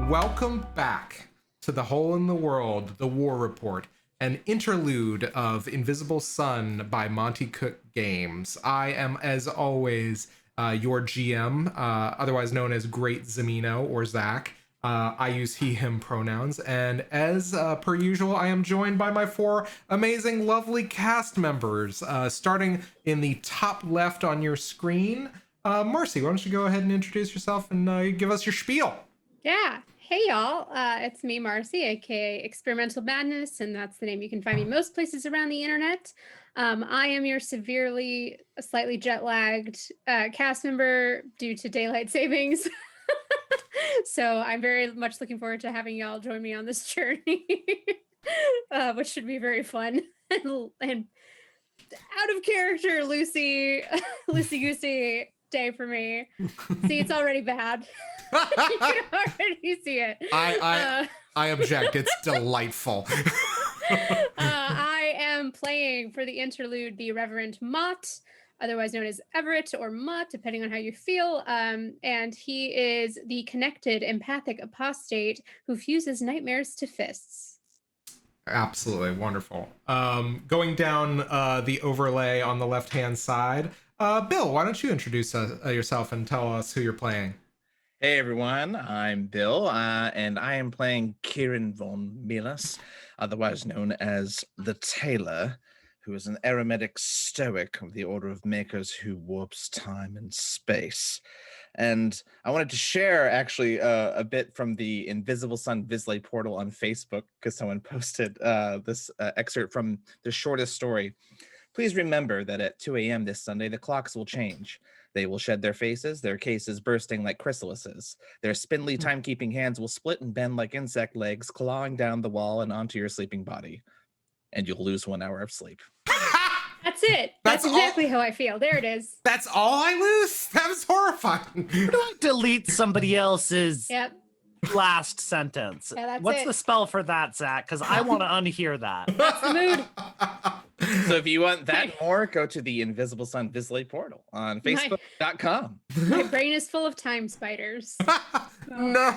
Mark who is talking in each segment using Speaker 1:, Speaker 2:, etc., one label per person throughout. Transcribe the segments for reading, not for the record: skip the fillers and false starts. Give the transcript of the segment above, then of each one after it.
Speaker 1: Welcome back to The Hole in the World, The War Report, an interlude of Invisible Sun by Monty Cook Games. I am, as always, your GM, otherwise known as Great Zamino or Zach. I use he, him pronouns, and as per usual, I am joined by my four amazing, lovely cast members, starting in the top left on your screen. Marcy, why don't you go ahead and introduce yourself and give us your spiel?
Speaker 2: Yeah. Hey, y'all. It's me, Marcy, aka Experimental Madness, and that's the name you can find me most places around the internet. I am your slightly jet-lagged cast member due to daylight savings. So I'm very much looking forward to having y'all join me on this journey, which should be very fun and out of character, loosey-goosey day for me. See, it's already bad. You can already see it.
Speaker 1: I object. It's delightful.
Speaker 2: I am playing for the interlude the Reverend Mott, otherwise known as Everett or Mott, depending on how you feel. And he is the connected, empathic apostate who fuses nightmares to fists.
Speaker 1: Absolutely wonderful. Going down the overlay on the left-hand side, Bill, why don't you introduce yourself and tell us who you're playing?
Speaker 3: Hey everyone, I'm Bill, and I am playing Kieran von Milas, otherwise known as the Tailor, who is an eremitic stoic of the Order of Makers who warps time and space. And I wanted to share actually a bit from the Invisible Sun Visley portal on Facebook, because someone posted this excerpt from the shortest story. Please remember that at 2 a.m. this Sunday, the clocks will change. They will shed their faces, their cases bursting like chrysalises. Their spindly timekeeping hands will split and bend like insect legs, clawing down the wall and onto your sleeping body. And you'll lose 1 hour of sleep.
Speaker 2: That's it. That's exactly how I feel. There it is.
Speaker 1: That's all I lose? That was horrifying.
Speaker 4: How do I delete somebody else's
Speaker 2: Yep.
Speaker 4: last sentence?
Speaker 2: Yeah, that's
Speaker 4: What's
Speaker 2: it.
Speaker 4: the spell for that, Zach? Because I want to unhear that.
Speaker 2: That's the mood.
Speaker 3: So if you want that more, go to the Invisible Sun Visley portal on Facebook.com.
Speaker 2: My brain is full of time spiders.
Speaker 1: No.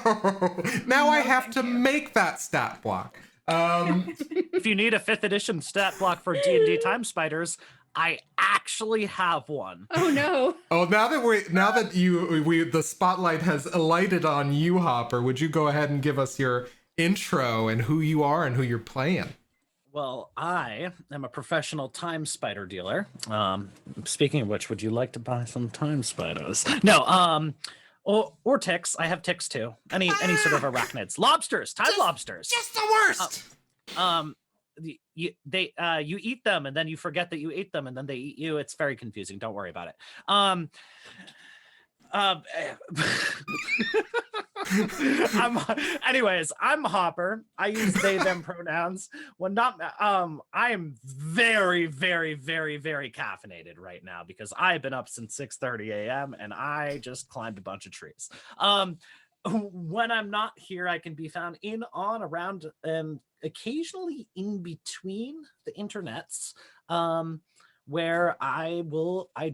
Speaker 1: Now I have to make that stat block.
Speaker 4: If you need a 5th edition stat block for D&D Time Spiders, I actually have one.
Speaker 2: Oh no.
Speaker 1: Oh, now that the spotlight has alighted on you, Hopper, would you go ahead and give us your intro and who you are and who you're playing?
Speaker 4: Well, I am a professional time spider dealer. Speaking of which, would you like to buy some time spiders? No, or ticks. I have ticks too. Any sort of arachnids. Lobsters, lobsters.
Speaker 1: Just the worst.
Speaker 4: You eat them and then you forget that you ate them and then they eat you. It's very confusing. Don't worry about it. Anyways, I'm Hopper. I use they them pronouns. When not I am very, very, very, very caffeinated right now because I've been up since 6:30 a.m. and I just climbed a bunch of trees. When I'm not here, I can be found in, on, around, and occasionally in between the internets, where I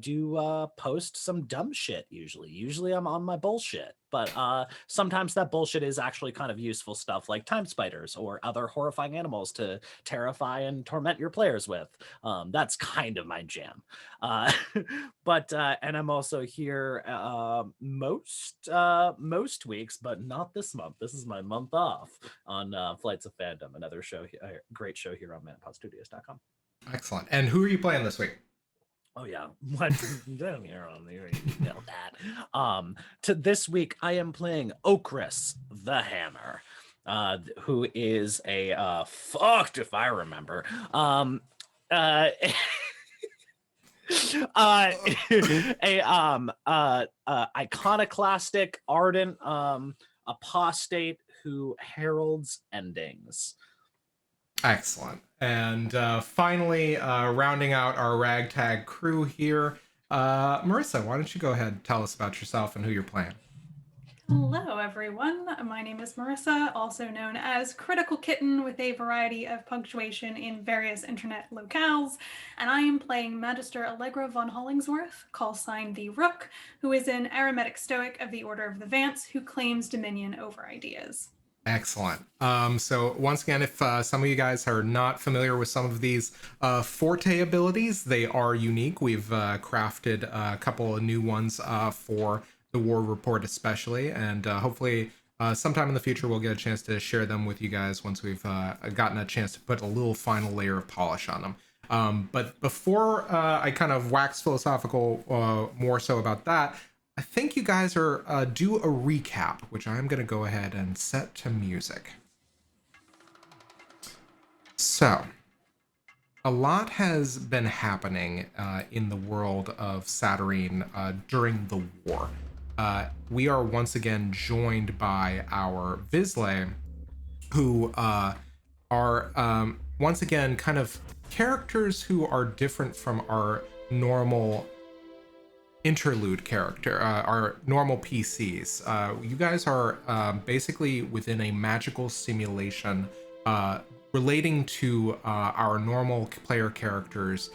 Speaker 4: do post some dumb shit usually I'm on my bullshit, but sometimes that bullshit is actually kind of useful stuff like time spiders or other horrifying animals to terrify and torment your players with. That's kind of my jam. But and I'm also here most weeks, but not this month. This is my month off on Flights of Fandom, another great show here on manpodstudios.com.
Speaker 1: Excellent. And who are you playing this week?
Speaker 4: Oh yeah, what down here on the email that. To this week, I am playing Okris the Hammer, who is a fucked if I remember. Iconoclastic, ardent apostate who heralds endings.
Speaker 1: Excellent. And finally, rounding out our ragtag crew here, Marissa, why don't you go ahead and tell us about yourself and who you're playing?
Speaker 5: Hello, everyone. My name is Marissa, also known as Critical Kitten, with a variety of punctuation in various internet locales, and I am playing Magister Allegra von Hollingsworth, call sign the Rook, who is an Aromatic Stoic of the Order of the Vance, who claims dominion over ideas.
Speaker 1: Excellent. So once again, if some of you guys are not familiar with some of these forte abilities, they are unique. We've crafted a couple of new ones for the War Report especially, and hopefully sometime in the future we'll get a chance to share them with you guys once we've gotten a chance to put a little final layer of polish on them. But before I kind of wax philosophical more so about that, I think you guys are do a recap, which I'm going to go ahead and set to music. So, a lot has been happening in the world of Satyrine during the war. We are once again joined by our Visley, who are once again kind of characters who are different from our normal Interlude character, our normal PCs. You guys are basically within a magical simulation relating to our normal player characters,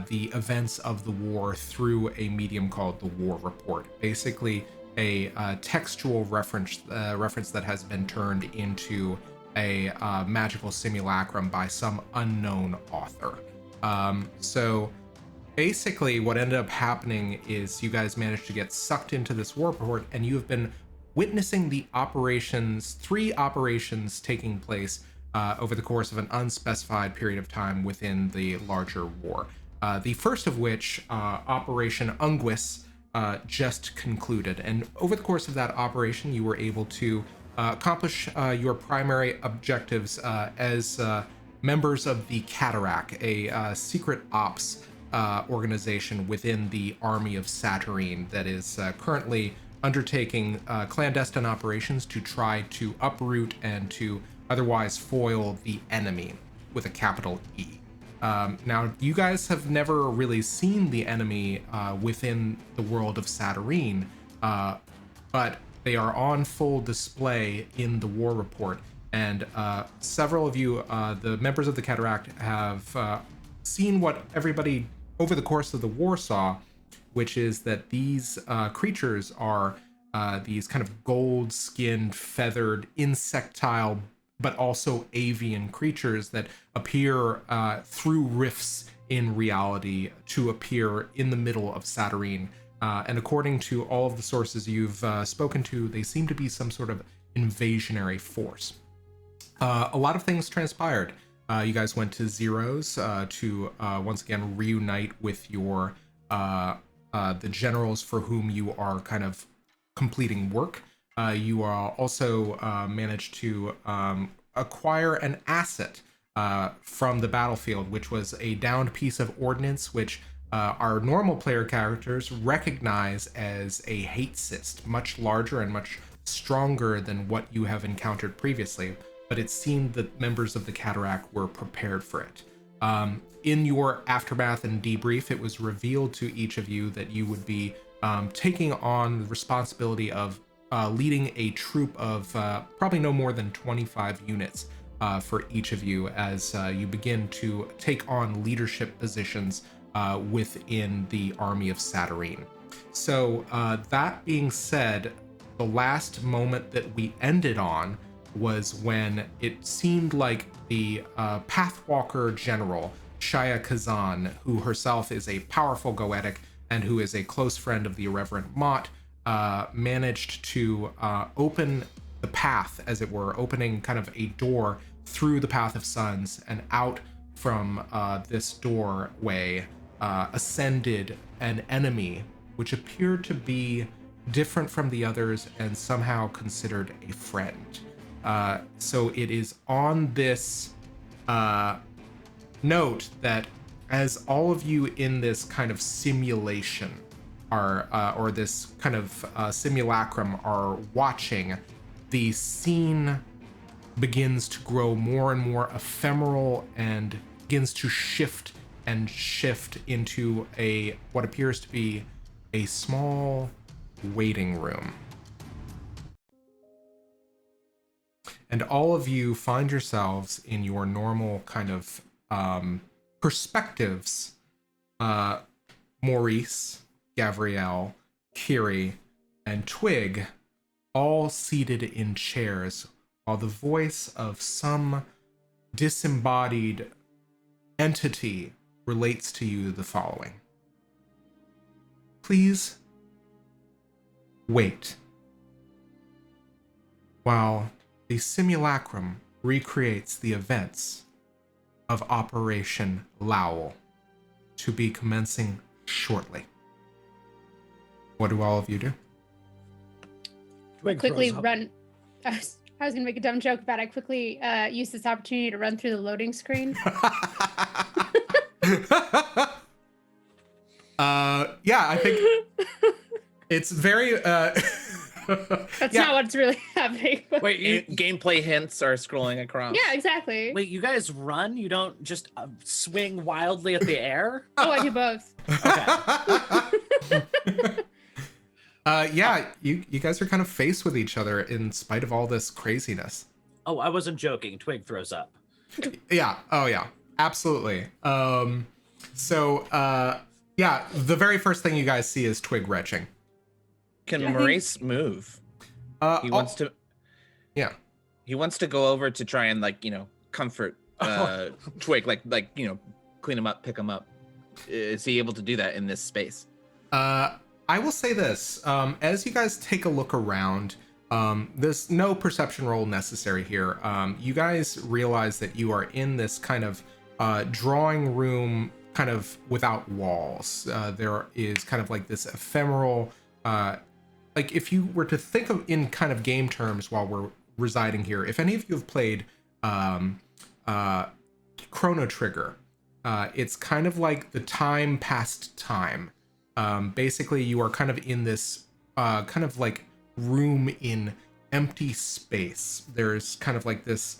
Speaker 1: the events of the war through a medium called the War Report. Basically, a textual reference that has been turned into a magical simulacrum by some unknown author. So basically, what ended up happening is you guys managed to get sucked into this war report, and you have been witnessing the three operations taking place over the course of an unspecified period of time within the larger war. The first of which, Operation Unguis, just concluded. And over the course of that operation, you were able to accomplish your primary objectives as members of the Caderak, a secret ops organization within the Army of Satyrine that is currently undertaking clandestine operations to try to uproot and to otherwise foil the enemy with a capital E. Now, you guys have never really seen the enemy within the world of Satyrine, but they are on full display in the War Report, and several of you, the members of the Caderak, have seen what everybody over the course of the war saw, which is that these creatures are these kind of gold-skinned, feathered, insectile, but also avian creatures that appear through rifts in reality to appear in the middle of Satyrine. And according to all of the sources you've spoken to, they seem to be some sort of invasionary force. A lot of things transpired. You guys went to Zeros to once again reunite with your the generals for whom you are kind of completing work. You are also managed to acquire an asset from the battlefield, which was a downed piece of ordnance, which our normal player characters recognize as a hate cyst, much larger and much stronger than what you have encountered previously. But it seemed that members of the Caderak were prepared for it. In your aftermath and debrief, it was revealed to each of you that you would be taking on the responsibility of leading a troop of probably no more than 25 units for each of you as you begin to take on leadership positions within the Army of Satyrine. So that being said, the last moment that we ended on was when it seemed like the Pathwalker General, Shaya Kazan, who herself is a powerful Goetic and who is a close friend of the irreverent Mott, managed to open the path, as it were, opening kind of a door through the Path of Suns, and out from this doorway ascended an enemy which appeared to be different from the others and somehow considered a friend. So it is on this note that as all of you in this kind of simulation are, or this kind of simulacrum are watching, the scene begins to grow more and more ephemeral and begins to shift into what appears to be a small waiting room. and all of you find yourselves in your normal kind of perspectives. Maurice, Gavriel, Kyrrie, and Twigg, all seated in chairs, while the voice of some disembodied entity relates to you the following. Please wait while the simulacrum recreates the events of Operation Lowl, to be commencing shortly. What do all of you do?
Speaker 4: Twig
Speaker 2: Quickly
Speaker 4: throws up.
Speaker 2: run. I was going to make a dumb joke about I quickly use this opportunity to run through the loading screen.
Speaker 1: Yeah, I think it's very
Speaker 2: That's
Speaker 1: yeah.
Speaker 2: not what's really happening. But
Speaker 4: Wait,
Speaker 3: Gameplay hints are scrolling across.
Speaker 2: yeah, exactly.
Speaker 4: wait, you guys run? You don't just swing wildly at the air?
Speaker 2: Oh, I do both.
Speaker 1: Yeah, you guys are kind of faced with each other in spite of all this craziness.
Speaker 4: Oh, I wasn't joking. Twig throws up.
Speaker 1: Yeah. Oh, yeah. Absolutely. Yeah, the very first thing you guys see is Twig retching.
Speaker 3: Can
Speaker 5: I think-
Speaker 3: Maurice move? He wants to.
Speaker 1: Yeah.
Speaker 3: He wants to go over to try and comfort Twig, clean him up, pick him up. Is he able to do that in this space?
Speaker 1: I will say this. As you guys take a look around, there's no perception roll necessary here. You guys realize that you are in this kind of drawing room, kind of without walls. There is kind of like this ephemeral, like if you were to think of in kind of game terms while we're residing here, if any of you have played Chrono Trigger, it's kind of like the time past time. Basically, you are kind of in this kind of like room in empty space. There's kind of like this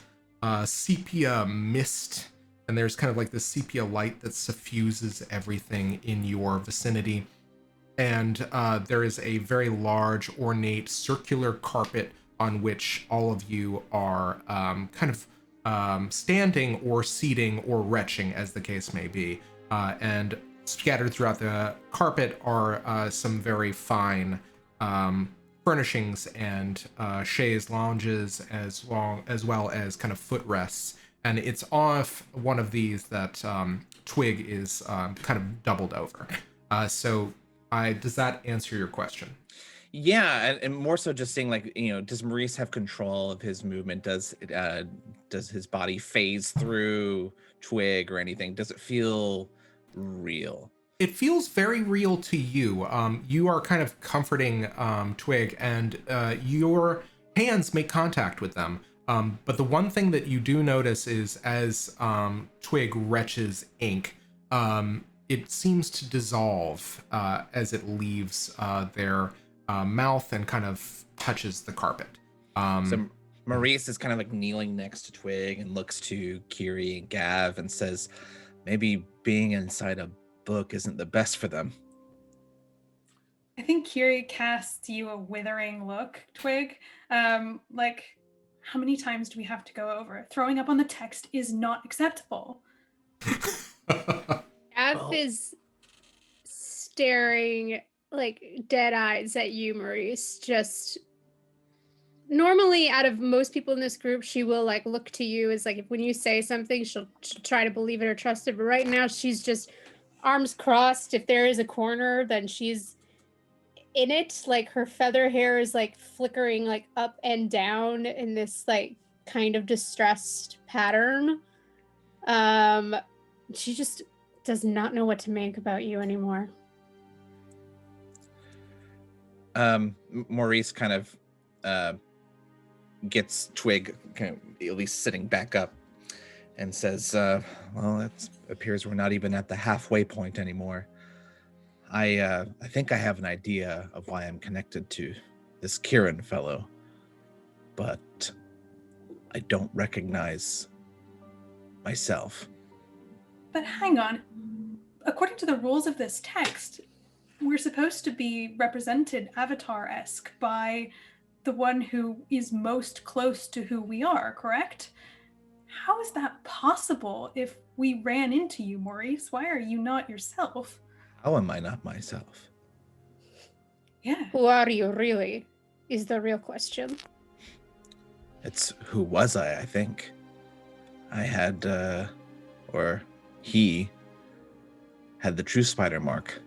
Speaker 1: sepia mist, and there's kind of like this sepia light that suffuses everything in your vicinity. And there is a very large, ornate, circular carpet on which all of you are kind of standing or seating or retching, as the case may be. And scattered throughout the carpet are some very fine furnishings and chaise lounges, as well as kind of footrests. And it's off one of these that Twig is kind of doubled over. Does that answer your question?
Speaker 3: Yeah, and more so just saying, does Maurice have control of his movement? Does his body phase through Twig or anything? Does it feel real?
Speaker 1: It feels very real to you. You are kind of comforting Twig, and your hands make contact with them. But the one thing that you do notice is as Twig retches ink, it seems to dissolve as it leaves their mouth and kind of touches the carpet.
Speaker 3: So Maurice is kind of like kneeling next to Twig and looks to Kyrrie and Gav and says, maybe being inside a book isn't the best for them.
Speaker 5: I think Kyrrie casts you a withering look, Twig. How many times do we have to go over? Throwing up on the text is not acceptable.
Speaker 2: Gav is staring like dead eyes at you, Maurice. Just normally, out of most people in this group, she will like look to you as like if when you say something, she'll try to believe it or trust it. But right now, she's just arms crossed. If there is a corner, then she's in it. Like her feather hair is like flickering like up and down in this like kind of distressed pattern. She just does not know what to make about you anymore.
Speaker 3: Maurice kind of gets Twig kind of at least sitting back up and says, well, it appears we're not even at the halfway point anymore. I think I have an idea of why I'm connected to this Kieran fellow, but I don't recognize myself.
Speaker 5: But hang on. According to the rules of this text, we're supposed to be represented Avatar-esque by the one who is most close to who we are, correct? How is that possible if we ran into you, Maurice? Why are you not yourself?
Speaker 3: How am I not myself?
Speaker 5: Yeah.
Speaker 2: Who are you really? Is the real question.
Speaker 3: It's who was I think. I had, or he had the true spider mark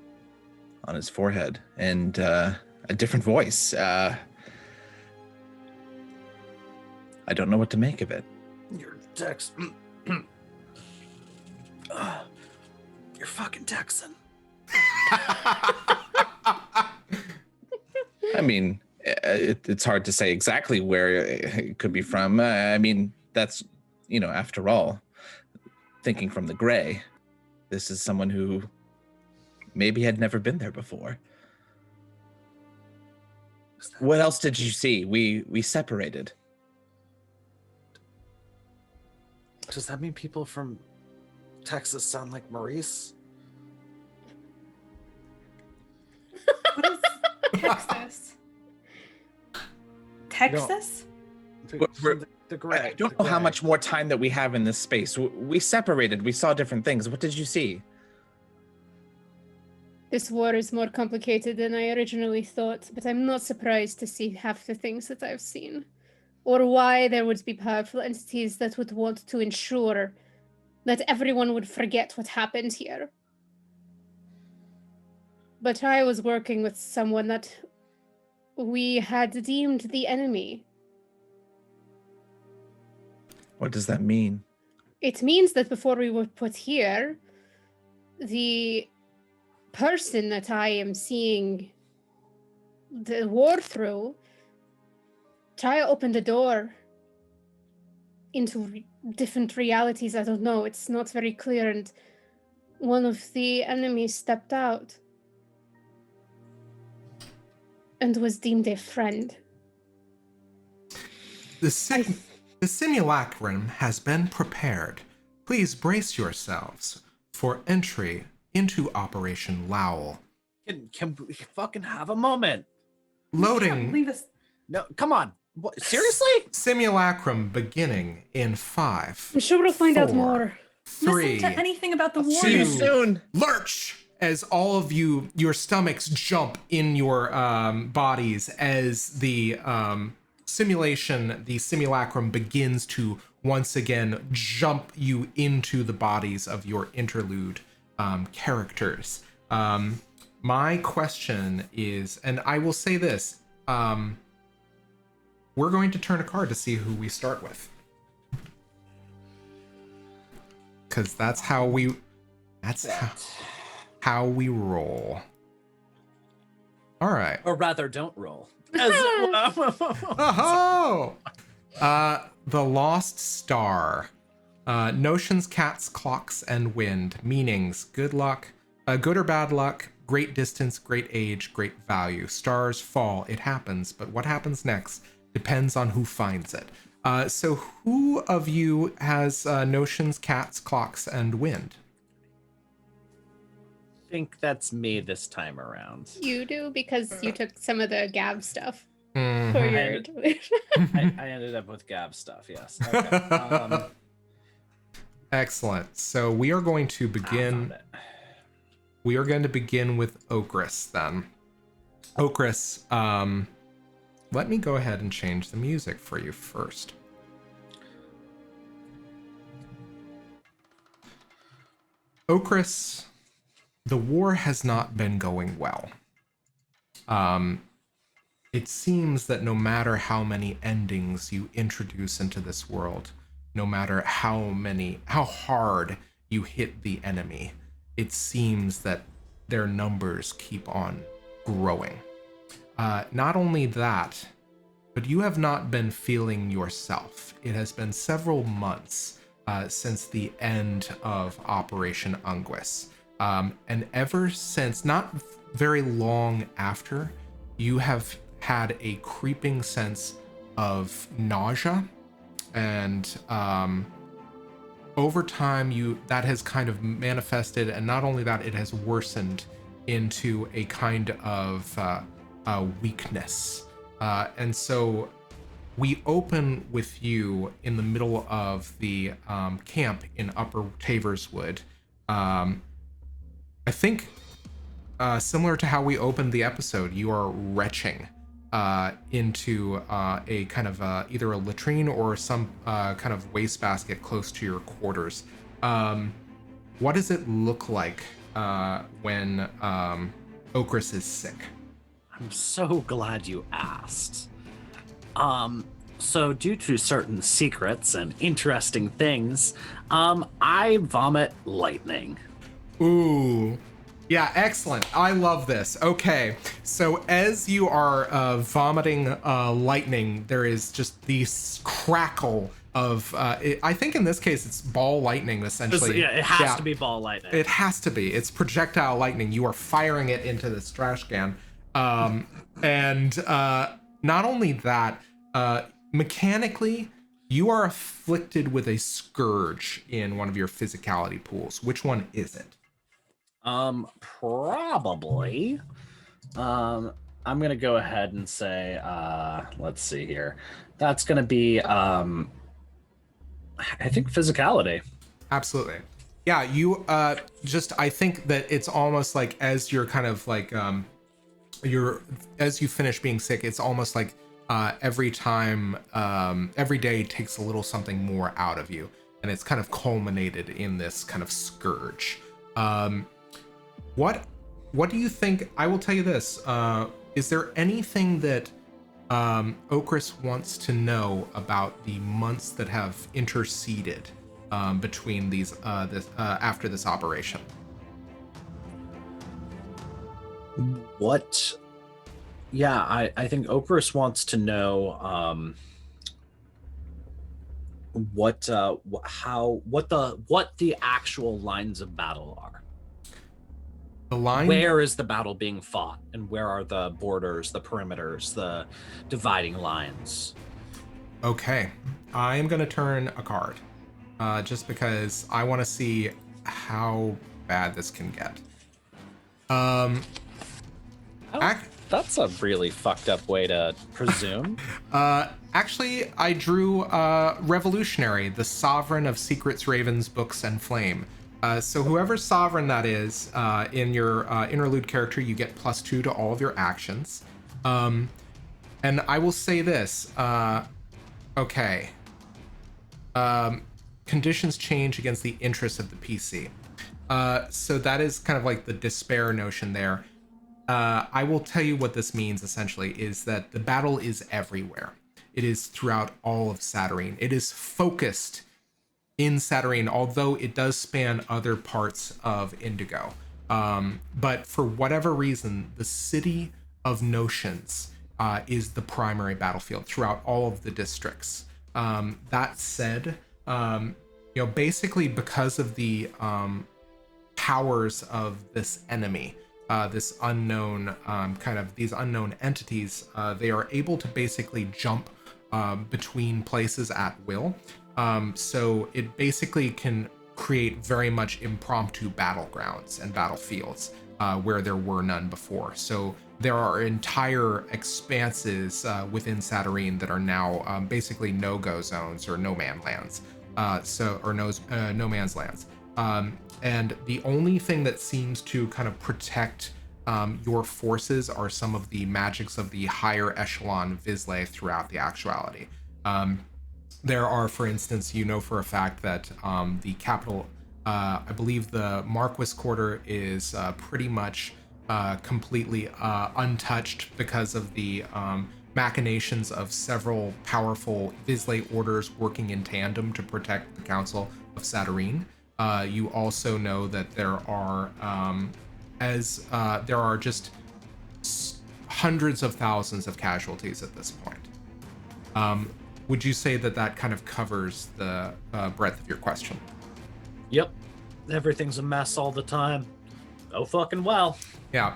Speaker 3: on his forehead and a different voice. I don't know what to make of it.
Speaker 4: You're Texan. You're fucking Texan.
Speaker 3: I mean, it's hard to say exactly where it could be from. I mean, that's, after all, thinking from the gray, this is someone who maybe had never been there before. What else did you see? We separated.
Speaker 4: Does that mean people from Texas sound like Maurice?
Speaker 5: What is Texas? Texas?
Speaker 4: From the gray.
Speaker 3: I don't know how much more time that we have in this space. We separated. We saw different things. What did you see?
Speaker 2: This war is more complicated than I originally thought, but I'm not surprised to see half the things that I've seen. Or why there would be powerful entities that would want to ensure that everyone would forget what happened here. But I was working with someone that we had deemed the enemy.
Speaker 3: What does that mean?
Speaker 2: It means that before we were put here, the person that I am seeing the war through try to open the door into different realities. I don't know. It's not very clear. And one of the enemies stepped out and was deemed a friend.
Speaker 1: The simulacrum has been prepared. Please brace yourselves for entry into Operation Lowl.
Speaker 4: Can we fucking have a moment?
Speaker 1: Loading.
Speaker 5: Leave us.
Speaker 4: No, come on. What, seriously?
Speaker 1: Simulacrum beginning in 5.
Speaker 2: I'm sure we'll find out
Speaker 1: 4,
Speaker 2: more.
Speaker 1: 3,
Speaker 5: Listen to anything about the war.
Speaker 3: See you
Speaker 1: 2,
Speaker 3: soon.
Speaker 1: lurch as all of you, your stomachs jump in your bodies as the simulacrum begins to once again jump you into the bodies of your interlude characters. My question is, and I will say this, we're going to turn a card to see who we start with. Because that's how we roll. All right.
Speaker 4: Or rather, don't roll.
Speaker 1: Oh! The Lost Star. Notions, cats, clocks, and wind. Meanings: good luck, good or bad luck, great distance, great age, great value. Stars fall. It happens, but what happens next depends on who finds it. So who of you has notions, cats, clocks, and wind?
Speaker 4: I think that's me this time around.
Speaker 2: You do, because you took some of the Gav stuff.
Speaker 1: Mhm.
Speaker 2: For your
Speaker 4: I ended up with Gab stuff, yes. Okay.
Speaker 1: Excellent. So we are going to begin. We are going to begin with Okris then. Okris, let me go ahead and change the music for you first. Okris, the war has not been going well. It seems that no matter how many endings you introduce into this world, no matter how hard you hit the enemy, it seems that their numbers keep on growing. Not only that, but you have not been feeling yourself. It has been several months since the end of Operation Unguis. And ever since, not very long after, you have had a creeping sense of nausea, and over time that has kind of manifested, and not only that, it has worsened into a kind of weakness. And so we open with you in the middle of the camp in Upper Taverswood. I think similar to how we opened the episode, you are retching into a kind of either a latrine or some kind of wastebasket close to your quarters. What does it look like when Okris is sick?
Speaker 4: I'm so glad you asked. So due to certain secrets and interesting things, I vomit lightning.
Speaker 1: Ooh. Yeah, excellent. I love this. Okay, so as you are vomiting lightning, there is just this crackle of, I think in this case it's ball lightning, essentially.
Speaker 4: Yeah, it has to be ball lightning.
Speaker 1: It has to be. It's projectile lightning. You are firing it into this trash can. And not only that, mechanically, you are afflicted with a scourge in one of your physicality pools. Which one is it?
Speaker 4: Probably. I'm gonna go ahead and say, let's see here. That's gonna be, I think physicality.
Speaker 1: Absolutely. Yeah, you I think that it's almost like as you're kind of like as you finish being sick, it's almost like every day takes a little something more out of you, and it's kind of culminated in this kind of scourge. What do you think? I will tell you this. Is there anything that Okris wants to know about the months that have interceded between these after this operation?
Speaker 4: What? Yeah, I think Okris wants to know what the actual lines of battle are.
Speaker 1: The line?
Speaker 4: Where is the battle being fought, and where are the borders, the perimeters, the dividing lines?
Speaker 1: Okay, I am going to turn a card, just because I want to see how bad this can get.
Speaker 4: That's a really fucked up way to presume.
Speaker 1: Actually, I drew Revolutionary, the Sovereign of Secrets, Ravens, Books, and Flame. So whoever sovereign that is, in your interlude character, you get +2 to all of your actions. And I will say this. Okay. Conditions change against the interests of the PC. So that is kind of like the despair notion there. I will tell you what this means, essentially, is that the battle is everywhere. It is throughout all of Satyrine. It is focused in Satyrine, although it does span other parts of Indigo. But for whatever reason, the city of Notions is the primary battlefield throughout all of the districts. That said, basically because of the powers of this enemy, this unknown these unknown entities, they are able to basically jump between places at will. So it basically can create very much impromptu battlegrounds and battlefields where there were none before. So there are entire expanses within Satyrine that are now basically no-go zones or no-man lands. No man's lands. And the only thing that seems to kind of protect your forces are some of the magics of the higher echelon Vizsla throughout the actuality. There are, for instance, for a fact that the capital, I believe the Marquis Quarter is pretty much completely untouched because of the machinations of several powerful Vizsla orders working in tandem to protect the Council of Satyrine. You also know that there are, there are just hundreds of thousands of casualties at this point. Would you say that kind of covers the breadth of your question?
Speaker 4: Yep. Everything's a mess all the time. Oh, fucking well.
Speaker 1: Yeah.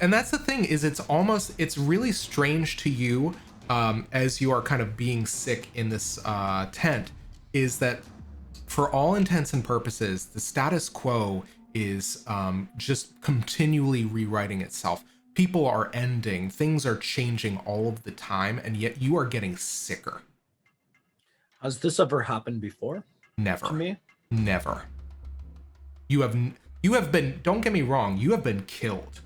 Speaker 1: And that's the thing, is it's really strange to you, as you are kind of being sick in this tent, is that for all intents and purposes, the status quo is just continually rewriting itself. people are ending, things are changing all of the time, and yet you are getting sicker.
Speaker 4: Has this ever happened before
Speaker 1: Never.
Speaker 4: to me?
Speaker 1: Never. You have been, don't get me wrong, you have been killed.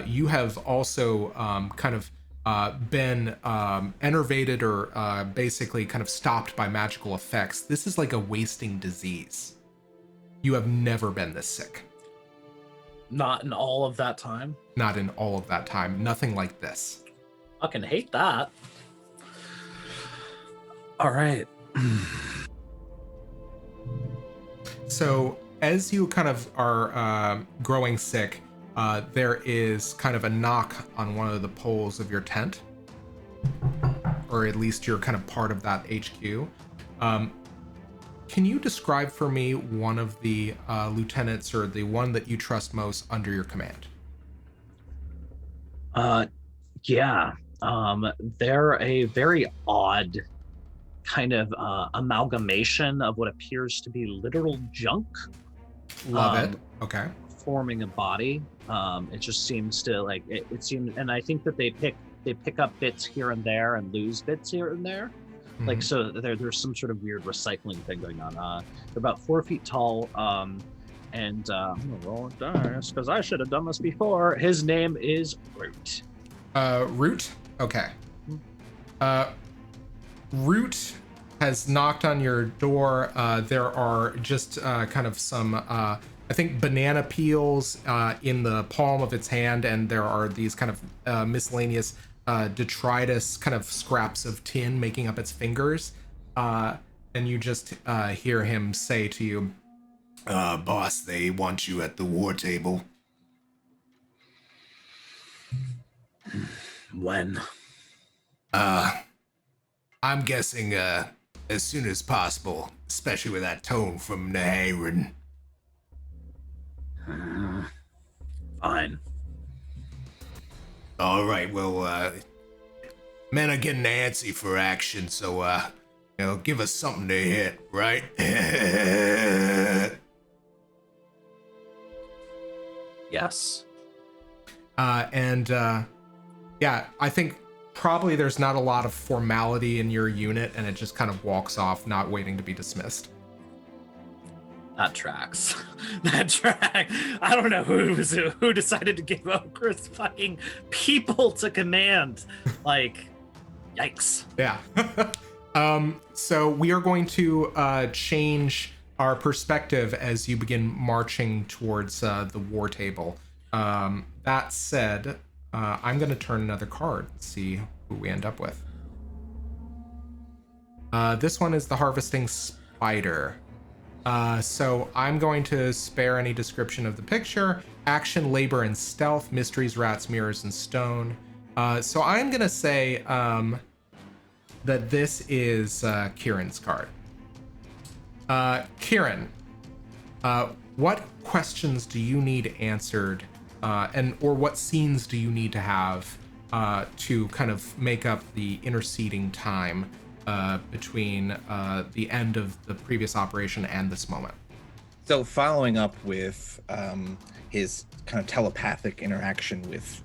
Speaker 1: You have also been enervated or basically kind of stopped by magical effects. This is like a wasting disease. You have never been this sick.
Speaker 4: Not in all of that time.
Speaker 1: Not in all of that time. Nothing like this.
Speaker 4: Fucking hate that. All right.
Speaker 1: So as you kind of are growing sick, there is kind of a knock on one of the poles of your tent, or at least you're kind of part of that HQ. Can you describe for me one of the lieutenants, or the one that you trust most under your command?
Speaker 6: Yeah. They're a very odd kind of amalgamation of what appears to be literal junk.
Speaker 1: Love it. Okay.
Speaker 6: Forming a body. It just seems to like it seems, and I think that they pick up bits here and there and lose bits here and there.
Speaker 1: Mm-hmm.
Speaker 6: Like, so there's some sort of weird recycling thing going on. They're about 4 feet tall. And I'm gonna roll a dice because I should have done this before. His name is Root.
Speaker 1: Root? Okay. Root has knocked on your door. There are just kind of some, I think, banana peels in the palm of its hand, and there are these kind of miscellaneous detritus kind of scraps of tin making up its fingers. And you just hear him say to you,
Speaker 7: boss, they want you at the war table.
Speaker 4: When?
Speaker 7: I'm guessing, as soon as possible, especially with that tone from Naharin.
Speaker 4: Fine.
Speaker 7: All right, well, men are getting antsy for action, so, give us something to hit, right?
Speaker 4: Yes.
Speaker 1: Yeah, I think probably there's not a lot of formality in your unit, and it just kind of walks off, not waiting to be dismissed.
Speaker 4: That tracks. That track. I don't know who decided to give Okris fucking people to command. Like, yikes.
Speaker 1: Yeah. So we are going to change our perspective as you begin marching towards the war table. That said, I'm going to turn another card and see who we end up with. This one is the Harvesting Spider. So I'm going to spare any description of the picture. Action, labor, and stealth, mysteries, rats, mirrors, and stone. So I'm going to say that this is Kieran's card. Kieran, what questions do you need answered, or what scenes do you need to have to kind of make up the interceding time between the end of the previous operation and this moment?
Speaker 3: So following up with his kind of telepathic interaction with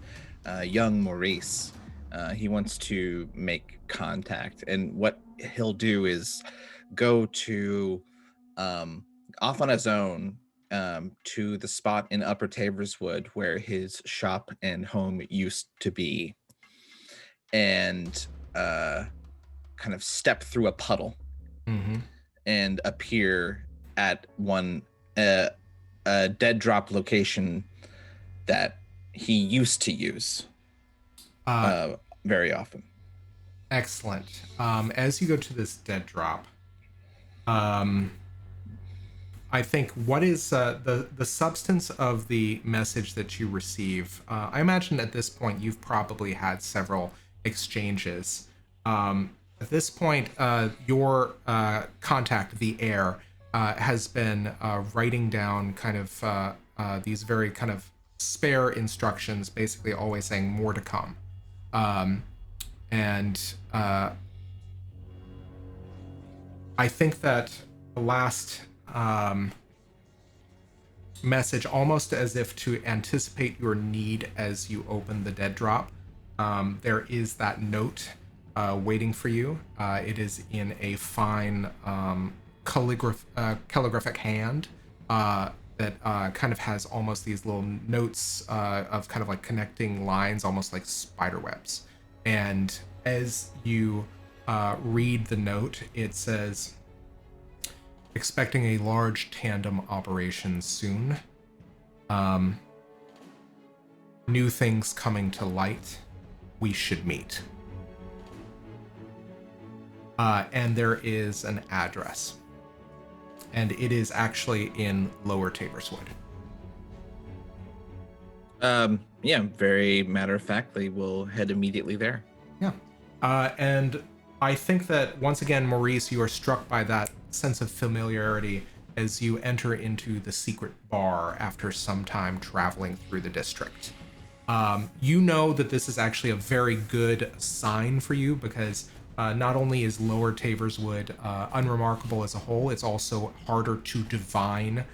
Speaker 3: young Maurice, he wants to make contact, and what he'll do is go to off on his own to the spot in Upper Taverswood where his shop and home used to be, and kind of step through a puddle and appear at one a dead drop location that he used to use very often.
Speaker 1: Excellent. As you go to this dead drop, I think what is the substance of the message that you receive? I imagine at this point you've probably had several exchanges. At this point, your contact, the heir, has been writing down kind of these very kind of spare instructions, basically always saying more to come. I think that the last message, almost as if to anticipate your need as you open the dead drop. There is that note waiting for you. It is in a fine calligraphic hand that kind of has almost these little notes of kind of like connecting lines, almost like spider webs. And as you read the note, it says, expecting a large tandem operation soon. New things coming to light. We should meet. And there is an address. And it is actually in Lower Taberswood.
Speaker 3: Yeah, very matter of factly, we'll head immediately there.
Speaker 1: Yeah. And I think that once again, Maurice, you are struck by that sense of familiarity as you enter into the secret bar after some time traveling through the district. You know that this is actually a very good sign for you because not only is Lower Taberswood unremarkable as a whole, it's also harder to divine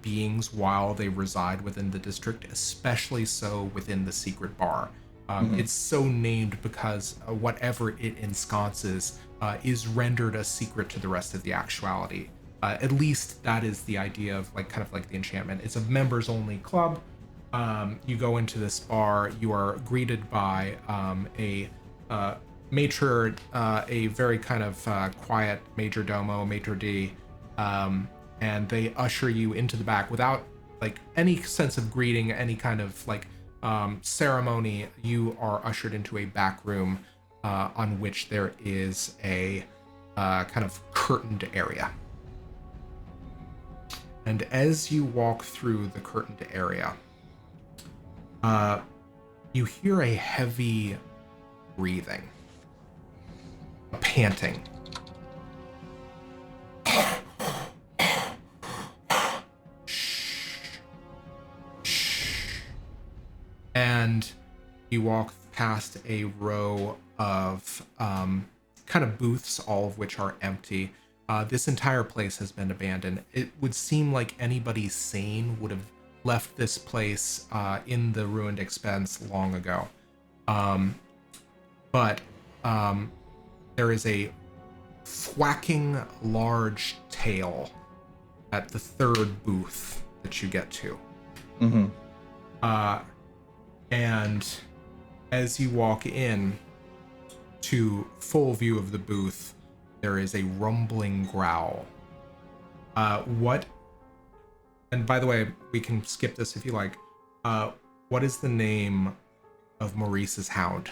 Speaker 1: beings while they reside within the district, especially so within the secret bar. It's so named because whatever it ensconces is rendered a secret to the rest of the actuality. At least that is the idea of kind of like the enchantment. It's a members only club. You go into this bar, you are greeted by a maitre, a very kind of quiet major domo, maitre d', and they usher you into the back without any sense of greeting, any kind of ceremony. You are ushered into a back room on which there is a kind of curtained area. And as you walk through the curtained area, you hear a heavy breathing, a panting. And you walk past a row of kind of booths, all of which are empty. This entire place has been abandoned. It would seem like anybody sane would have left this place in the ruined expanse long ago. But there is a thwacking large tail at the third booth that you get to. And as you walk in to full view of the booth, there is a rumbling growl. And by the way, we can skip this if you like. What is the name of Maurice's hound?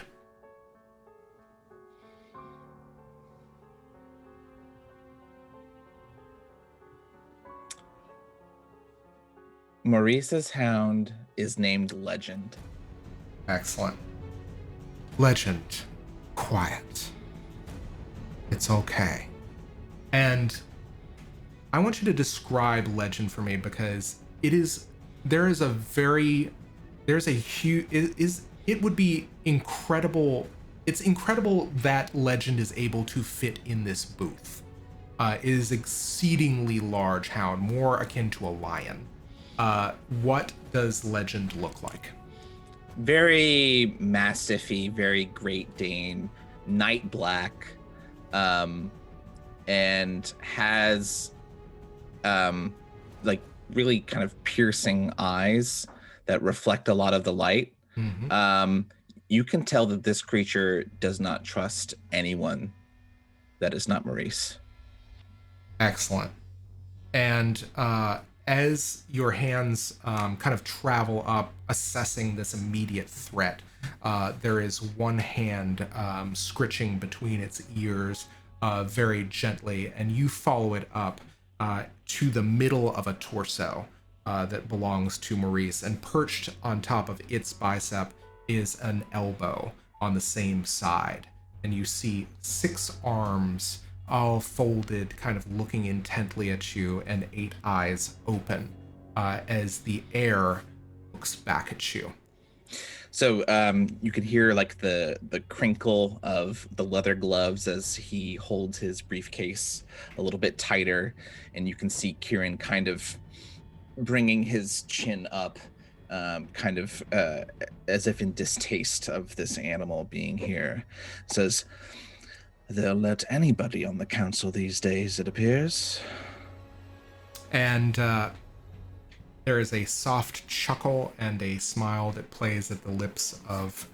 Speaker 3: Maurice's hound is named Legend.
Speaker 1: Excellent. Legend. Quiet. It's okay. And I want you to describe Legend for me because it would be incredible. It's incredible that Legend is able to fit in this booth. It is exceedingly large hound, more akin to a lion. What does Legend look like?
Speaker 3: Very mastiffy, very Great Dane, night black, and has really kind of piercing eyes that reflect a lot of the light. You can tell that this creature does not trust anyone that is not Maurice.
Speaker 1: Excellent. And as your hands kind of travel up, assessing this immediate threat, there is one hand scritching between its ears very gently, and you follow it up to the middle of a torso that belongs to Maurice, and perched on top of its bicep is an elbow on the same side. And you see 6 arms all folded, kind of looking intently at you, and 8 eyes open as the air looks back at you.
Speaker 3: So you can hear the crinkle of the leather gloves as he holds his briefcase a little bit tighter, and you can see Kieran kind of bringing his chin up, kind of as if in distaste of this animal being here, says, "They'll let anybody on the council these days, it appears."
Speaker 1: And there is a soft chuckle and a smile that plays at the lips of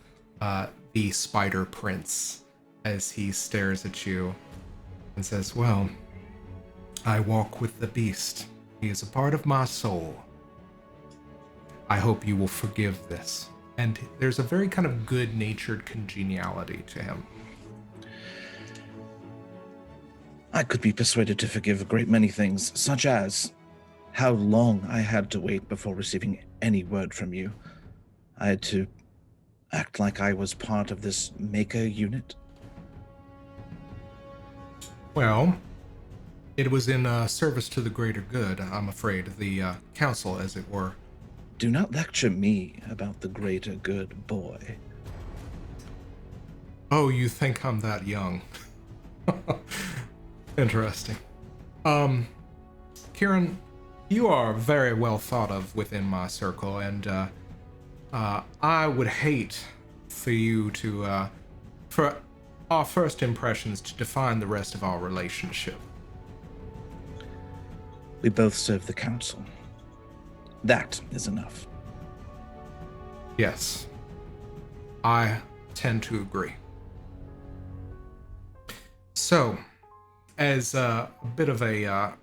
Speaker 1: the Spider Prince as he stares at you and says, "Well, I walk with the beast. He is a part of my soul. I hope you will forgive this." And there's a very kind of good-natured congeniality to him.
Speaker 3: I could be persuaded to forgive a great many things, such as how long I had to wait before receiving any word from you. I had to act like I was part of this Maker unit.
Speaker 1: Well, it was in service to the greater good, I'm afraid, the council, as it were.
Speaker 3: Do not lecture me about the greater good, boy.
Speaker 1: Oh, you think I'm that young? Interesting. Kieran, you are very well thought of within my circle, and I would hate for you to, for our first impressions to define the rest of our relationship.
Speaker 3: We both serve the council. That is enough.
Speaker 1: Yes, I tend to agree. So, as a bit of a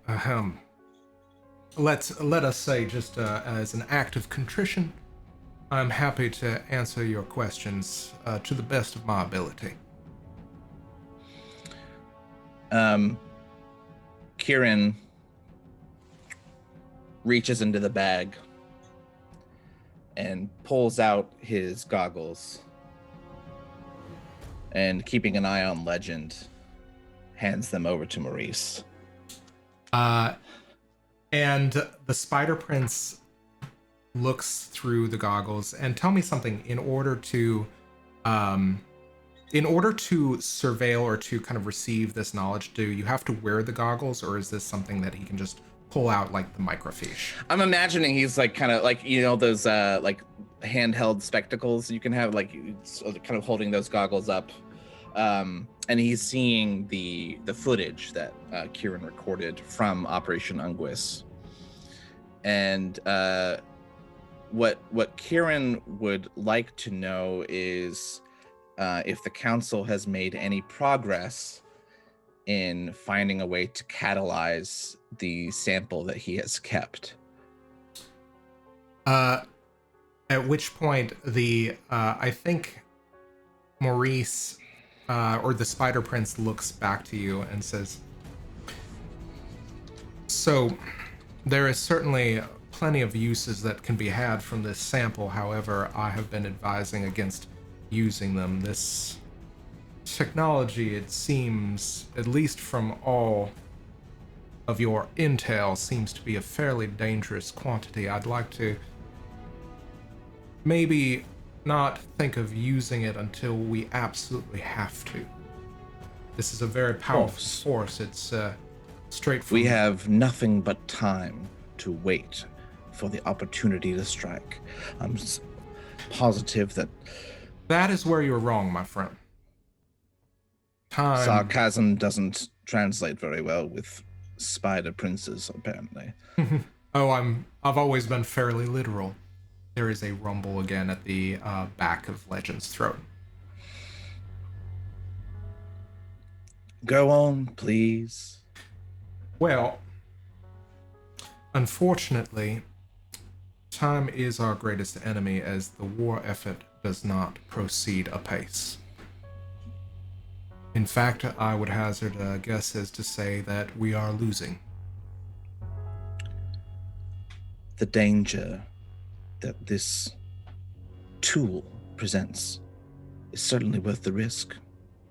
Speaker 1: let us say, just as an act of contrition, I'm happy to answer your questions to the best of my ability.
Speaker 3: Kieran reaches into the bag and pulls out his goggles, and keeping an eye on Legend, hands them over to Maurice.
Speaker 1: And the Spider Prince looks through the goggles and tell me something. In order to surveil or to kind of receive this knowledge, do you have to wear the goggles, or is this something that he can just pull out like the microfiche?
Speaker 3: I'm imagining he's like kind of like, you know, those like handheld spectacles you can have, like kind of holding those goggles up. And he's seeing the footage that Kieran recorded from Operation Unguis. And what Kieran would like to know is if the council has made any progress in finding a way to catalyze the sample that he has kept.
Speaker 1: At which point I think Maurice or the Spider Prince looks back to you and says, "So there is certainly plenty of uses that can be had from this sample. However, I have been advising against using them. This technology, it seems, at least from all of your intel, seems to be a fairly dangerous quantity. I'd like to maybe not think of using it until we absolutely have to. This is a very powerful force. It's straight from..."
Speaker 3: We have nothing but time to wait for the opportunity to strike. I'm positive that...
Speaker 1: That is where you're wrong, my friend. Time...
Speaker 3: Sarcasm doesn't translate very well with Spider Princes, apparently.
Speaker 1: Oh, I've always been fairly literal. There is a rumble again at the back of Legend's throat.
Speaker 3: Go on, please.
Speaker 1: Well, unfortunately, time is our greatest enemy as the war effort does not proceed apace. In fact, I would hazard a guess as to say that we are losing.
Speaker 3: The danger that this tool presents is certainly worth the risk.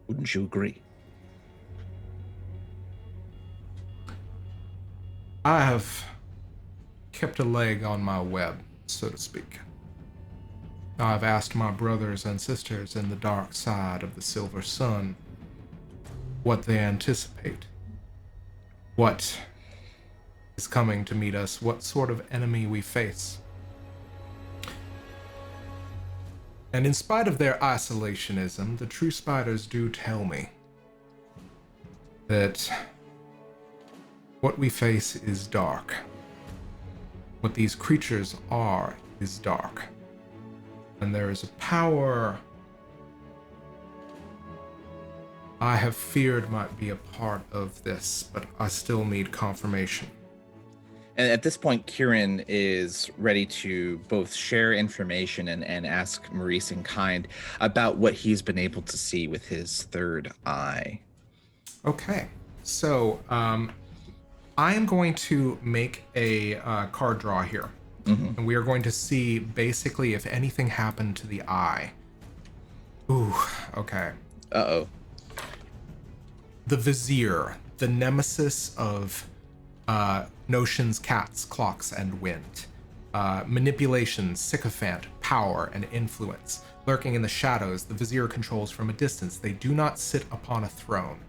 Speaker 3: Wouldn't you agree?
Speaker 1: I have kept a leg on my web, so to speak. I've asked my brothers and sisters in the dark side of the Silver Sun what they anticipate, what is coming to meet us, what sort of enemy we face. And in spite of their isolationism, the true spiders do tell me that what we face is dark. What these creatures are is dark. And there is a power I have feared might be a part of this, but I still need confirmation.
Speaker 3: And at this point, Kieran is ready to both share information and ask Maurice in kind about what he's been able to see with his third eye.
Speaker 1: Okay, so I am going to make a card draw here. And we are going to see basically if anything happened to the eye. Ooh, okay.
Speaker 3: Uh-oh.
Speaker 1: The Vizier, the nemesis of notions, cats, clocks, and wind. Manipulation, sycophant, power, and influence. Lurking in the shadows, the Vizier controls from a distance. They do not sit upon a throne,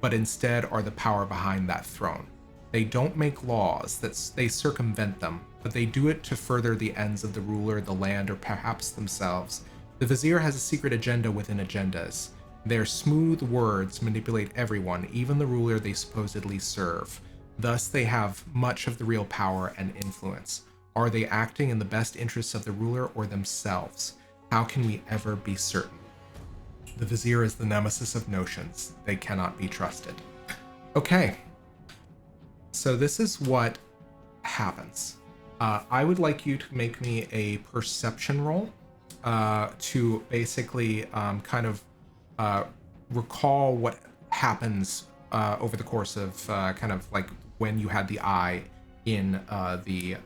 Speaker 1: but instead are the power behind that throne. They don't make laws, they circumvent them, but they do it to further the ends of the ruler, the land, or perhaps themselves. The Vizier has a secret agenda within agendas. Their smooth words manipulate everyone, even the ruler they supposedly serve. Thus, they have much of the real power and influence. Are they acting in the best interests of the ruler or themselves? How can we ever be certain? The Vizier is the nemesis of notions. They cannot be trusted. Okay. So this is what happens. I would like you to make me a perception roll to basically kind of recall what happens over the course of kind of like when you had the eye in the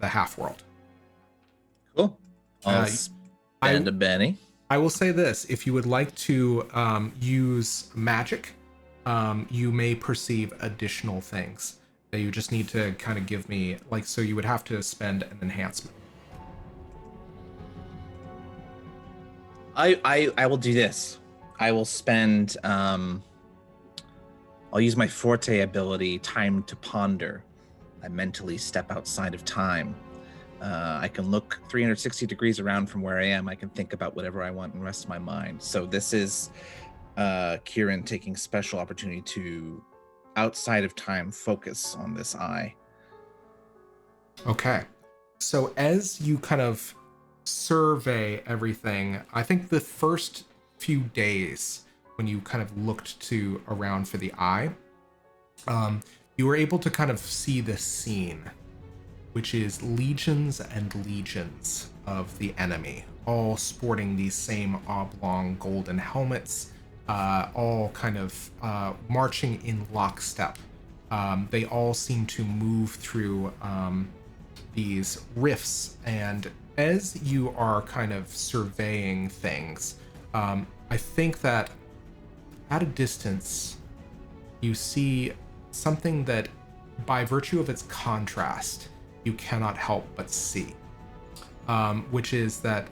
Speaker 1: half world.
Speaker 3: Cool. I'll spend a Benny.
Speaker 1: I will say this: if you would like to use magic, you may perceive additional things that you just need to kind of give me, like, so you would have to spend an enhancement.
Speaker 3: I will do this. I will spend I'll use my forte ability, Time to Ponder. I mentally step outside of time. I can look 360 degrees around from where I am. I can think about whatever I want and rest my mind. So this is Kieran taking special opportunity to, outside of time, focus on this eye.
Speaker 1: Okay. So as you kind of survey everything, I think the first few days when you kind of looked to around for the eye, you were able to kind of see this scene, which is legions and legions of the enemy, all sporting these same oblong golden helmets, all kind of marching in lockstep. They all seem to move through these rifts, and as you are kind of surveying things, I think that at a distance, you see something that, by virtue of its contrast, you cannot help but see, which is that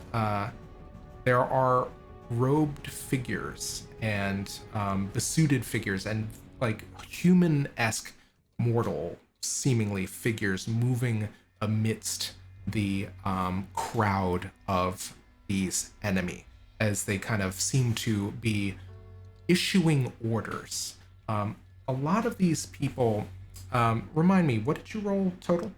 Speaker 1: there are robed figures and besuited figures and like human-esque mortal seemingly figures moving amidst the crowd of these enemy as they kind of seem to be issuing orders. A lot of these people, remind me, what did you roll total?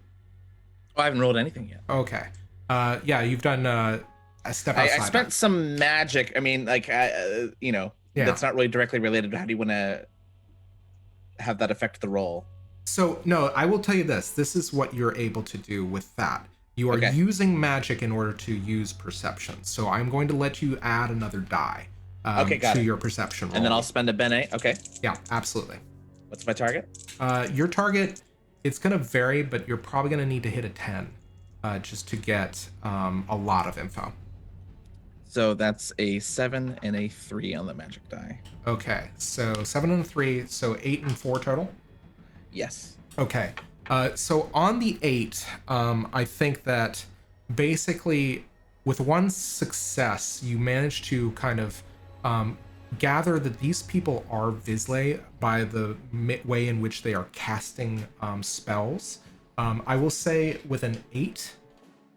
Speaker 3: Oh, I haven't rolled anything yet.
Speaker 1: Okay. Yeah, you've done a step outside.
Speaker 3: I spent some magic. I mean, like, that's not really directly related. How do you want to have that affect the roll?
Speaker 1: So, no, I will tell you this. This is what you're able to do with that. You are using magic in order to use perception. So I'm going to let you add another die to your perception roll.
Speaker 3: And then I'll spend a Bene. Okay.
Speaker 1: Yeah, absolutely.
Speaker 3: What's my target?
Speaker 1: Your target, it's going to vary, but you're probably going to need to hit a 10 just to get a lot of info.
Speaker 3: So that's a 7 and a 3 on the magic die.
Speaker 1: Okay, so 7 and a 3, so 8 and 4 total?
Speaker 3: Yes.
Speaker 1: Okay. So on the 8, I think that basically with one success, you manage to kind of gather that these people are Visley by the way in which they are casting spells. I will say with an 8,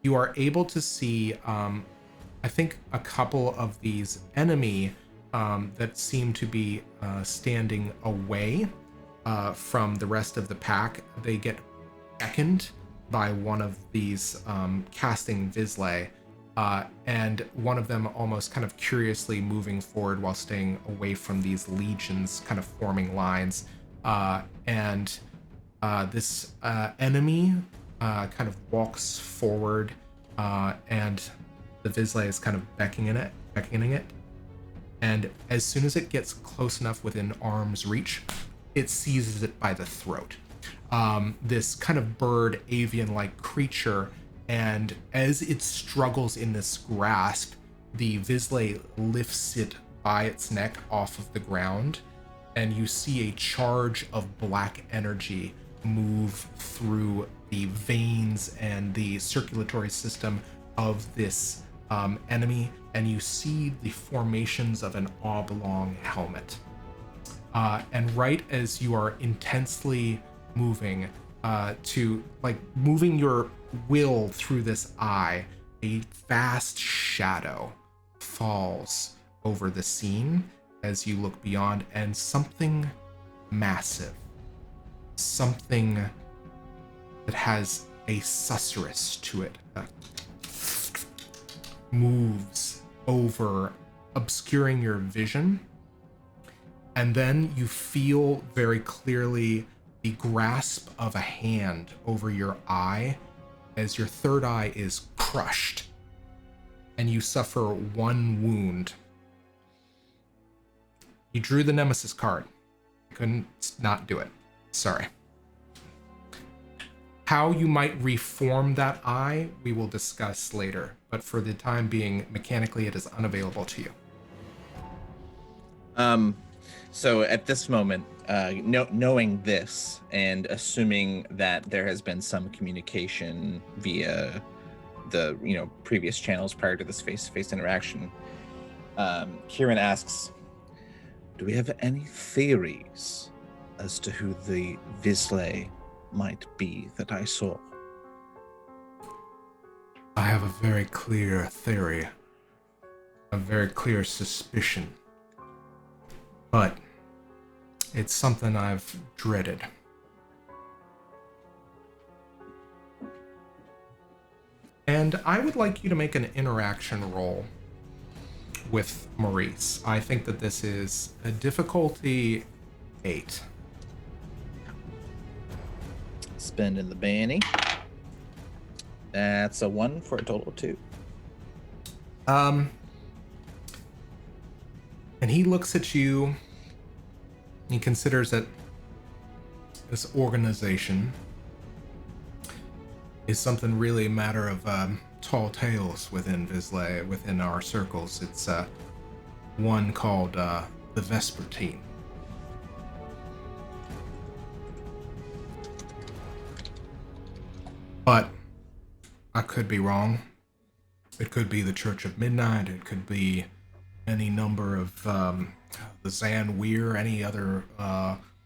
Speaker 1: you are able to see, I think, a couple of these enemy that seem to be standing away from the rest of the pack. They get beckoned by one of these casting Visley, and one of them almost kind of curiously moving forward while staying away from these legions, kind of forming lines. And this enemy kind of walks forward, and the Visley is kind of beckoning it. And as soon as it gets close enough within arm's reach, it seizes it by the throat. This kind of bird, avian-like creature, and as it struggles in this grasp, the Visley lifts it by its neck off of the ground, and you see a charge of black energy move through the veins and the circulatory system of this enemy, and you see the formations of an oblong helmet. And right as you are intensely moving moving your will through this eye, a vast shadow falls over the scene as you look beyond, and something massive, something that has a susurrus to it, moves over, obscuring your vision. And then you feel very clearly the grasp of a hand over your eye as your third eye is crushed, and you suffer one wound. You drew the Nemesis card. Couldn't not do it. Sorry. How you might reform that eye, we will discuss later, but for the time being, mechanically, it is unavailable to you.
Speaker 3: So at this moment, knowing this and assuming that there has been some communication via the previous channels prior to this face-to-face interaction, Kieran asks, "Do we have any theories as to who the Visley might be that I saw?"
Speaker 7: I have a very clear theory, a very clear suspicion, but it's something I've dreaded.
Speaker 1: And I would like you to make an interaction roll with Maurice. I think that this is a difficulty 8.
Speaker 3: Spending the Banny. That's a 1 for a total of 2.
Speaker 1: And he looks at you. He considers that this organization is something really a matter of tall tales within Visley, within our circles. It's one called the Vesper Team. But I could be wrong. It could be the Church of Midnight. It could be any number of the Zan Weir, any other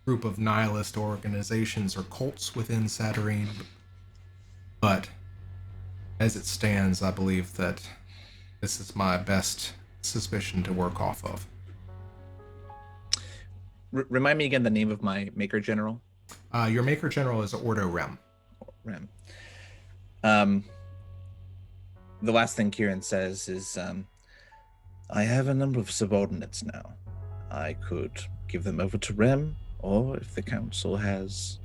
Speaker 1: group of nihilist organizations or cults within Satyrine. But as it stands, I believe that this is my best suspicion to work off of.
Speaker 3: Remind me again the name of my Maker General.
Speaker 1: Your Maker General is Ordo Rem.
Speaker 3: Rem. The last thing Kieran says is, I have a number of subordinates now. I could give them over to Rem, or if the council has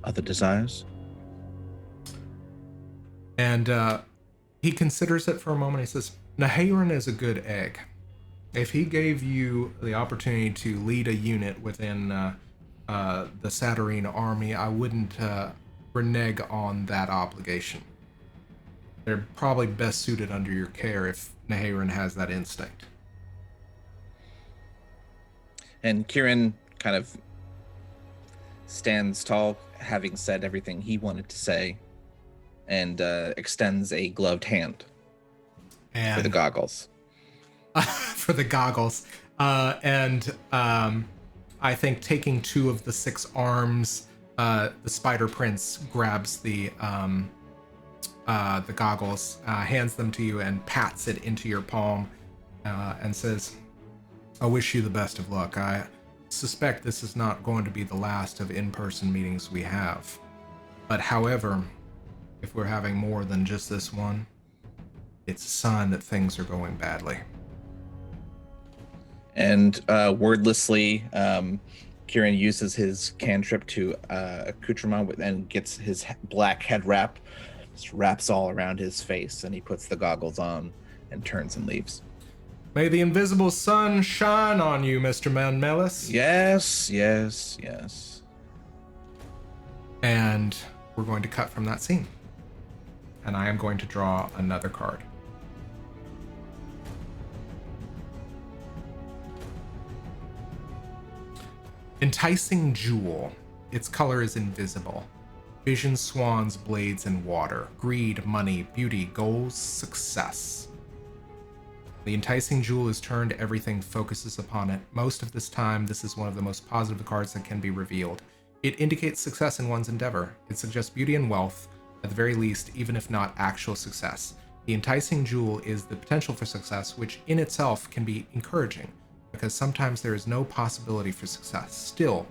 Speaker 3: other desires.
Speaker 1: And he considers it for a moment. He says, Naharan is a good egg. If he gave you the opportunity to lead a unit within the Satyrine army, I wouldn't renege on that obligation. They're probably best suited under your care if Naharan has that instinct.
Speaker 3: And Kieran kind of stands tall, having said everything he wanted to say, and extends a gloved hand
Speaker 1: And
Speaker 3: for the goggles.
Speaker 1: for the goggles. And I think taking 2 of the 6 arms, the Spider Prince grabs the goggles, hands them to you, and pats it into your palm, and says, "I wish you the best of luck. I suspect this is not going to be the last of in-person meetings we have. But however, if we're having more than just this one, it's a sign that things are going badly."
Speaker 3: And wordlessly, Kieran uses his cantrip to accoutrement and gets his black head wrap, just wraps all around his face, and he puts the goggles on and turns and leaves.
Speaker 1: "May the invisible sun shine on you, Mr. Van Melis."
Speaker 3: Yes, yes, yes.
Speaker 1: And we're going to cut from that scene. And I am going to draw another card. Enticing Jewel. Its color is invisible. Vision, swans, blades, and water. Greed, money, beauty, goals, success. The enticing jewel is turned, everything focuses upon it. Most of this time, this is one of the most positive cards that can be revealed. It indicates success in one's endeavor. It suggests beauty and wealth, at the very least, even if not actual success. The enticing jewel is the potential for success, which in itself can be encouraging, because sometimes there is no possibility for success. Still,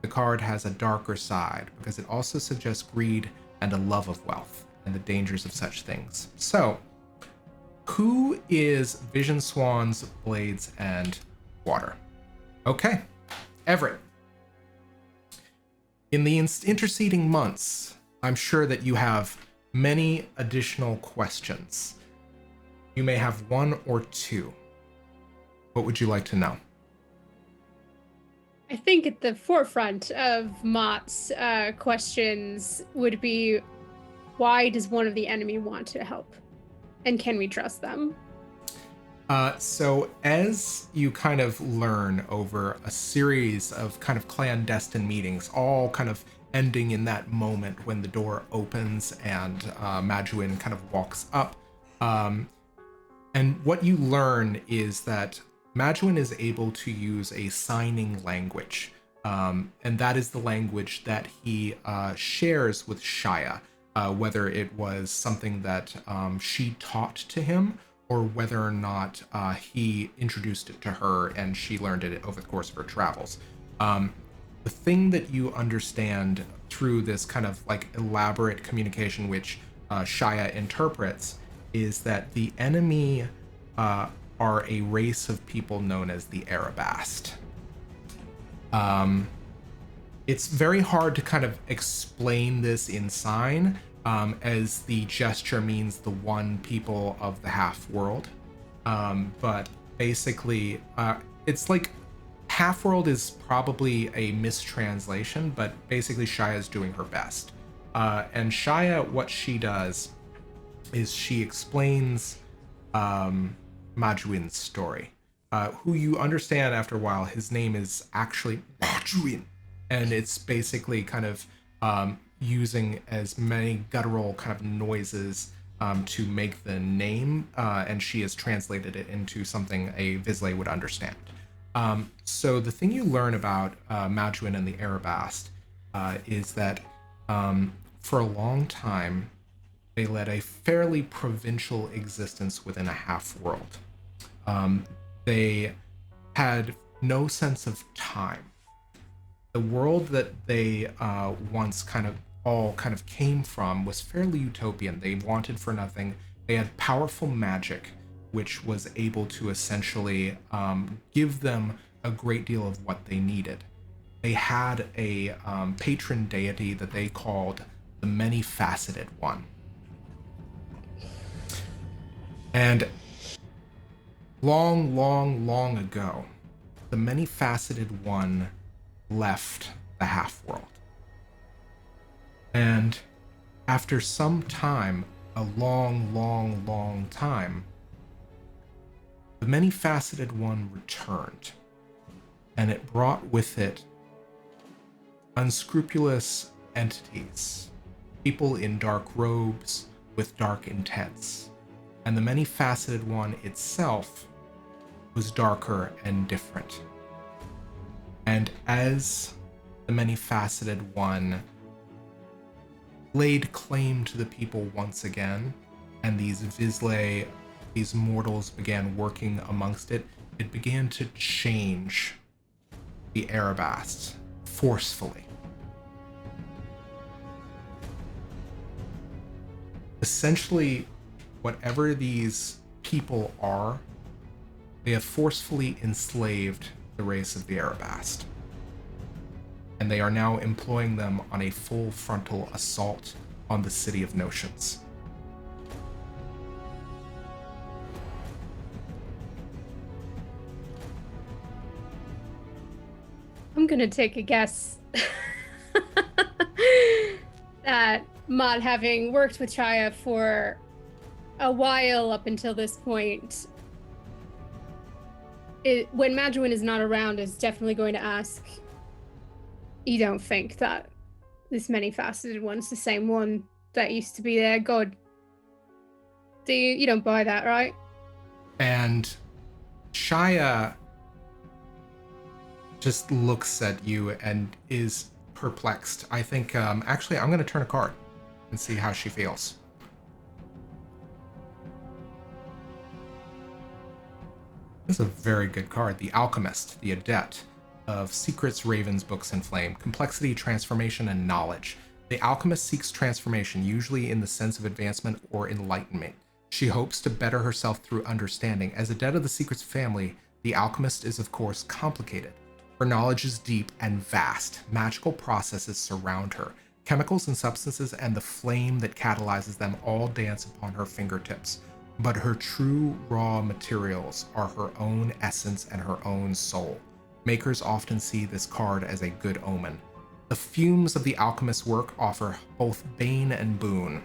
Speaker 1: the card has a darker side, because it also suggests greed and a love of wealth, and the dangers of such things. So, who is Vision, Swans, Blades, and Water? Okay, Everett. In the interceding months, I'm sure that you have many additional questions. You may have 1 or 2. What would you like to know?
Speaker 2: I think at the forefront of Mott's questions would be, why does one of the enemy want to help? And can we trust them?
Speaker 1: So as you kind of learn over a series of kind of clandestine meetings, all kind of ending in that moment when the door opens and Maduin kind of walks up. And what you learn is that Maduin is able to use a signing language. And that is the language that he shares with Shia. Whether it was something that she taught to him, or whether or not he introduced it to her and she learned it over the course of her travels. The thing that you understand through this kind of like elaborate communication, which Shia interprets, is that the enemy are a race of people known as the Erebast. It's very hard to kind of explain this in sign, as the gesture means the one people of the half world. But basically, it's like half world is probably a mistranslation, but basically Shia is doing her best. And Shia, what she does is she explains Maduin's story, who you understand after a while, his name is actually Maduin. And it's basically kind of using as many guttural kind of noises to make the name, and she has translated it into something a Vizsla would understand. So the thing you learn about Maduin and the Erebast is that for a long time, they led a fairly provincial existence within a half-world. They had no sense of time. The world that they once kind of came from was fairly utopian. They wanted for nothing. They had powerful magic, which was able to essentially give them a great deal of what they needed. They had a patron deity that they called the Many-Faceted One. And long ago, the Many-Faceted One left the half-world. And after some time, a long time, the Many-Faceted One returned, and it brought with it unscrupulous entities, people in dark robes with dark intents. And the Many-Faceted One itself was darker and different. And as the many-faceted one laid claim to the people once again, and these Vizsla, these mortals began working amongst it, it began to change the Erebast forcefully. Essentially, whatever these people are, they have forcefully enslaved the race of the Erebast. And they are now employing them on a full frontal assault on the City of Notions.
Speaker 2: I'm gonna take a guess that Mott, having worked with Chaya for a while up until this point, when Madrawin is not around, is definitely going to ask, you don't think that this many-faceted one's the same one that used to be there? God, you don't buy that, right?
Speaker 1: And Shia just looks at you and is perplexed. I think, actually, I'm going to turn a card and see how she feels. This is a very good card. The Alchemist, the Adept of Secrets, Ravens, Books, and Flame. Complexity, transformation, and knowledge. The Alchemist seeks transformation, usually in the sense of advancement or enlightenment. She hopes to better herself through understanding. As Adept of the Secrets family, the Alchemist is, of course, complicated. Her knowledge is deep and vast. Magical processes surround her. Chemicals and substances and the flame that catalyzes them all dance upon her fingertips. But her true raw materials are her own essence and her own soul. Makers often see this card as a good omen. The fumes of the alchemist's work offer both bane and boon.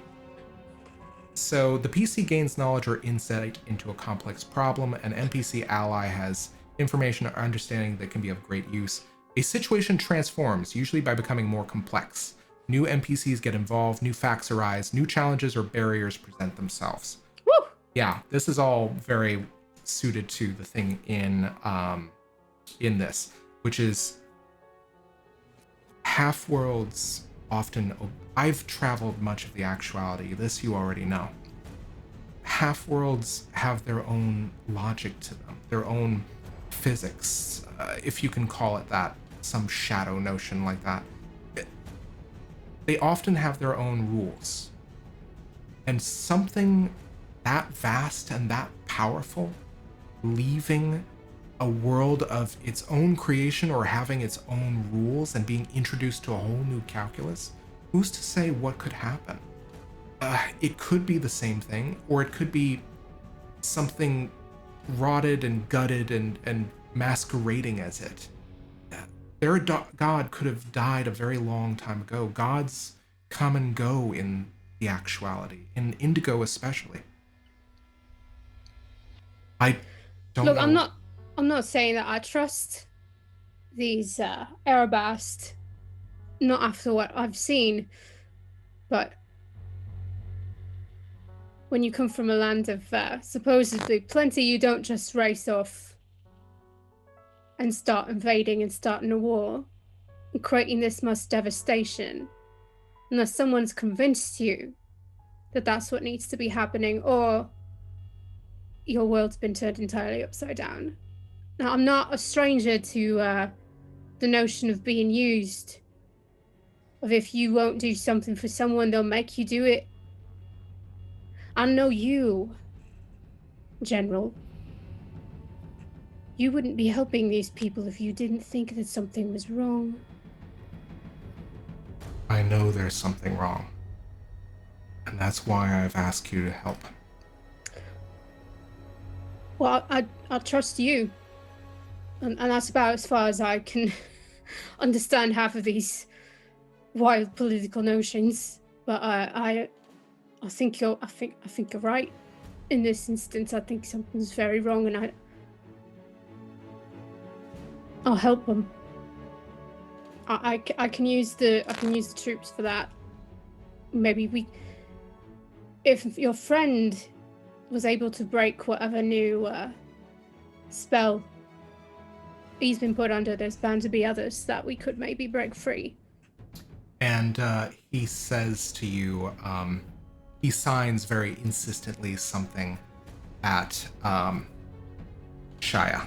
Speaker 1: So the PC gains knowledge or insight into a complex problem. An NPC ally has information or understanding that can be of great use. A situation transforms, usually by becoming more complex. New NPCs get involved, new facts arise, new challenges or barriers present themselves.
Speaker 2: Woo!
Speaker 1: Yeah, this is all very suited to the thing in this, which is half-worlds often... I've traveled much of the actuality. This you already know. Half-worlds have their own logic to them, their own physics, if you can call it that, some shadow notion like that. They often have their own rules. And something that vast and that powerful, leaving a world of its own creation or having its own rules and being introduced to a whole new calculus, who's to say what could happen? It could be the same thing, or it could be something rotted and gutted and masquerading as it. Their god could have died a very long time ago. Gods come and go in the actuality, in Indigo especially. I don't
Speaker 2: Look,
Speaker 1: know.
Speaker 2: I'm not saying that I trust these Erebast, not after what I've seen, but when you come from a land of supposedly plenty, you don't just race off and start invading and starting a war and creating this mass devastation unless someone's convinced you that that's what needs to be happening, or your world's been turned entirely upside down. Now, I'm not a stranger to the notion of being used, of if you won't do something for someone, they'll make you do it. I know you, General. You wouldn't be helping these people if you didn't think that something was wrong.
Speaker 1: I know there's something wrong. And that's why I've asked you to help.
Speaker 2: Well, I trust you. And that's about as far as I can understand half of these wild political notions. But I think you're right. In this instance, I think something's very wrong, and I'll help them. I can use the troops for that. Maybe if your friend was able to break whatever new spell he's been put under, there's bound to be others that we could maybe break free.
Speaker 1: And he says to you, he signs very insistently something at Shia.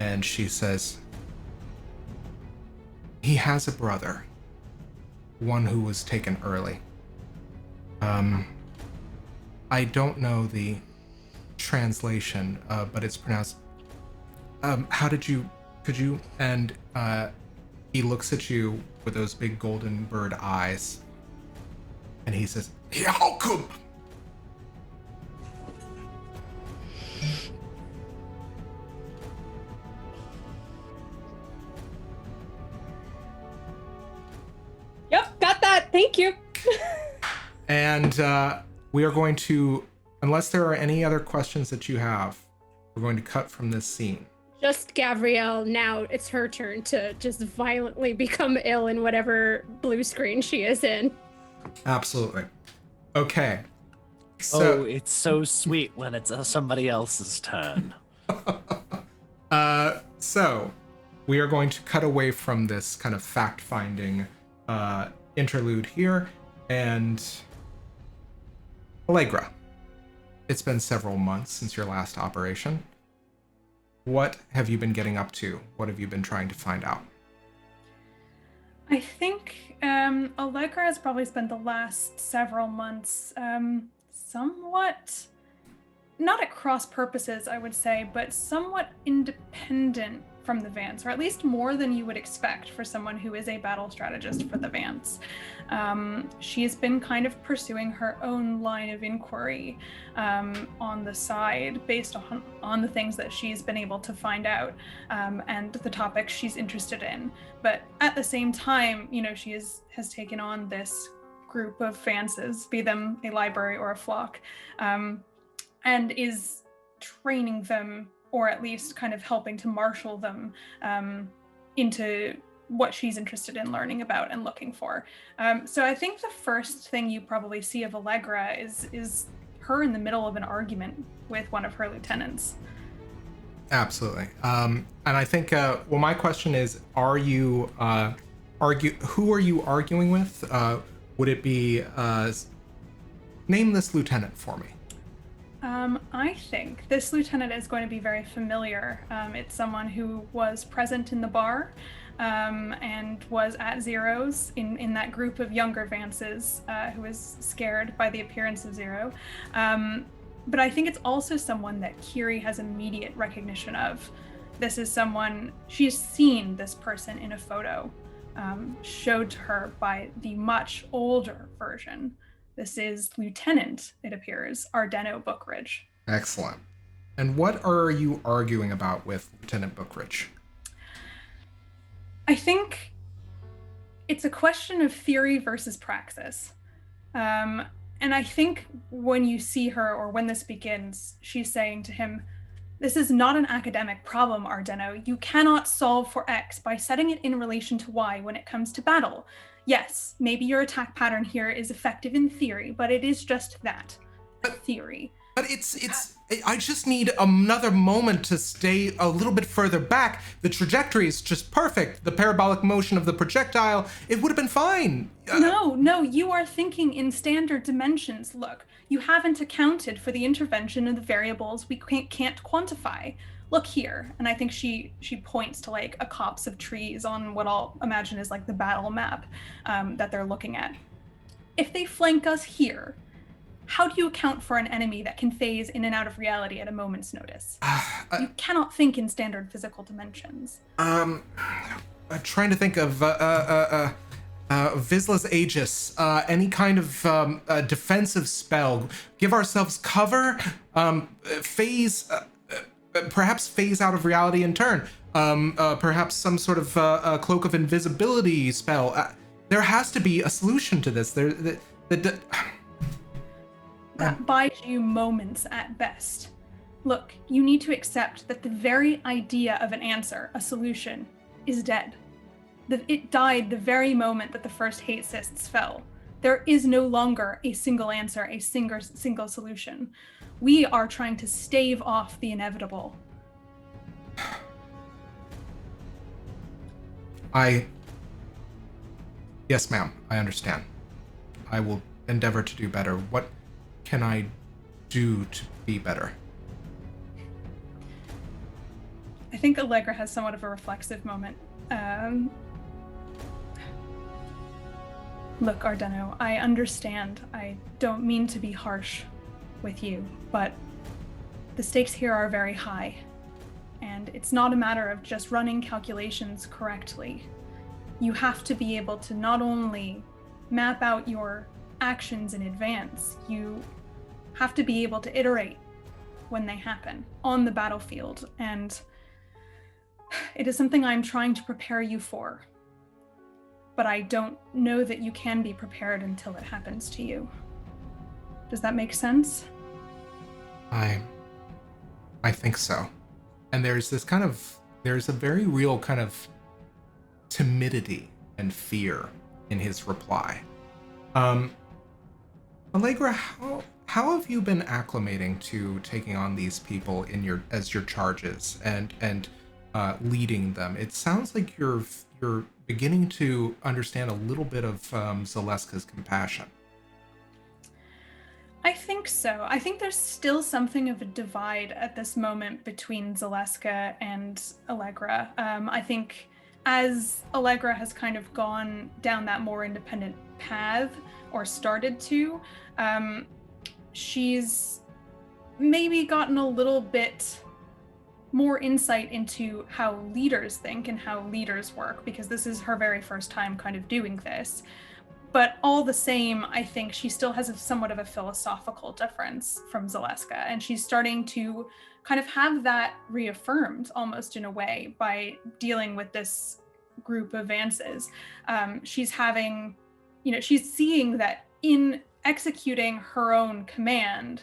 Speaker 1: And she says, he has a brother, one who was taken early. I don't know the translation, but it's pronounced, could you, and he looks at you with those big golden bird eyes, and he says, Yakum!
Speaker 2: Yep, got that. Thank you.
Speaker 1: And we are going to, unless there are any other questions that you have, we're going to cut from this scene.
Speaker 2: Just Gavriel, now it's her turn to just violently become ill in whatever blue screen she is in.
Speaker 1: Absolutely. Okay. So,
Speaker 4: it's so sweet when it's somebody else's turn.
Speaker 1: So we are going to cut away from this kind of fact-finding interlude here, and Allegra, it's been several months since your last operation. What have you been getting up to? What have you been trying to find out?
Speaker 5: I think Allegra has probably spent the last several months somewhat, not at cross purposes, I would say, but somewhat independent from the Vance, or at least more than you would expect for someone who is a battle strategist for the Vance. She has been kind of pursuing her own line of inquiry on the side based on the things that she's been able to find out and the topics she's interested in. But at the same time, you know, she has taken on this group of Vances, be them a library or a flock, and is training them, or at least kind of helping to marshal them into what she's interested in learning about and looking for. So I think the first thing you probably see of Allegra is her in the middle of an argument with one of her lieutenants.
Speaker 1: Absolutely. And I think, well, my question is, who are you arguing with? Would it be, name this lieutenant for me.
Speaker 5: I think this lieutenant is going to be very familiar. It's someone who was present in the bar and was at Zero's in that group of younger Vances who was scared by the appearance of Zero. But I think it's also someone that Kyrrie has immediate recognition of. This is someone, she's seen this person in a photo showed to her by the much older version. This is Lieutenant, it appears, Ardeno Bookridge.
Speaker 1: Excellent. And what are you arguing about with Lieutenant Bookridge?
Speaker 5: I think it's a question of theory versus praxis. And I think when you see her, or when this begins, she's saying to him, this is not an academic problem, Ardeno. You cannot solve for X by setting it in relation to Y when it comes to battle. Yes, maybe your attack pattern here is effective in theory, but it is just that, theory.
Speaker 1: But I just need another moment to stay a little bit further back. The trajectory is just perfect. The parabolic motion of the projectile, it would have been fine.
Speaker 5: No, you are thinking in standard dimensions. Look, you haven't accounted for the intervention of the variables we can't quantify. Look here. And I think she points to like a copse of trees on what I'll imagine is like the battle map that they're looking at. If they flank us here, how do you account for an enemy that can phase in and out of reality at a moment's notice? You cannot think in standard physical dimensions.
Speaker 1: I'm trying to think of Vizsla's Aegis, any kind of defensive spell. Give ourselves cover, phase, perhaps phase out of reality in turn. Perhaps some sort of cloak of invisibility spell. There has to be a solution to this.
Speaker 5: That buys you moments at best. Look, you need to accept that the very idea of an answer, a solution, is dead. It died the very moment that the first hate cysts fell. There is no longer a single answer, a single solution. We are trying to stave off the inevitable.
Speaker 1: Yes, ma'am, I understand. I will endeavor to do better. What can I do to be better?
Speaker 5: I think Allegra has somewhat of a reflexive moment. Look, Ardeno, I understand. I don't mean to be harsh with you, but the stakes here are very high. And it's not a matter of just running calculations correctly. You have to be able to not only map out your actions in advance, you have to be able to iterate when they happen on the battlefield. And it is something I'm trying to prepare you for. But I don't know that you can be prepared until it happens to you. Does that make sense?
Speaker 1: I think so. And there's a very real kind of timidity and fear in his reply. Allegra, how have you been acclimating to taking on these people as your charges and leading them? It sounds like you're beginning to understand a little bit of Zaleska's compassion.
Speaker 5: I think so. I think there's still something of a divide at this moment between Zaleska and Allegra. I think as Allegra has kind of gone down that more independent path, or started to, she's maybe gotten a little bit more insight into how leaders think and how leaders work, because this is her very first time kind of doing this. But all the same, I think she still has somewhat of a philosophical difference from Zaleska, and she's starting to kind of have that reaffirmed almost in a way by dealing with this group of Vances. She's having, she's seeing that in executing her own command,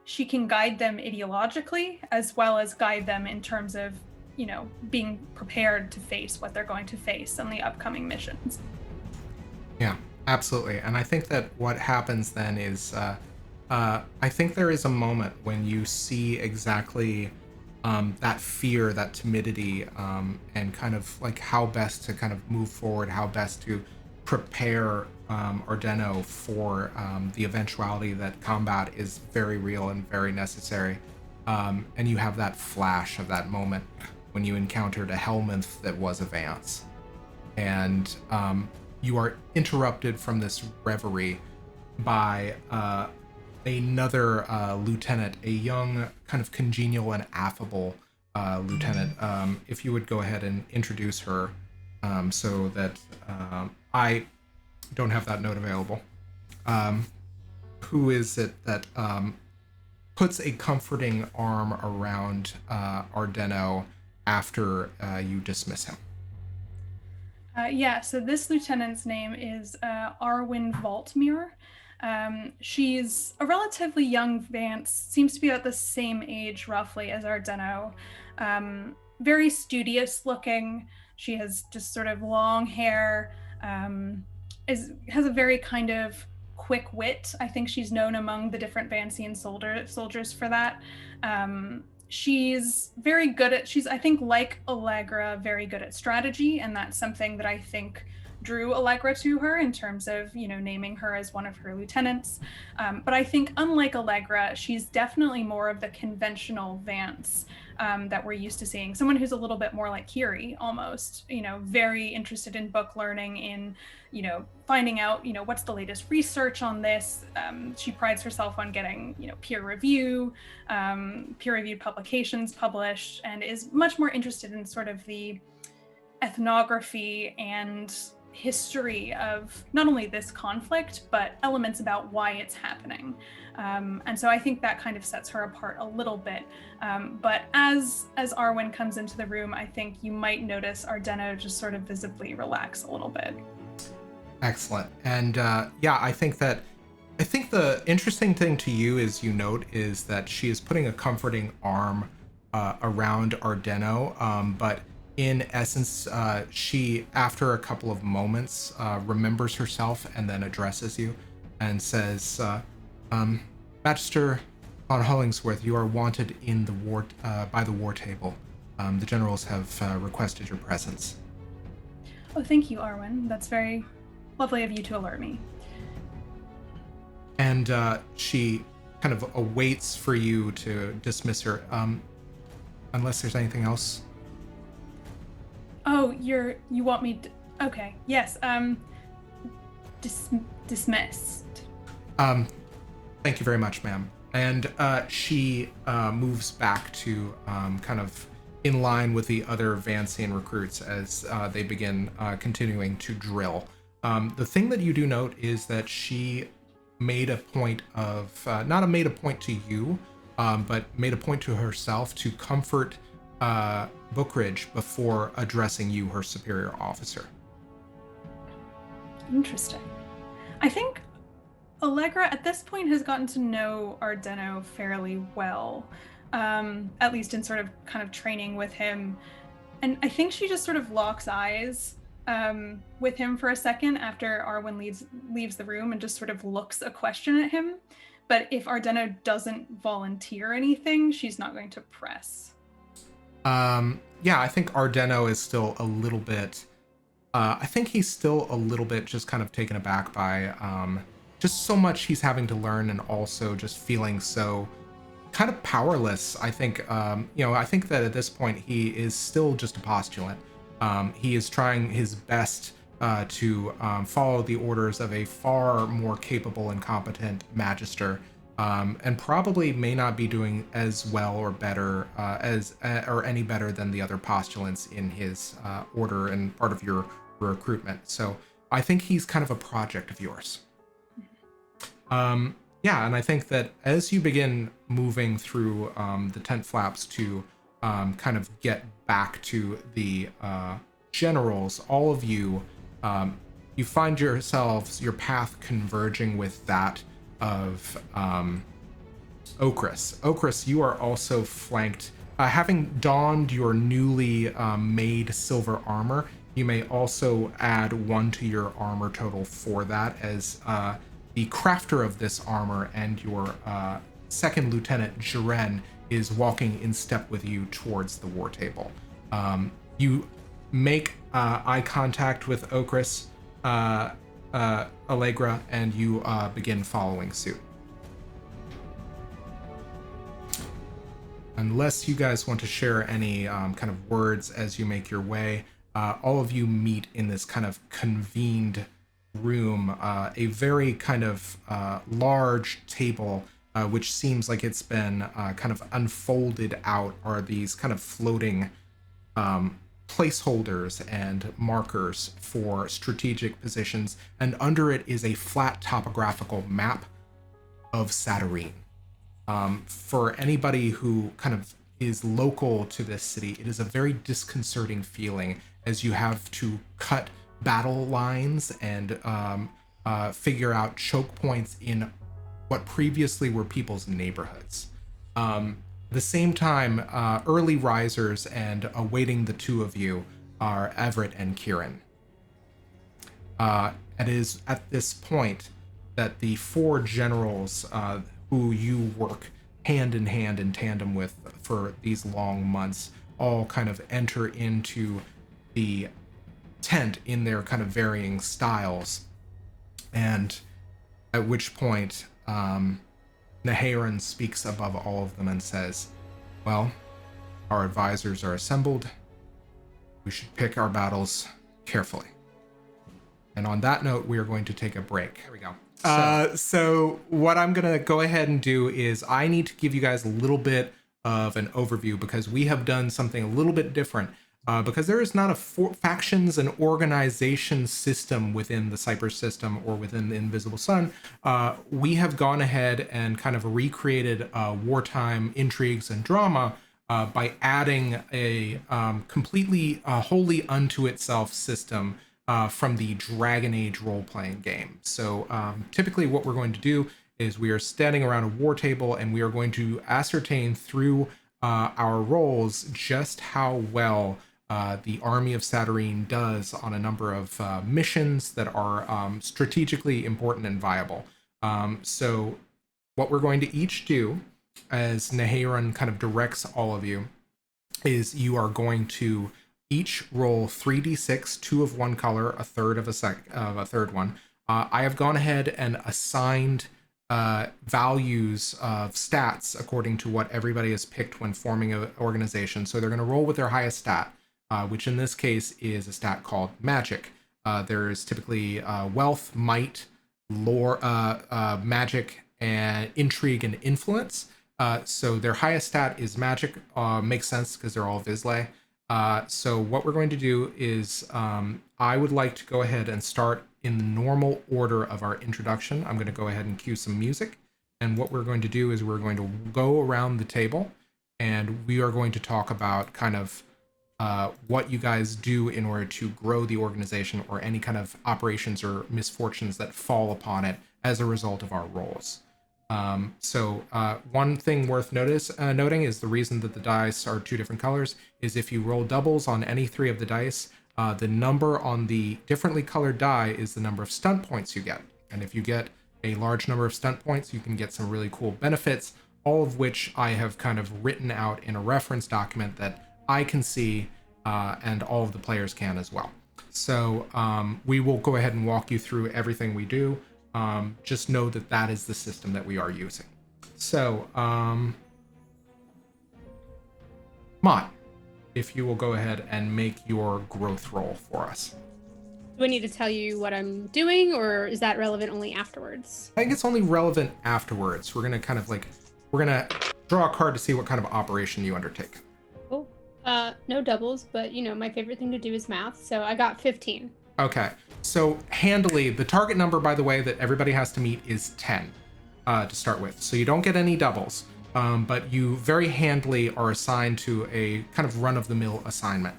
Speaker 5: she can guide them ideologically as well as guide them in terms of, being prepared to face what they're going to face on the upcoming missions.
Speaker 1: Yeah, absolutely. And I think that what happens then is, I think there is a moment when you see exactly that fear, that timidity, and kind of like how best to kind of move forward, how best to prepare Ardeno for the eventuality that combat is very real and very necessary. And you have that flash of that moment when you encountered a Helminth that was a Vance. And you are interrupted from this reverie by another lieutenant, a young, kind of congenial and affable lieutenant. If you would go ahead and introduce her so that I don't have that note available. Who is it that puts a comforting arm around Ardeno after you dismiss him?
Speaker 5: So this lieutenant's name is Arwen Valtmere. She's a relatively young Vance, seems to be about the same age roughly as Ardeno. Very studious looking. She has just sort of long hair, has a very kind of quick wit. I think she's known among the different Vancian soldiers for that. She's very good at, I think like Allegra, very good at strategy, and that's something that I think drew Allegra to her in terms of, naming her as one of her lieutenants. But I think unlike Allegra, she's definitely more of the conventional Vance that we're used to seeing. Someone who's a little bit more like Kyrrie almost, very interested in book learning, in, finding out, what's the latest research on this. She prides herself on getting, peer-reviewed publications published, and is much more interested in sort of the ethnography and history of not only this conflict, but elements about why it's happening. And so I think that kind of sets her apart a little bit. But as Arwen comes into the room, I think you might notice Ardeno just sort of visibly relax a little bit.
Speaker 1: Excellent. And I think the interesting thing to you is is that she is putting a comforting arm around Ardeno, but in essence, she, after a couple of moments, remembers herself and then addresses you and says, Magister von Hollingsworth, you are wanted in the by the war table. The generals have requested your presence.
Speaker 5: Oh, thank you, Arwen. That's very lovely of you to alert me.
Speaker 1: And she kind of awaits for you to dismiss her, unless there's anything else.
Speaker 5: Oh, you want me to... Okay, yes, dismissed.
Speaker 1: Thank you very much, ma'am. And she moves back to kind of in line with the other Vancian recruits as they begin continuing to drill. The thing that you do note is that she made a point of, not made a point to you, but made a point to herself to comfort Bookridge before addressing you, her superior officer.
Speaker 5: Interesting. I think Allegra at this point has gotten to know Ardeno fairly well, at least in sort of kind of training with him. And I think she just sort of locks eyes with him for a second after Arwen leaves the room and just sort of looks a question at him. But if Ardeno doesn't volunteer anything, she's not going to press.
Speaker 1: Yeah, I think Ardeno is still a little bit, I think he's still a little bit just kind of taken aback by just so much he's having to learn, and also just feeling so kind of powerless. I think, I think that at this point he is still just a postulant. He is trying his best to follow the orders of a far more capable and competent magister, and probably may not be doing as well or better or any better than the other postulants in his order and part of your recruitment. So I think he's kind of a project of yours. Yeah, and I think that as you begin moving through the tent flaps to kind of get back to the generals, all of you, you find yourselves, your path converging with that of Okris. Okris, you are also flanked. Having donned your newly made silver armor, you may also add 1 to your armor total for that, as the crafter of this armor and your second lieutenant, Jiren, is walking in step with you towards the war table. You make eye contact with Okris, Allegra, and you begin following suit. Unless you guys want to share any kind of words as you make your way, all of you meet in this kind of convened room, a very kind of large table, which seems like it's been kind of unfolded out, are these kind of floating placeholders and markers for strategic positions, and under it is a flat topographical map of Satyrine. For anybody who kind of is local to this city, it is a very disconcerting feeling as you have to cut battle lines and figure out choke points in what previously were people's neighborhoods. The same time, early risers and awaiting the two of you are Everett and Kieran. It is at this point that the 4 generals who you work hand in hand in tandem with for these long months all kind of enter into the tent in their kind of varying styles, and at which point Naharon speaks above all of them and says, well, our advisors are assembled. We should pick our battles carefully. And on that note, we are going to take a break. There we go. So what I'm going to go ahead and do is I need to give you guys a little bit of an overview, because we have done something a little bit different. Because there is not a factions and organization system within the Cypress system or within the Invisible Sun, we have gone ahead and kind of recreated wartime intrigues and drama by adding a completely wholly unto itself system from the Dragon Age role-playing game. So typically what we're going to do is we are standing around a war table and we are going to ascertain through our roles just how well the Army of Satyrine does on a number of missions that are strategically important and viable. So what we're going to each do, as Naharon kind of directs all of you, is you are going to each roll 3d6, 2 of one color, a third of a third one. I have gone ahead and assigned values of stats according to what everybody has picked when forming an organization. So they're going to roll with their highest stat, which in this case is a stat called magic. There's typically wealth, might, lore, magic, and intrigue and influence. So their highest stat is magic. Makes sense because they're all Visley. So what we're going to do is I would like to go ahead and start in the normal order of our introduction. I'm going to go ahead and cue some music. And what we're going to do is we're going to go around the table and we are going to talk about kind of what you guys do in order to grow the organization or any kind of operations or misfortunes that fall upon it as a result of our roles. So one thing worth noting is the reason that the dice are 2 different colors is if you roll doubles on any 3 of the dice, the number on the differently colored die is the number of stunt points you get. And if you get a large number of stunt points, you can get some really cool benefits, all of which I have kind of written out in a reference document that I can see and all of the players can as well. So we will go ahead and walk you through everything we do. Just know that that is the system that we are using. So, Mott, if you will go ahead and make your growth roll for us.
Speaker 2: Do I need to tell you what I'm doing, or is that relevant only afterwards?
Speaker 1: I think it's only relevant afterwards. We're going to kind of we're going to draw a card to see what kind of operation you undertake.
Speaker 2: Oh, no doubles, but my favorite thing to do is math. So I got 15.
Speaker 1: Okay. So handily, the target number, by the way, that everybody has to meet is 10 to start with. So you don't get any doubles, but you very handily are assigned to a kind of run-of-the-mill assignment.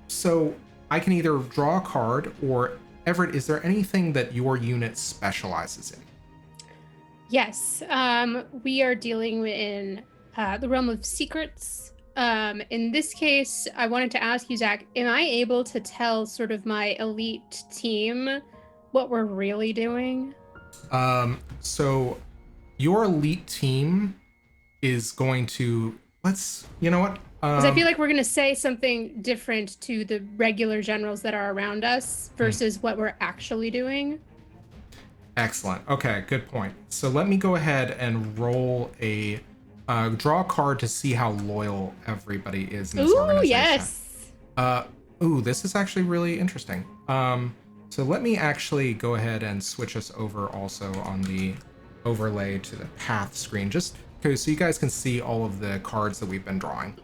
Speaker 1: So I can either draw a card, or Everett, is there anything that your unit specializes in?
Speaker 2: Yes. We are dealing in the realm of secrets. In this case, I wanted to ask you, Zach, am I able to tell sort of my elite team what we're really doing?
Speaker 1: So your elite team is going to, you know what?
Speaker 2: Because I feel like we're going to say something different to the regular generals that are around us versus what we're actually doing.
Speaker 1: Excellent. Okay, good point. So let me go ahead and roll a draw a card to see how loyal everybody is in this organization.
Speaker 2: Yes.
Speaker 1: This is actually really interesting. So let me actually go ahead and switch us over also on the overlay to the path screen, just okay, so you guys can see all of the cards that we've been drawing.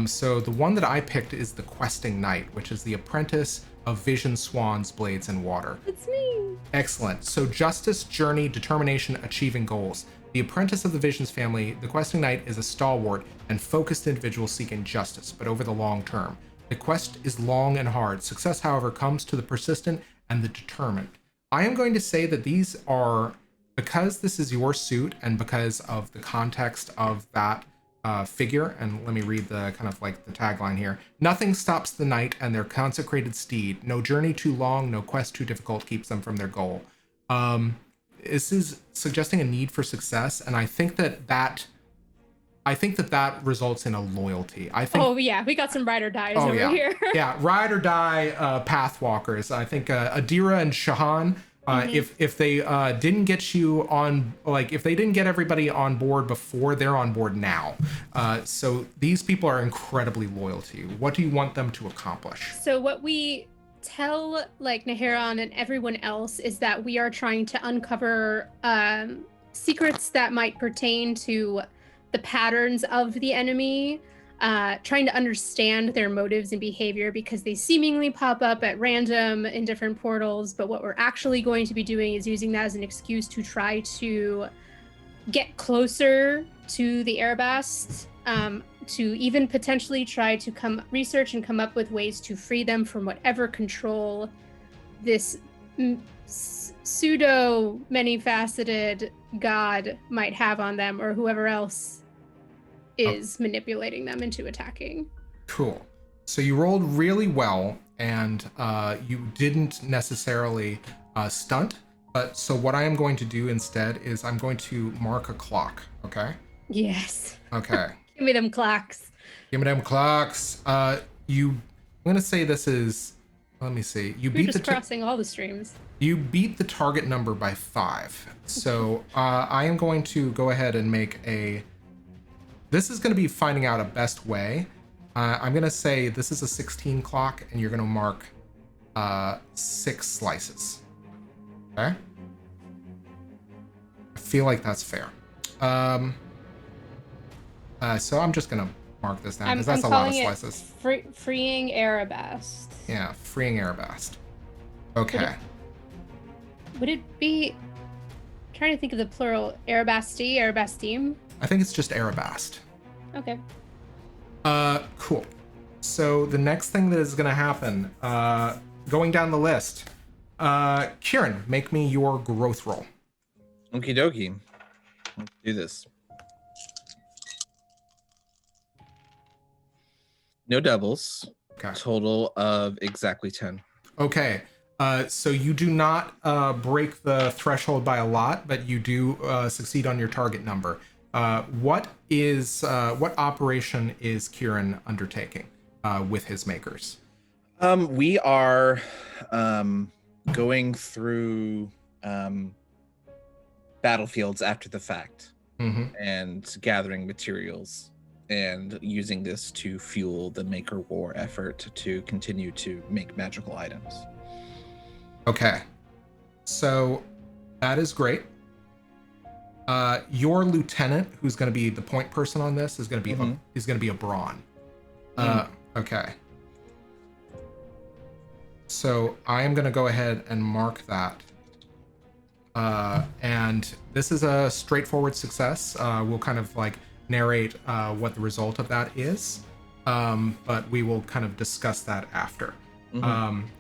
Speaker 1: So the one that I picked is the Questing Knight, which is the apprentice of Vision, Swans, Blades, and Water.
Speaker 2: It's me.
Speaker 1: Excellent. So justice, journey, determination, achieving goals. The apprentice of the Visions family, the Questing Knight is a stalwart and focused individual seeking justice, but over the long term. The quest is long and hard. Success, however, comes to the persistent and the determined. I am going to say that these are, because this is your suit and because of the context of that figure, and let me read the kind of like the tagline here. Nothing stops the knight and their consecrated steed. No journey too long, no quest too difficult keeps them from their goal. This is suggesting a need for success, and I think that results in a loyalty. I think. Oh
Speaker 2: yeah, we got some ride or dies over here.
Speaker 1: Yeah, ride or die pathwalkers. I think Adira and Shahan. If they didn't get you on, if they didn't get everybody on board before, they're on board now. So these people are incredibly loyal to you. What do you want them to accomplish?
Speaker 2: So what we tell Naharon and everyone else is that we are trying to uncover secrets that might pertain to the patterns of the enemy, trying to understand their motives and behavior, because they seemingly pop up at random in different portals, but what we're actually going to be doing is using that as an excuse to try to get closer to the Erebast, to even potentially try to research and come up with ways to free them from whatever control this pseudo many-faceted god might have on them, or whoever else is manipulating them into attacking.
Speaker 1: Cool. So you rolled really well, and you didn't necessarily stunt, but so what I am going to do instead is I'm going to mark a clock, okay?
Speaker 2: Yes.
Speaker 1: Okay.
Speaker 2: Give me them clocks.
Speaker 1: Give me them clocks. I'm gonna say this is. Let me see. You
Speaker 2: We're
Speaker 1: beat
Speaker 2: just crossing all the streams.
Speaker 1: You beat the target number by 5. So I am going to go ahead and make a. This is going to be finding out a best way. I'm going to say this is a 16 clock, and you're going to mark 6 slices. Okay? I feel like that's fair. So I'm just going to mark this down because that's a lot of slices.
Speaker 2: Freeing Erebast.
Speaker 1: Yeah, freeing Erebast. Okay.
Speaker 2: Would it be? I'm trying to think of the plural. Erebasti, Erebastim.
Speaker 1: I think it's just Erebast.
Speaker 2: Okay.
Speaker 1: Cool. So the next thing that is going to happen, going down the list, Kieran, make me your growth roll.
Speaker 3: Okie dokie. Let's do this. No doubles.
Speaker 1: Okay.
Speaker 3: Total of exactly 10.
Speaker 1: Okay. So you do not break the threshold by a lot, but you do succeed on your target number. What operation is Kieran undertaking with his makers?
Speaker 3: We are going through battlefields after the fact and gathering materials and using this to fuel the Maker War effort to continue to make magical items.
Speaker 1: Okay. So that is great. Your lieutenant, who's going to be the point person on this, is going to be is going to be a Brawn. Okay. So I am going to go ahead and mark that. And this is a straightforward success. We'll kind of like narrate what the result of that is, but we will kind of discuss that after.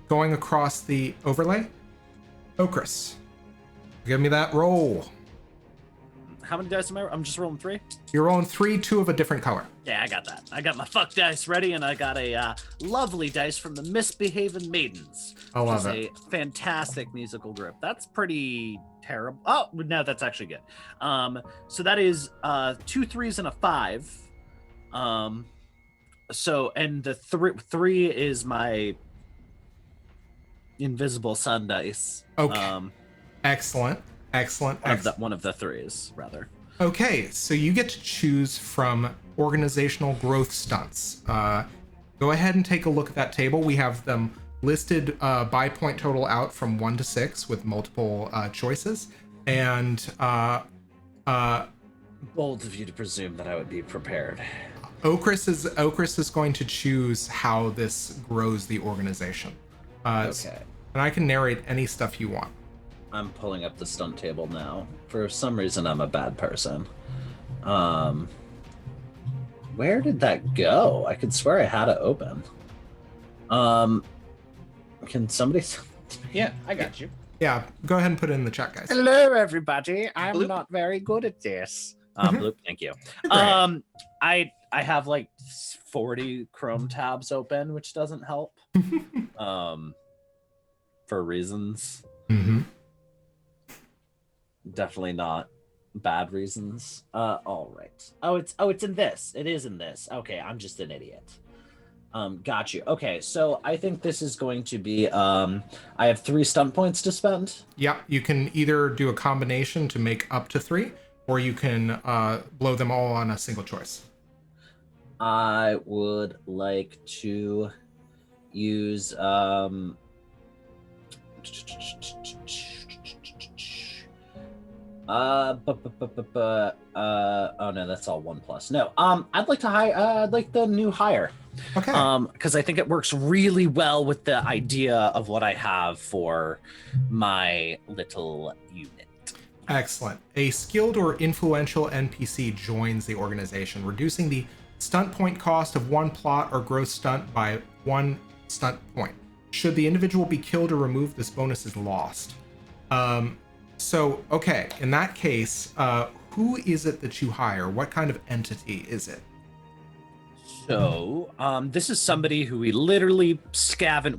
Speaker 1: Going across the overlay, Okris, give me that roll.
Speaker 4: How many dice am I? I'm just rolling 3.
Speaker 1: You're rolling 3, 2 of a different color.
Speaker 4: Yeah, I got that. I got my fuck dice ready, and I got a lovely dice from the Misbehaving Maidens.
Speaker 1: I love
Speaker 4: which
Speaker 1: it.
Speaker 4: is a fantastic musical group. That's pretty terrible. Oh, no, that's actually good. So that is 2 3s and a 5. So, and the 3 is my invisible sun dice.
Speaker 1: Okay. Excellent.
Speaker 4: One of the 3s, rather.
Speaker 1: Okay, so you get to choose from organizational growth stunts. Go ahead and take a look at that table. We have them listed by point total out from 1 to 6 with multiple choices. And
Speaker 4: Bold of you to presume that I would be prepared.
Speaker 1: Okris is going to choose how this grows the organization.
Speaker 4: Okay.
Speaker 1: And I can narrate any stuff you want.
Speaker 6: I'm pulling up the stunt table now. For some reason, I'm a bad person. Where did that go? I could swear I had it open. Can somebody?
Speaker 3: Yeah, I got you.
Speaker 1: Yeah, go ahead and put it in the chat, guys.
Speaker 4: Hello, everybody. I'm
Speaker 3: Bloop.
Speaker 4: not very good at this.
Speaker 6: Bloop, thank you.
Speaker 1: Great.
Speaker 4: I have like 40 Chrome tabs open, which doesn't help. For reasons. Definitely not bad reasons. All right. It's in this. It is in this. Okay, I'm just an idiot. Got you. Okay, so I think this is going to be I have 3 stunt points to spend.
Speaker 1: Yeah, you can either do a combination to make up to 3, or you can blow them all on a single choice.
Speaker 6: I would like to use oh no, that's all 1+. No, I'd like to hire. I'd like the new hire.
Speaker 1: Okay.
Speaker 4: Because I think it works really well with the idea of what I have for my little unit.
Speaker 1: Excellent. A skilled or influential NPC joins the organization, reducing the stunt point cost of 1 plot or growth stunt by 1 stunt point. Should the individual be killed or removed, this bonus is lost. So, okay, in that case, who is it that you hire? What kind of entity is it?
Speaker 4: So, this is somebody who we literally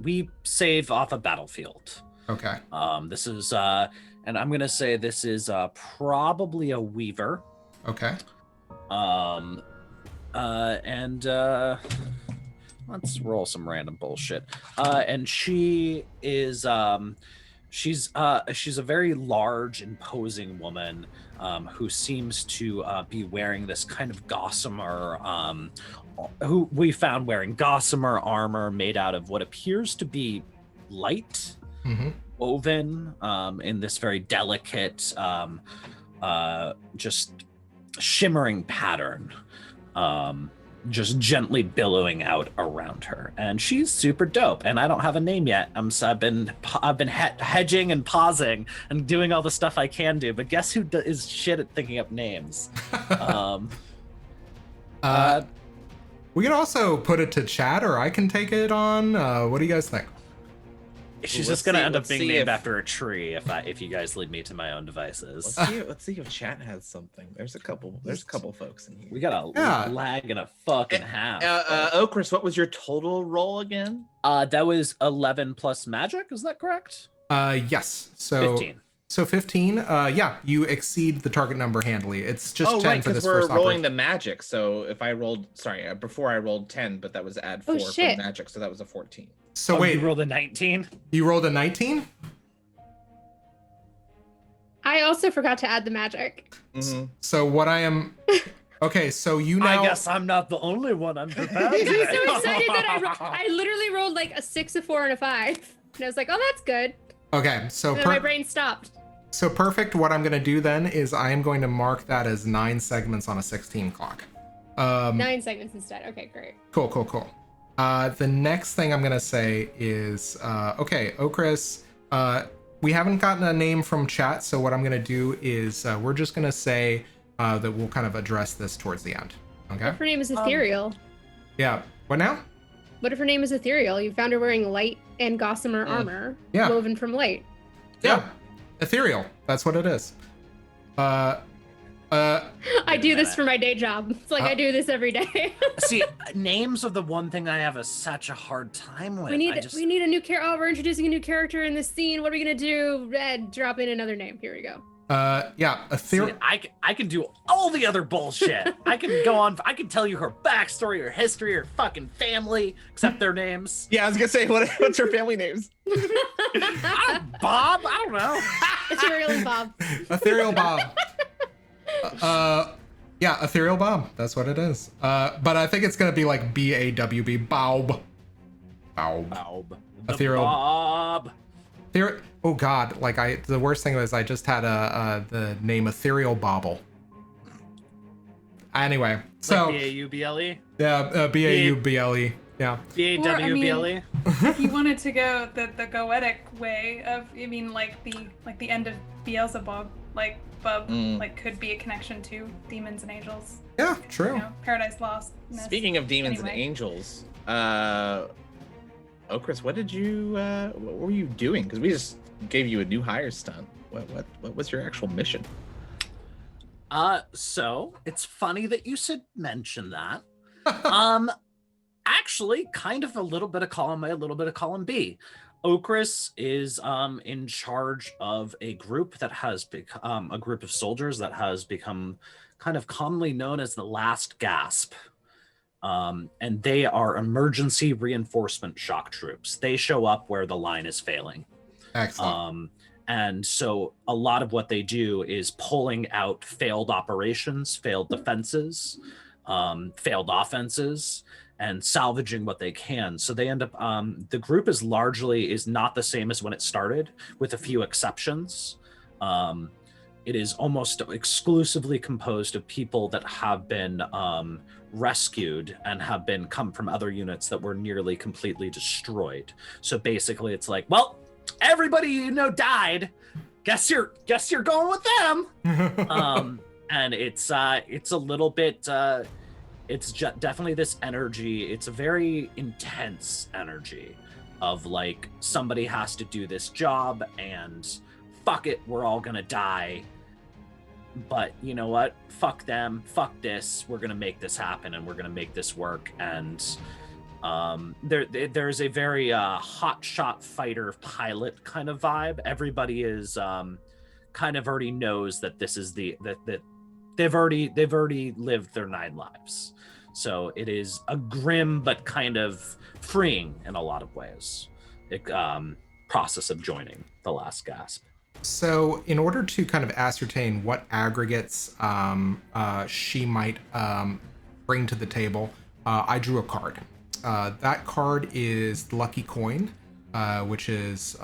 Speaker 4: we save off a battlefield.
Speaker 1: Okay.
Speaker 4: This is, and I'm gonna say this is probably a weaver.
Speaker 1: Okay.
Speaker 4: And
Speaker 6: let's roll some random bullshit. And she is she's a very large, imposing woman who seems to be wearing this kind of gossamer, who we found wearing gossamer armor made out of what appears to be light, woven in this very delicate, just shimmering pattern. Just gently billowing out around her, and she's super dope. And I don't have a name yet. I've been hedging and pausing and doing all the stuff I can do. But guess who is shit at thinking up names?
Speaker 1: We can also put it to chat, or I can take it on. What do you guys think?
Speaker 6: She's just gonna end up being named after a tree if you guys leave me to my own devices.
Speaker 3: Let's see if chat has something. There's a couple folks in here.
Speaker 6: We got a lag and a fucking half.
Speaker 3: Okris, what was your total roll again?
Speaker 6: That was 11 plus magic. Is that correct?
Speaker 1: Yes. So
Speaker 6: 15.
Speaker 1: So 15. Yeah, you exceed the target number handily. It's just 10 for this
Speaker 3: we're
Speaker 1: first
Speaker 3: rolling
Speaker 1: operation.
Speaker 3: the magic. So if I rolled, before I rolled 10, but that was add 4 for magic, so that was a 14.
Speaker 1: So wait,
Speaker 6: you rolled a 19?
Speaker 1: You rolled a 19?
Speaker 2: I also forgot to add the magic.
Speaker 3: Mm-hmm.
Speaker 1: So what I am... Okay, so you now...
Speaker 6: I guess I'm not the only one I'm prepared.
Speaker 2: I was so excited that I literally rolled like a 6, a 4, and a 5. And I was like, oh, that's good.
Speaker 1: Okay, so...
Speaker 2: And then my brain stopped.
Speaker 1: So perfect, what I'm going to do then is I am going to mark that as 9 segments on a 16 clock.
Speaker 2: 9 segments instead. Okay, great.
Speaker 1: Cool. The next thing I'm going to say is, okay, Okris, we haven't gotten a name from chat, so what I'm going to do is we're just going to say that we'll kind of address this towards the end. Okay?
Speaker 2: What if her name is Ethereal?
Speaker 1: Yeah. What now?
Speaker 2: What if her name is Ethereal? You found her wearing light and gossamer armor woven from light.
Speaker 1: Yeah. Ethereal. That's what it is.
Speaker 2: I do this for my day job. It's like I do this every day.
Speaker 6: See, names are the one thing I have such a hard time with.
Speaker 2: We need a new character. Oh, we're introducing a new character in this scene. What are we gonna do? Red, drop in another name. Here we go.
Speaker 1: Yeah, Ethereal.
Speaker 6: I can do all the other bullshit. I can go on. I can tell you her backstory, her history, her fucking family, except their names.
Speaker 3: Yeah, I was gonna say, what's her family names?
Speaker 6: Bob? I don't know.
Speaker 2: Ethereal Bob.
Speaker 1: Ethereal Bob. Yeah, Ethereal Bob. That's what it is. But I think it's gonna be like B-A-W-B. Bob. Ethereal
Speaker 6: Bob.
Speaker 1: Oh God! The worst thing was I just had the name Ethereal Bobble. Anyway, so
Speaker 6: like B-A-U-B-L-E.
Speaker 1: Yeah, B-A-U-B-L-E. Yeah.
Speaker 6: B-A-W-B-L-E.
Speaker 5: If you wanted to go the goetic way of, like the end of Beelzebub, like Bub, like could be a connection to demons and angels.
Speaker 1: Yeah, true.
Speaker 5: You know, Paradise Lost.
Speaker 3: Speaking of demons and angels, Okris, what were you doing? Because we just gave you a new hire stunt. What was your actual mission?
Speaker 6: So it's funny that you should mention that. Actually, kind of a little bit of column A, a little bit of column B. Okris is in charge of a group that has become a group of soldiers that has become kind of commonly known as the Last Gasp. And they are emergency reinforcement shock troops. They show up where the line is failing.
Speaker 1: Excellent.
Speaker 6: And so a lot of what they do is pulling out failed operations, failed defenses, failed offenses, and salvaging what they can. So they end up, the group is not the same as when it started, with a few exceptions. It is almost exclusively composed of people that have been rescued and have come from other units that were nearly completely destroyed. So basically it's like, well, everybody died. Guess you're going with them. And it's a little bit it's definitely this energy. It's a very intense energy of like somebody has to do this job and fuck it, we're all gonna die. But you know what? Fuck them. Fuck this. We're gonna make this happen, and we're gonna make this work. And there's a very hotshot fighter pilot kind of vibe. Everybody is kind of already knows that this is that they've already lived their 9 lives. So it is a grim but kind of freeing in a lot of ways. Process of joining the last gasp.
Speaker 1: So, in order to kind of ascertain what aggregates she might bring to the table, I drew a card. That card is the Lucky Coin, which is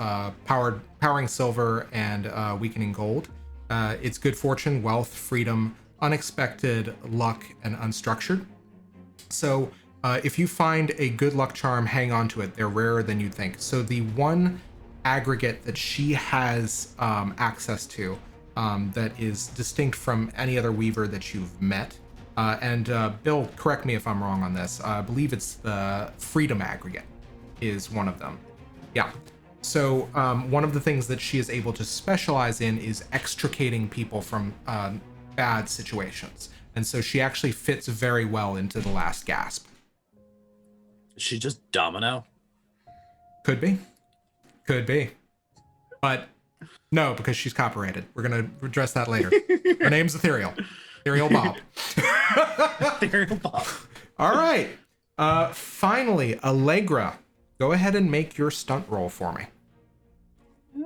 Speaker 1: powering silver and weakening gold. It's good fortune, wealth, freedom, unexpected luck, and unstructured. So, if you find a good luck charm, hang on to it. They're rarer than you'd think. So the one aggregate that she has access to that is distinct from any other weaver that you've met, and Bill, correct me if I'm wrong on this, I believe it's the freedom aggregate is one of them. Yeah. So one of the things that she is able to specialize in is extricating people from bad situations. And so she actually fits very well into the last gasp.
Speaker 6: Is she just Domino?
Speaker 1: Could be. But no, because she's copyrighted. We're going to address that later. Her name's Ethereal. Ethereal Bob.
Speaker 6: Ethereal Bob.
Speaker 1: All right. Finally, Allegra, go ahead and make your stunt roll for me.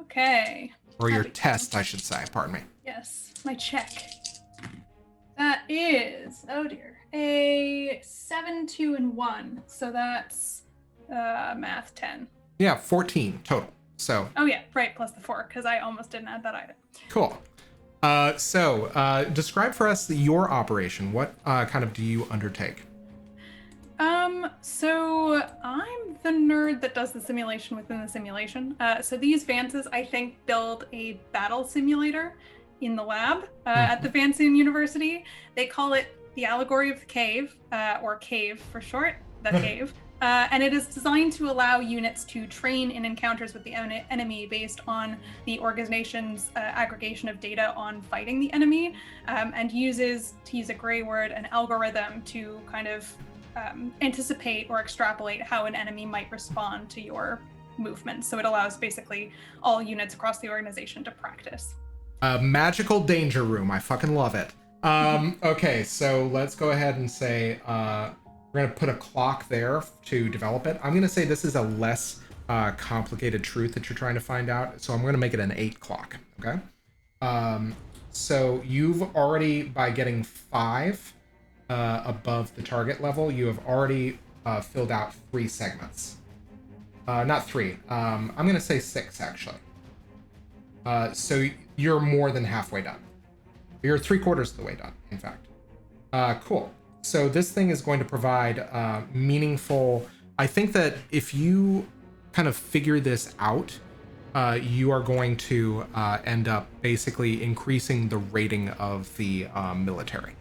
Speaker 5: Okay.
Speaker 1: Or your test, I should say. Pardon me.
Speaker 5: Yes, my check. That is, oh dear, a 7, 2, and 1. So that's math 10.
Speaker 1: Yeah, 14 total. So.
Speaker 5: Oh yeah, right, plus the 4, because I almost didn't add that either.
Speaker 1: Cool. So describe for us your operation. What kind of do you undertake?
Speaker 5: So I'm the nerd that does the simulation within the simulation. So these Vances, I think, build a battle simulator in the lab at the Vancean University. They call it the Allegory of the Cave, or Cave for short, the Cave. And it is designed to allow units to train in encounters with the enemy based on the organization's aggregation of data on fighting the enemy, and uses, to use a gray word, an algorithm to kind of anticipate or extrapolate how an enemy might respond to your movements. So it allows basically all units across the organization to practice.
Speaker 1: Magical danger room. I fucking love it. Okay, so let's go ahead and say we're going to put a clock there to develop it. I'm going to say this is a less complicated truth that you're trying to find out. So I'm going to make it an 8 clock. Okay. So you've already, by getting 5 above the target level, you have already filled out 3 segments. Not 3. I'm going to say 6 actually. So you're more than halfway done. You're 3/4 of the way done, in fact. Cool. So this thing is going to provide meaningful. I think that if you kind of figure this out, you are going to end up basically increasing the rating of the military.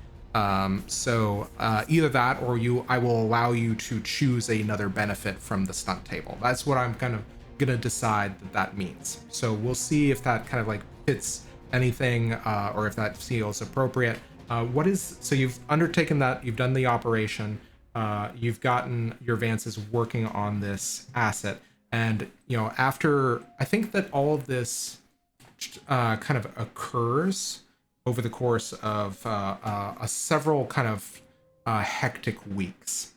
Speaker 1: So either that, or I will allow you to choose another benefit from the stunt table. That's what I'm kind of gonna decide that means. So we'll see if that kind of like fits anything, or if that feels appropriate. So you've undertaken that, you've done the operation, you've gotten your Vances working on this asset, and after, I think that all of this kind of occurs over the course of a several kind of hectic weeks.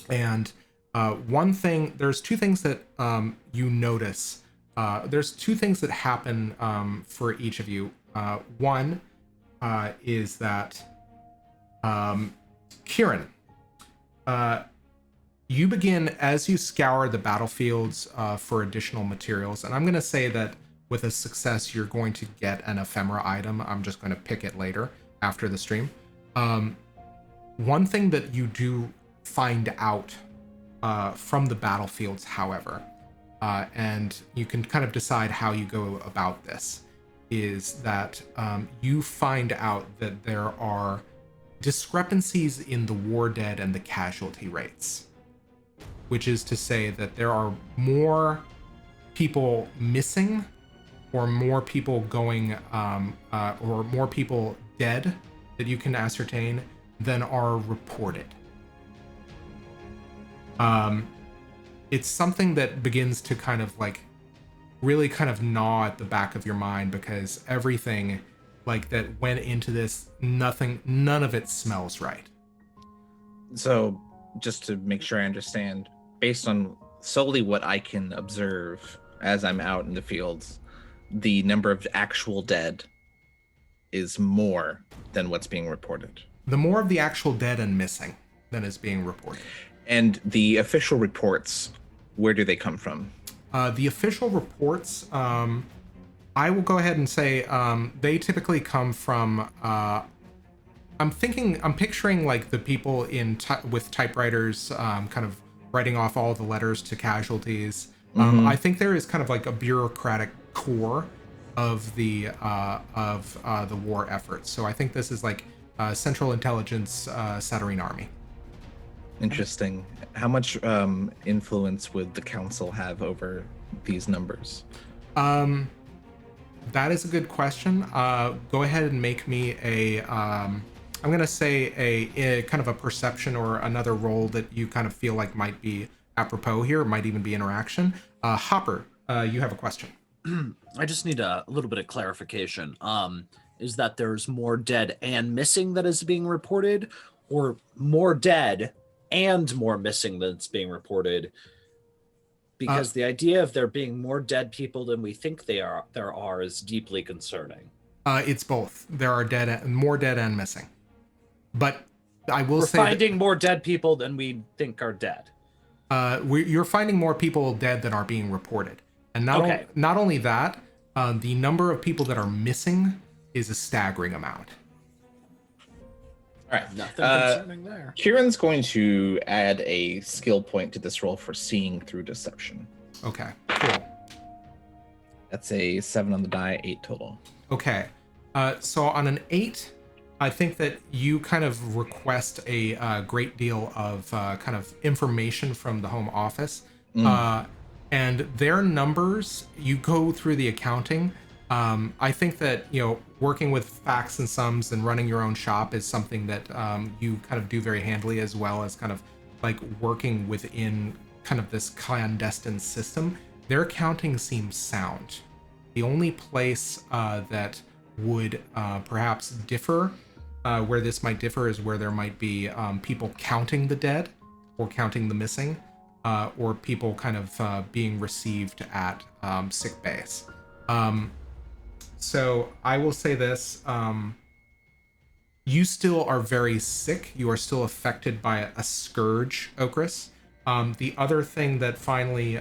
Speaker 1: And there's 2 things that you notice. There's 2 things that happen for each of you. One is that Kieran, you begin, as you scour the battlefields for additional materials, and I'm going to say that with a success, you're going to get an ephemera item. I'm just going to pick it later after the stream. One thing that you do find out from the battlefields, however, and you can kind of decide how you go about this, is that you find out that there are discrepancies in the war dead and the casualty rates, which is to say that there are more people missing, or more people going, or more people dead that you can ascertain than are reported. It's something that begins to kind of like really kind of gnaw at the back of your mind, because everything like that went into this, none of it smells right.
Speaker 3: So, just to make sure I understand, based on solely what I can observe as I'm out in the fields, the number of actual dead is more than what's being reported.
Speaker 1: The more of the actual dead and missing than is being reported.
Speaker 3: And the official reports, where do they come from?
Speaker 1: The official reports, I will go ahead and say they typically come from. I'm picturing like the people with typewriters, kind of writing off all the letters to casualties. I think there is kind of like a bureaucratic core of the war effort. So I think this is like Central Intelligence Satyrine Army.
Speaker 3: Interesting. How much influence would the council have over these numbers?
Speaker 1: That is a good question. Go ahead and make me a. I'm gonna say a kind of a perception or another role that you kind of feel like might be apropos here, might even be interaction. Hopper, you have a question.
Speaker 6: I just need a little bit of clarification. Is that there's more dead and missing that is being reported, or more dead and more missing that's being reported? Because the idea of there being more dead people than we think there are is deeply concerning.
Speaker 1: It's both. There are more dead and missing. But I will say
Speaker 6: we're finding more dead people than we think are dead.
Speaker 1: You're finding more people dead than are being reported. And not only that, the number of people that are missing is a staggering amount.
Speaker 3: All right.
Speaker 6: Nothing concerning there.
Speaker 3: Kieran's going to add a skill point to this roll for seeing through deception.
Speaker 1: Okay, cool.
Speaker 3: That's a 7 on the die, 8 total.
Speaker 1: Okay. So on an 8, I think that you kind of request a great deal of kind of information from the home office. And their numbers, you go through the accounting. I think that, working with facts and sums and running your own shop is something that you kind of do very handily, as well as kind of like working within kind of this clandestine system. Their accounting seems sound. The only place that would perhaps differ, where this might differ, is where there might be people counting the dead or counting the missing, or people kind of being received at sick bays. So I will say this, you still are very sick. You are still affected by a scourge, Okris. The other thing that finally,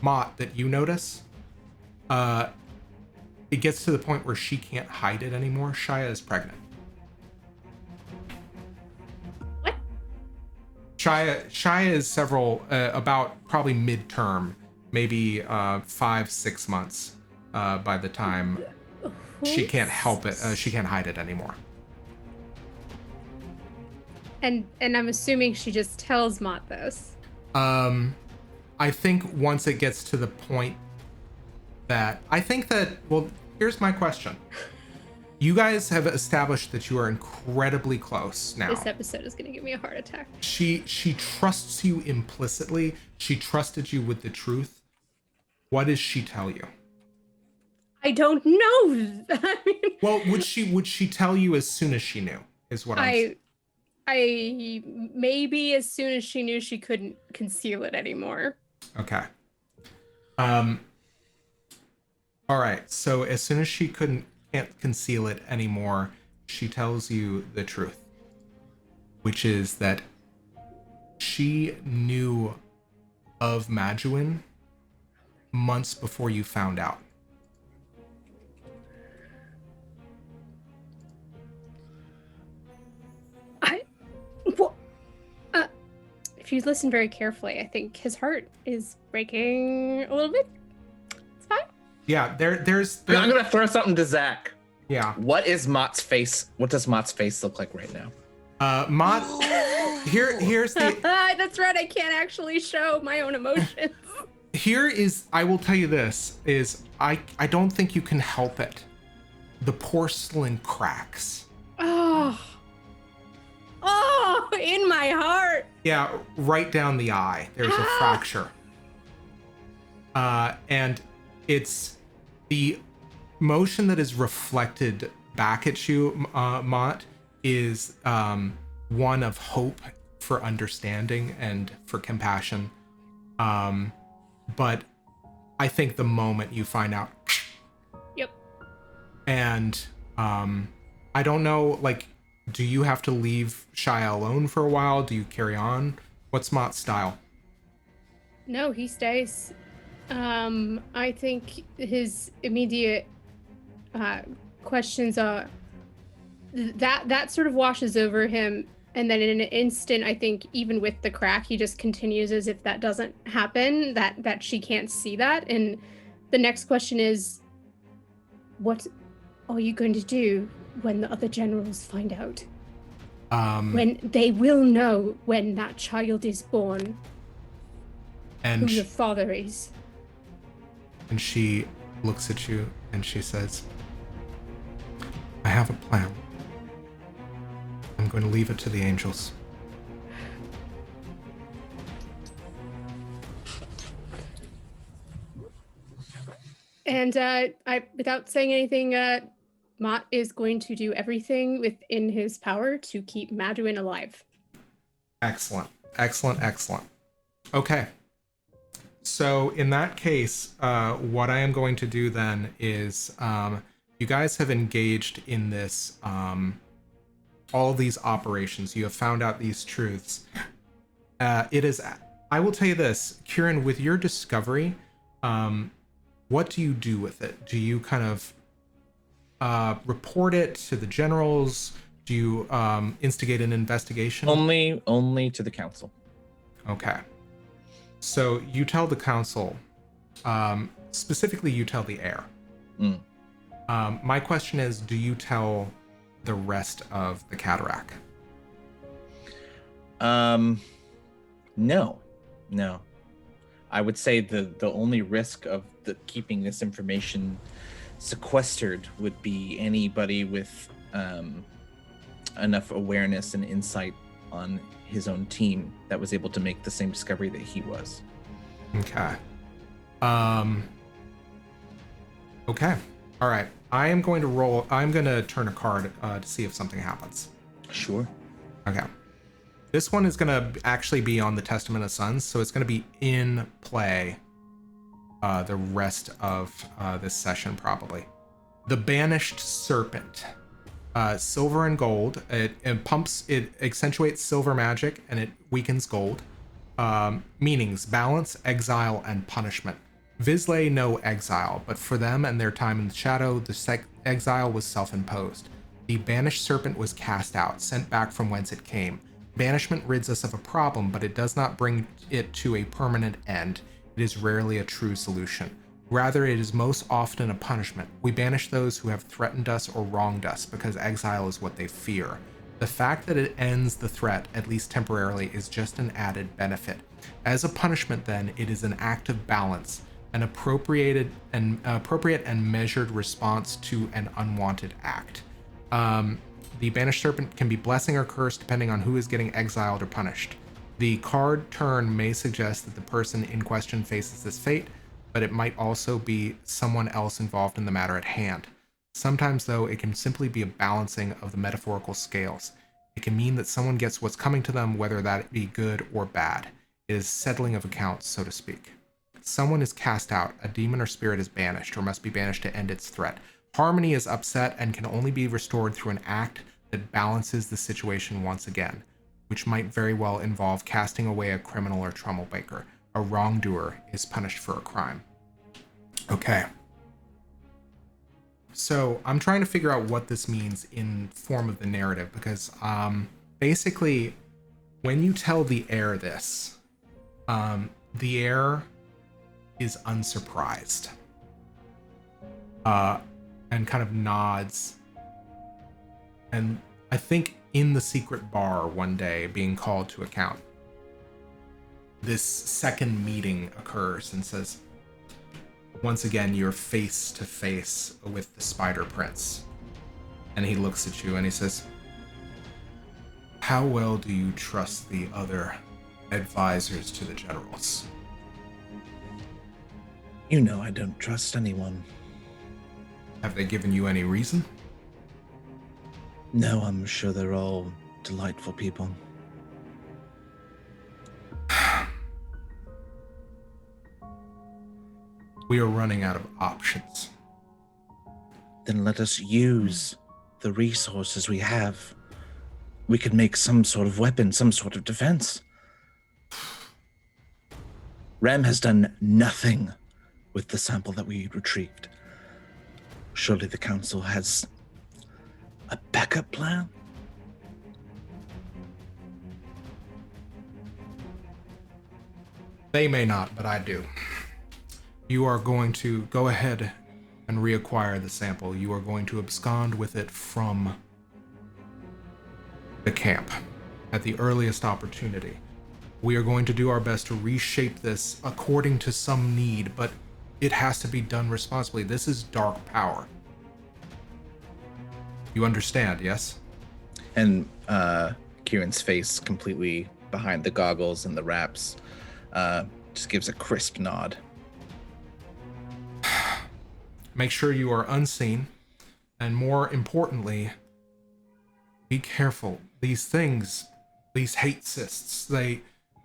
Speaker 1: Mott, that you notice, it gets to the point where she can't hide it anymore. Shia is pregnant.
Speaker 2: What?
Speaker 1: Shia is about probably midterm, maybe 5-6 months by the time she can't help it. She can't hide it anymore.
Speaker 2: And I'm assuming she just tells Mott this.
Speaker 1: I think once it gets to the point that well, here's my question. You guys have established that you are incredibly close now.
Speaker 2: This episode is going to give me a heart attack.
Speaker 1: She trusts you implicitly. She trusted you with the truth. What does she tell you?
Speaker 2: I don't know. I mean,
Speaker 1: Well, would she tell you as soon as she knew? Is what I'm saying.
Speaker 2: I maybe as soon as she knew she couldn't conceal it anymore.
Speaker 1: Okay. All right. So as soon as she can't conceal it anymore, she tells you the truth, which is that she knew of Maduin months before you found out.
Speaker 2: If you listen very carefully, I think his heart is breaking a little bit. It's fine.
Speaker 1: Yeah, there's
Speaker 3: I'm gonna throw something to Zach.
Speaker 1: Yeah.
Speaker 3: What is Mott's face? What does Mott's face look like right now?
Speaker 1: Mott, here's the
Speaker 2: That's right, I can't actually show my own emotions.
Speaker 1: I will tell you this, is I don't think you can help it. The porcelain cracks.
Speaker 2: Oh, in my heart.
Speaker 1: Yeah, right down the eye. There's a fracture. And it's the motion that is reflected back at you, Mott, is one of hope for understanding and for compassion. But I think the moment you find out.
Speaker 2: Yep.
Speaker 1: And I don't know, like, do you have to leave Shia alone for a while? Do you carry on? What's Mott's style?
Speaker 2: No, he stays. I think his immediate questions are that sort of washes over him, and then in an instant, I think even with the crack, he just continues as if that doesn't happen, that she can't see that. And the next question is, what are you going to do when the other generals find out? When they will know when that child is born,
Speaker 1: and
Speaker 2: who your father is.
Speaker 1: And she looks at you and she says, I have a plan. I'm going to leave it to the angels.
Speaker 2: And without saying anything, Mott is going to do everything within his power to keep Maduin alive.
Speaker 1: Excellent. Okay. So in that case, what I am going to do then is, you guys have engaged in this, all these operations. You have found out these truths. It is, I will tell you this, Kieran, with your discovery, what do you do with it? Do you kind of report it to the generals? Do you instigate an investigation?
Speaker 3: Only to the council.
Speaker 1: Okay. So you tell the council, specifically you tell the heir. My question is, do you tell the rest of the Caderak?
Speaker 3: No. I would say the only risk of keeping this information sequestered would be anybody with enough awareness and insight on his own team that was able to make the same discovery that he was.
Speaker 1: Okay. Okay. All right. I'm going to turn a card to see if something happens.
Speaker 3: Sure.
Speaker 1: Okay. This one is going to actually be on the Testament of Sons, so it's going to be in play the rest of this session, probably. The Banished Serpent. Silver and gold. It accentuates silver magic, and it weakens gold. Meanings: balance, exile, and punishment. Vizsla no exile, but for them and their time in the shadow, the exile was self-imposed. The Banished Serpent was cast out, sent back from whence it came. Banishment rids us of a problem, but it does not bring it to a permanent end. It is rarely a true solution. Rather, it is most often a punishment. We banish those who have threatened us or wronged us, because exile is what they fear. The fact that it ends the threat, at least temporarily, is just an added benefit. As a punishment, then, it is an act of balance, an appropriate and measured response to an unwanted act. The Banished Serpent can be blessing or curse depending on who is getting exiled or punished. The card turn may suggest that the person in question faces this fate, but it might also be someone else involved in the matter at hand. Sometimes, though, it can simply be a balancing of the metaphorical scales. It can mean that someone gets what's coming to them, whether that be good or bad. It is settling of accounts, so to speak. Someone is cast out, a demon or spirit is banished, or must be banished to end its threat. Harmony is upset and can only be restored through an act that balances the situation once again, which might very well involve casting away a criminal or troublemaker. A wrongdoer is punished for a crime. Okay. So I'm trying to figure out what this means in form of the narrative, because basically when you tell the heir this, the heir is unsurprised and kind of nods. And I think in the secret bar one day being called to account, this second meeting occurs and says, once again, you're face to face with the Spider Prince. And he looks at you and he says, how well do you trust the other advisors to the generals?
Speaker 3: You know I don't trust anyone.
Speaker 1: Have they given you any reason?
Speaker 3: No, I'm sure they're all delightful people.
Speaker 1: We are running out of options.
Speaker 3: Then let us use the resources we have. We could make some sort of weapon, some sort of defense. Rem has done nothing with the sample that we retrieved. Surely the council has a backup plan?
Speaker 1: They may not, but I do. You are going to go ahead and reacquire the sample. You are going to abscond with it from the camp at the earliest opportunity. We are going to do our best to reshape this according to some need, but it has to be done responsibly. This is dark power. You understand, yes?
Speaker 3: And Kieran's face, completely behind the goggles and the wraps, just gives a crisp nod.
Speaker 1: Make sure you are unseen, and more importantly, be careful. These things, these hate cysts, they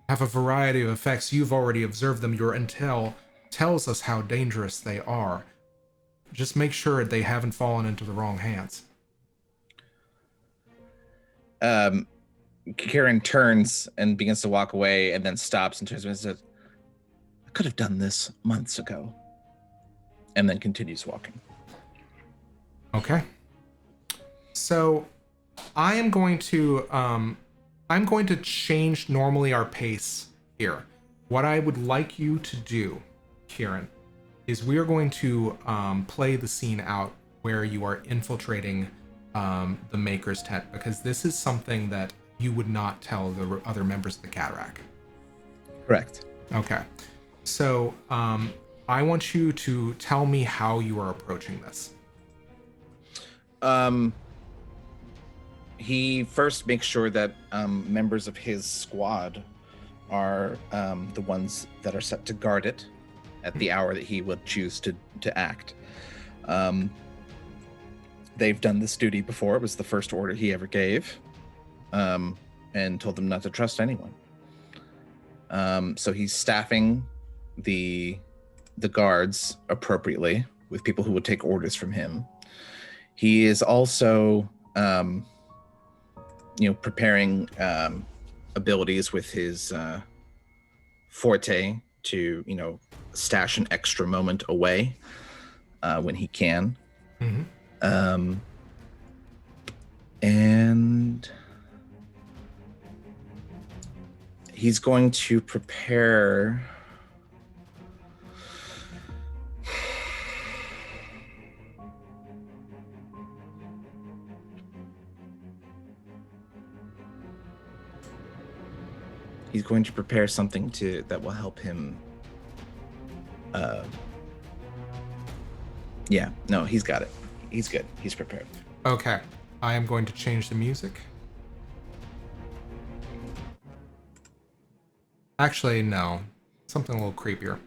Speaker 1: have a variety of effects. You've already observed them. Your intel tells us how dangerous they are. Just make sure they haven't fallen into the wrong hands.
Speaker 3: Kieran turns and begins to walk away, and then stops and turns and says, I could have done this months ago. And then continues walking.
Speaker 1: Okay. So I am going to change normally our pace here. What I would like you to do, Kieran, is we are going to play the scene out where you are infiltrating the Maker's tent, because this is something that you would not tell the other members of the Caderak.
Speaker 3: Correct.
Speaker 1: Okay. So I want you to tell me how you are approaching this.
Speaker 3: He first makes sure that members of his squad are the ones that are set to guard it at the hour that he would choose to act. They've done this duty before. It was the first order he ever gave, and told them not to trust anyone. So he's staffing the guards appropriately with people who would take orders from him. He is also, preparing abilities with his forte to, stash an extra moment away when he can.
Speaker 1: Mm-hmm.
Speaker 3: And he's going to prepare... He's going to prepare something that will help him. He's got it. He's good. He's prepared.
Speaker 1: Okay. I am going to change the music. Actually, no. Something a little creepier.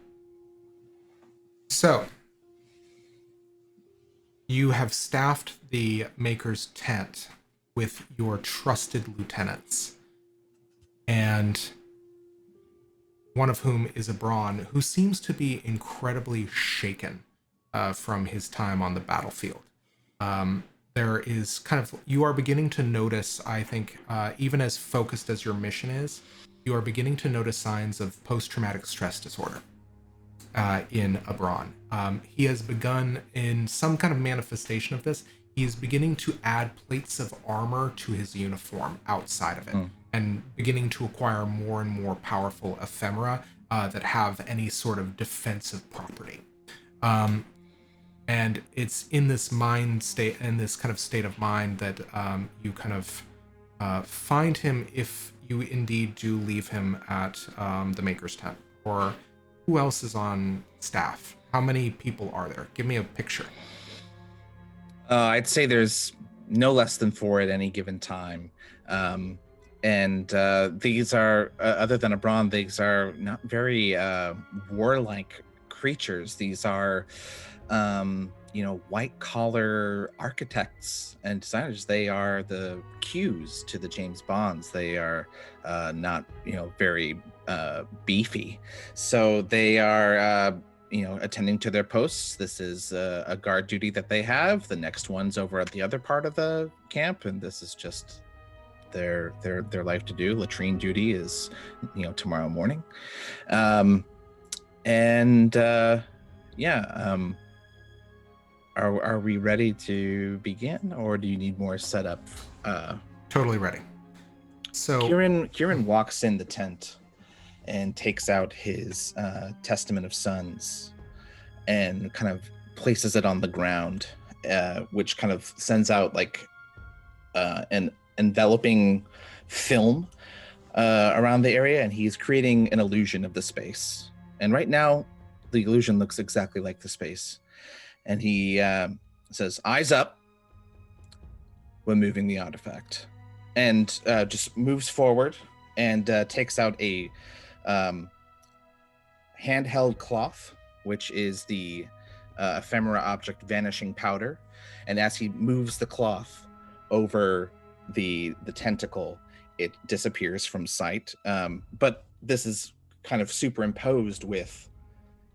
Speaker 1: So, you have staffed the Maker's tent with your trusted lieutenants. And one of whom is a Braun, who seems to be incredibly shaken from his time on the battlefield. There is you are beginning to notice, I think, even as focused as your mission is, you are beginning to notice signs of post-traumatic stress disorder in a Braun. He has begun in some kind of manifestation of this. He is beginning to add plates of armor to his uniform outside of it. And beginning to acquire more and more powerful ephemera that have any sort of defensive property. And it's in this mind state, in this kind of state of mind, that you kind of find him if you indeed do leave him at the Maker's tent. Or who else is on staff? How many people are there? Give me a picture.
Speaker 3: I'd say there's no less than 4 at any given time. And these are, other than a Braun, these are not very warlike creatures. These are, white-collar architects and designers. They are the Qs to the James Bonds. They are not, very beefy. So they are attending to their posts. This is a guard duty that they have. The next one's over at the other part of the camp, and this is just their life to do. Latrine duty is, tomorrow morning. Are we ready to begin, or do you need more setup?
Speaker 1: Totally ready. So
Speaker 3: Kieran walks in the tent and takes out his Testament of Suns and kind of places it on the ground, which kind of sends out like an enveloping film around the area, and he's creating an illusion of the space. And right now, the illusion looks exactly like the space. And he says, "Eyes up," when moving the artifact, and just moves forward and takes out a handheld cloth, which is the ephemera object vanishing powder. And as he moves the cloth over the tentacle, it disappears from sight. But this is kind of superimposed with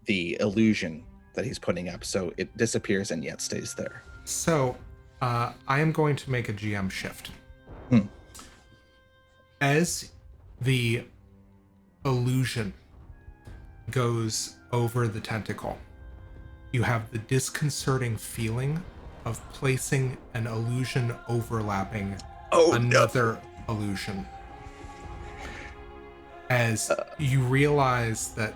Speaker 3: the illusion that he's putting up, so it disappears and yet stays there.
Speaker 1: So I am going to make a GM shift. As the illusion goes over the tentacle, you have the disconcerting feeling of placing an illusion overlapping another illusion. As you realize that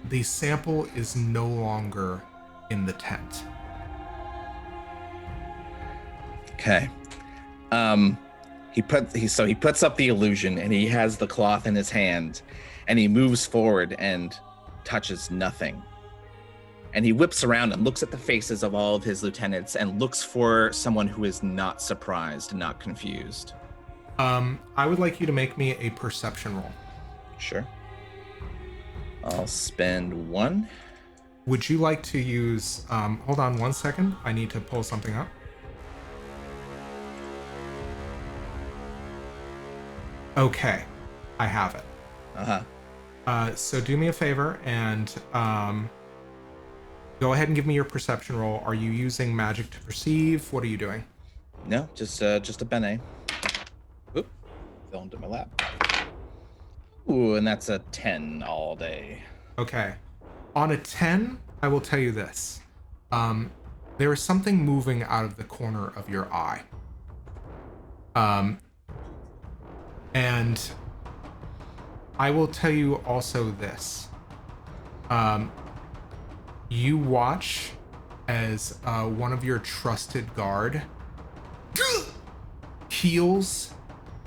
Speaker 1: the sample is no longer in the tent.
Speaker 3: Okay. He puts up the illusion, and he has the cloth in his hand, and he moves forward and touches nothing. And he whips around and looks at the faces of all of his lieutenants and looks for someone who is not surprised, not confused.
Speaker 1: I would like you to make me a perception roll.
Speaker 3: Sure. I'll spend 1.
Speaker 1: Would you like to use, hold on 1 second. I need to pull something up. Okay, I have it. So do me a favor and go ahead and give me your perception roll. Are you using magic to perceive? What are you doing?
Speaker 3: No, just a bene. Oop, fell into my lap. Ooh, and that's a 10 all day.
Speaker 1: Okay. On a 10, I will tell you this. There is something moving out of the corner of your eye. And I will tell you also this. You watch as one of your trusted guard heals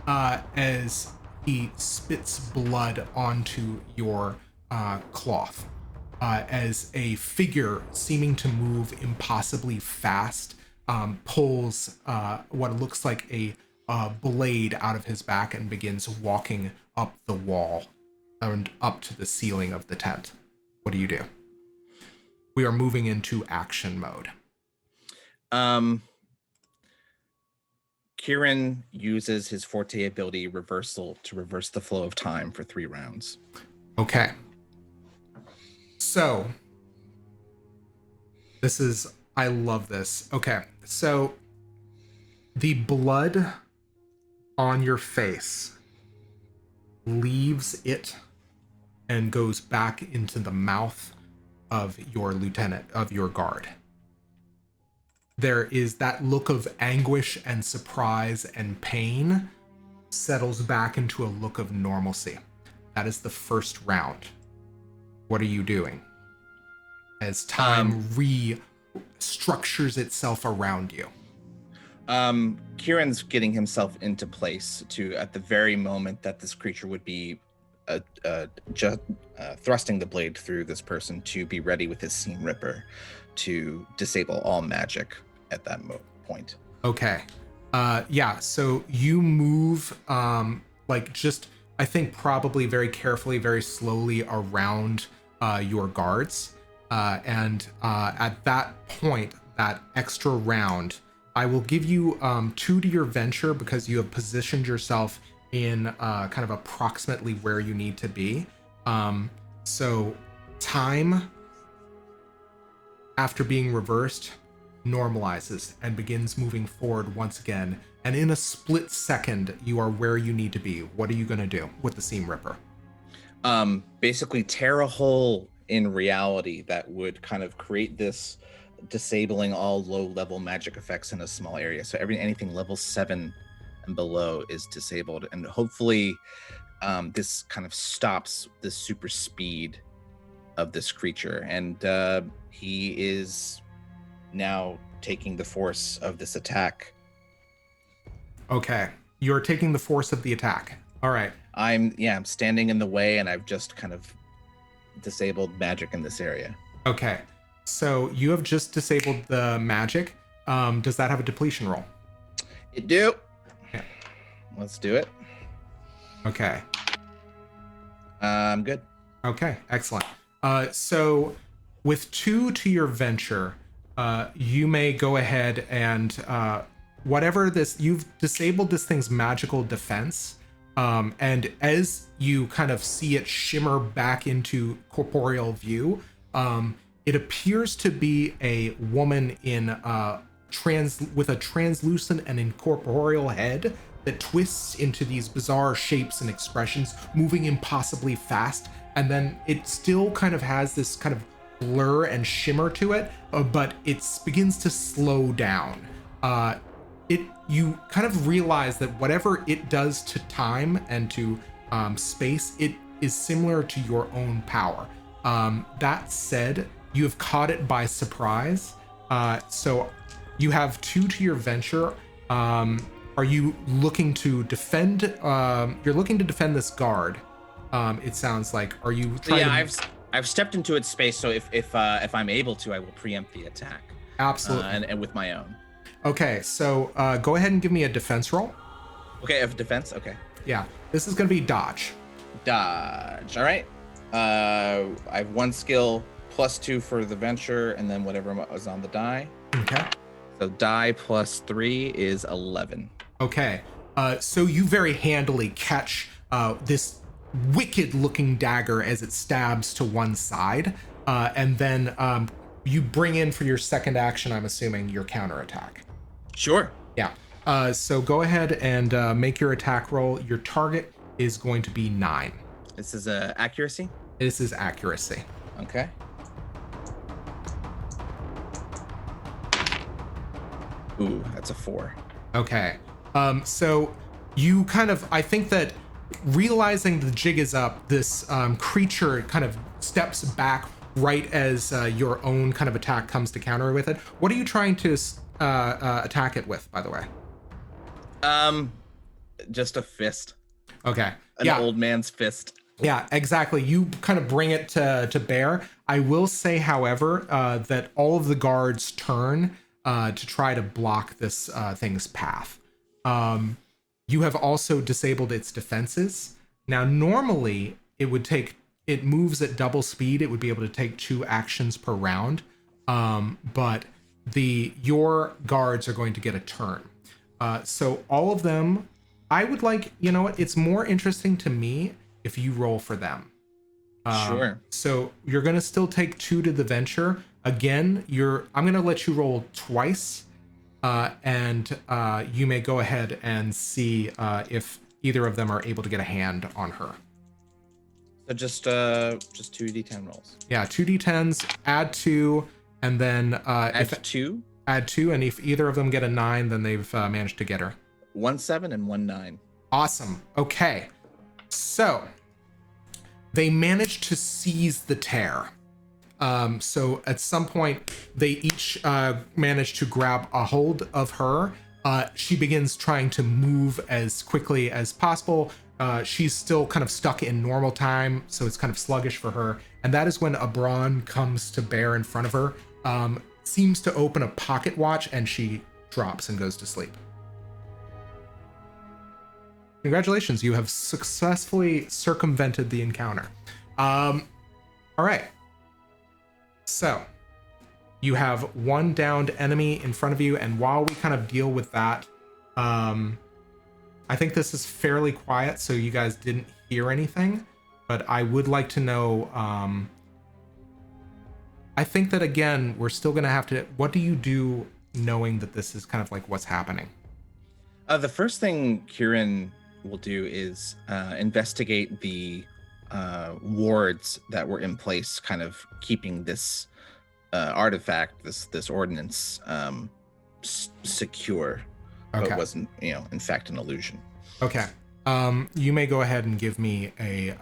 Speaker 1: as he spits blood onto your cloth. As a figure seeming to move impossibly fast pulls what looks like a blade out of his back and begins walking up the wall and up to the ceiling of the tent. What do you do? We are moving into action mode.
Speaker 3: Kieran uses his Forte ability Reversal to reverse the flow of time for 3 rounds.
Speaker 1: Okay. So, I love this. Okay, so the blood on your face leaves it and goes back into the mouth of your lieutenant, of your guard. There is that look of anguish and surprise and pain settles back into a look of normalcy. That is the first round. What are you doing as time restructures itself around you?
Speaker 3: Kieran's getting himself into place to, at the very moment that this creature would be thrusting the blade through this person, to be ready with his Seam Ripper to disable all magic at that point.
Speaker 1: Okay. Yeah, so you move, I think probably very carefully, very slowly around your guards. And at that point, that extra round, I will give you 2 to your venture because you have positioned yourself in kind of approximately where you need to be. So time, after being reversed, normalizes and begins moving forward once again. And in a split second, you are where you need to be. What are you going to do with the Seam Ripper?
Speaker 3: Basically tear a hole in reality that would kind of create this disabling all low-level magic effects in a small area. So anything level 7 and below is disabled, and hopefully this kind of stops the super speed of this creature. And he is now taking the force of this attack.
Speaker 1: Okay, you're taking the force of the attack. All right.
Speaker 3: I'm standing in the way, and I've just kind of disabled magic in this area.
Speaker 1: Okay, so you have just disabled the magic. Does that have a depletion roll?
Speaker 3: It do.
Speaker 1: Yeah.
Speaker 3: Let's do it.
Speaker 1: Okay.
Speaker 3: I'm good.
Speaker 1: Okay, excellent. So with 2 to your venture, you may go ahead and whatever this, you've disabled this thing's magical defense. And as you kind of see it shimmer back into corporeal view, it appears to be a woman in with a translucent and incorporeal head that twists into these bizarre shapes and expressions, moving impossibly fast. And then it still kind of has this kind of blur and shimmer to it, but it begins to slow down. You kind of realize that whatever it does to time and to space, it is similar to your own power. That said, you have caught it by surprise. So you have 2 to your venture. Are you looking to defend? You're looking to defend this guard. It sounds like. Are you trying to...
Speaker 3: I've stepped into its space, so if I'm able to, I will preempt the attack.
Speaker 1: Absolutely.
Speaker 3: And with my own.
Speaker 1: Okay, so go ahead and give me a defense roll.
Speaker 3: Okay, of defense. Okay.
Speaker 1: Yeah, this is going to be dodge.
Speaker 3: Dodge. All right. I have 1 skill +2 for the venture, and then whatever was on the die.
Speaker 1: Okay.
Speaker 3: So die +3 is 11.
Speaker 1: Okay. So you very handily catch this wicked-looking dagger as it stabs to one side, and then you bring in for your second action, I'm assuming, your counterattack.
Speaker 3: Sure.
Speaker 1: Yeah. So go ahead and make your attack roll. Your target is going to be 9.
Speaker 3: This is accuracy?
Speaker 1: This is accuracy.
Speaker 3: Okay. Ooh, that's a 4.
Speaker 1: Okay. So you kind of, I think that realizing the jig is up, this creature kind of steps back right as your own kind of attack comes to counter with it. What are you trying to attack it with, by the way?
Speaker 3: Just a fist.
Speaker 1: Okay.
Speaker 3: An old man's fist.
Speaker 1: Yeah, exactly. You kind of bring it to bear. I will say, however, that all of the guards turn to try to block this thing's path. You have also disabled its defenses. Now, normally it moves at double speed. It would be able to take 2 actions per round. But your guards are going to get a turn. So all of them, I would like, you know what? It's more interesting to me if you roll for them.
Speaker 3: Sure.
Speaker 1: So you're going to still take 2 to the venture. Again, I'm going to let you roll twice. And you may go ahead and see if either of them are able to get a hand on her.
Speaker 3: So just 2d10 rolls.
Speaker 1: Yeah, 2d10s, add 2, and then
Speaker 3: Add 2?
Speaker 1: Add 2, and if either of them get a 9, then they've managed to get her.
Speaker 3: 1 7 and 1 9.
Speaker 1: Awesome. Okay. So they managed to seize the tear. So at some point, they each manage to grab a hold of her. She begins trying to move as quickly as possible. She's still kind of stuck in normal time, so it's kind of sluggish for her. And that is when a brawn comes to bear in front of her, seems to open a pocket watch, and she drops and goes to sleep. Congratulations, you have successfully circumvented the encounter. All right. So you have 1 downed enemy in front of you, and while we kind of deal with that, I think this is fairly quiet, so you guys didn't hear anything, but I would like to know I think that again, we're still gonna have to. What do you do knowing that this is kind of like what's happening?
Speaker 3: The first thing Kieran will do is investigate the wards that were in place, kind of keeping this artifact, this ordinance, secure,
Speaker 1: Okay.
Speaker 3: but wasn't, in fact, an illusion.
Speaker 1: Okay. You may go ahead and give me a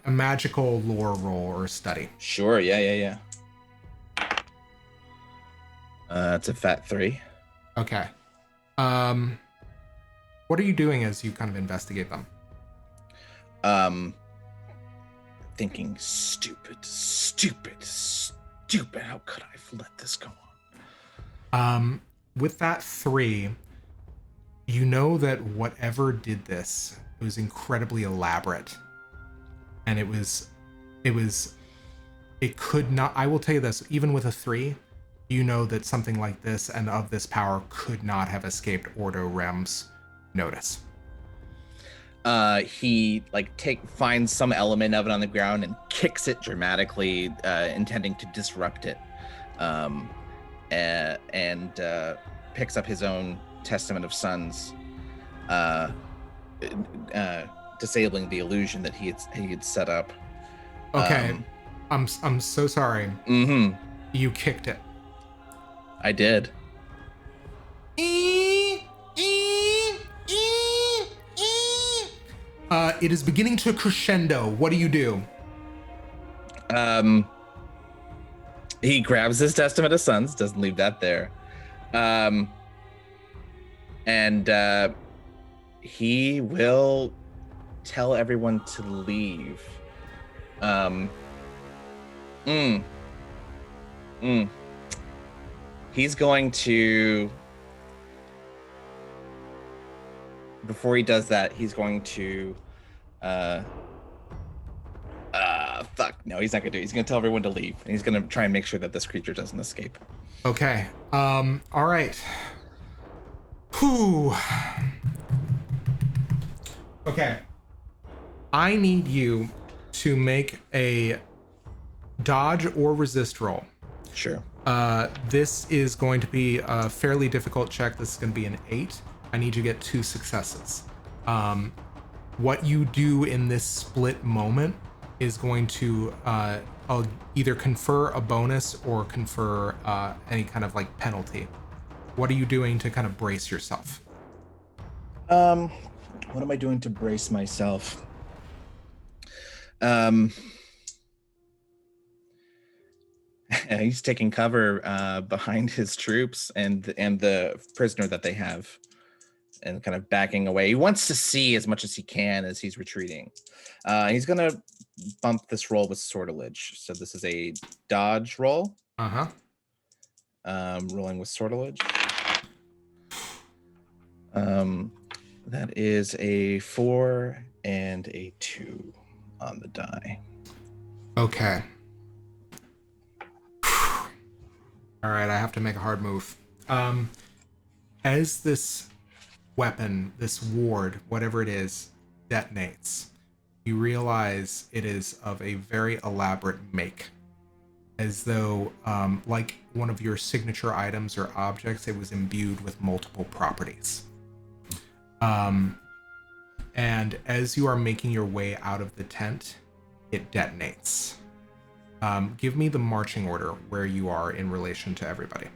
Speaker 1: magical lore roll or study.
Speaker 3: Sure. Yeah. It's a fat 3.
Speaker 1: Okay. What are you doing as you kind of investigate them?
Speaker 3: Thinking stupid. How could I have let this go on?
Speaker 1: With that 3, you know that whatever did this, it was incredibly elaborate. And it could not, I will tell you this, even with a 3, you know that something like this and of this power could not have escaped Ordo Rem's notice.
Speaker 3: He finds some element of it on the ground and kicks it dramatically, intending to disrupt it, and picks up his own Testament of Suns, disabling the illusion that he had set up.
Speaker 1: Okay, I'm so sorry.
Speaker 3: Mm-hmm.
Speaker 1: You kicked it.
Speaker 3: I did.
Speaker 1: It is beginning to crescendo. What do you do?
Speaker 3: He grabs his Testament of Suns, doesn't leave that there. And he will tell everyone to leave. He's going to, before he does that, he's going to, no, he's not gonna do it. He's gonna tell everyone to leave, and he's gonna try and make sure that this creature doesn't escape.
Speaker 1: Okay. All right. Whew. Okay. I need you to make a dodge or resist roll.
Speaker 3: Sure.
Speaker 1: This is going to be a fairly difficult check. This is going to be an 8. I need you to get 2 successes. What you do in this split moment is going to either confer a bonus or confer any kind of like penalty. What are you doing to kind of brace yourself?
Speaker 3: What am I doing to brace myself? He's taking cover behind his troops and the prisoner that they have, and kind of backing away. He wants to see as much as he can as he's retreating. He's gonna bump this roll with sortilege. So this is a dodge roll. Rolling with sortilege. That is a 4 and a 2 on the die.
Speaker 1: Okay. All right, I have to make a hard move. As this weapon, this ward, whatever it is, detonates, you realize it is of a very elaborate make. As though, like one of your signature items or objects, it was imbued with multiple properties. And as you are making your way out of the tent, it detonates. Give me the marching order where you are in relation to everybody.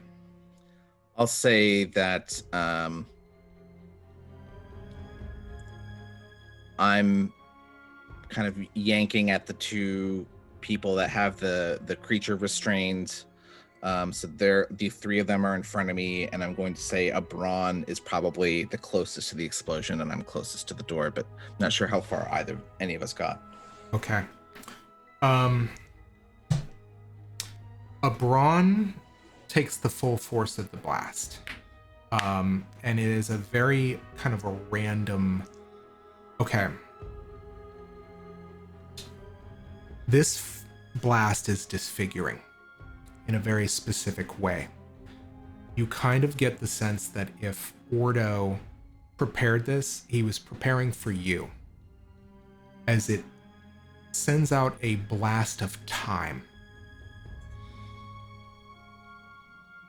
Speaker 3: I'll say that I'm kind of yanking at the 2 people that have the creature restrained. So the 3 of them are in front of me, and I'm going to say Abron is probably the closest to the explosion, and I'm closest to the door, but not sure how far any of us got.
Speaker 1: Okay. Abron takes the full force of the blast. And it is a very kind of a random... Okay. This blast is disfiguring in a very specific way. You kind of get the sense that if Ordo prepared this, he was preparing for you, as it sends out a blast of time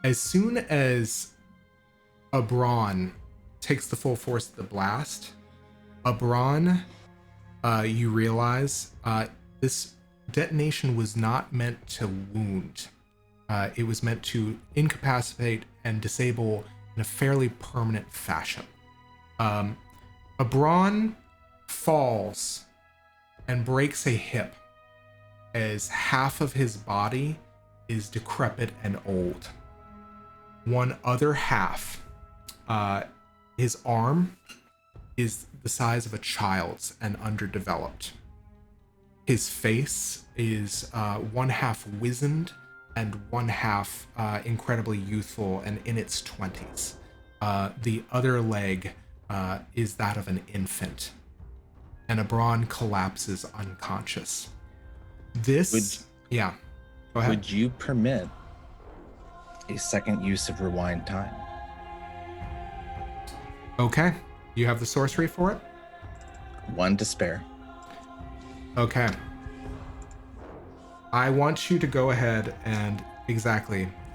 Speaker 1: As soon as Abron takes the full force of the blast, Abron, you realize this detonation was not meant to wound. It was meant to incapacitate and disable in a fairly permanent fashion. Abron falls and breaks a hip as half of his body is decrepit and old. One other half, his arm, is the size of a child's and underdeveloped. His face is one half wizened and one half incredibly youthful and in its 20s. The other leg is that of an infant. And Abron collapses unconscious. Yeah, go ahead.
Speaker 3: Would you permit a second use of rewind time?
Speaker 1: Okay, you have the sorcery for it?
Speaker 3: 1 to spare.
Speaker 1: Okay. I want you to go ahead and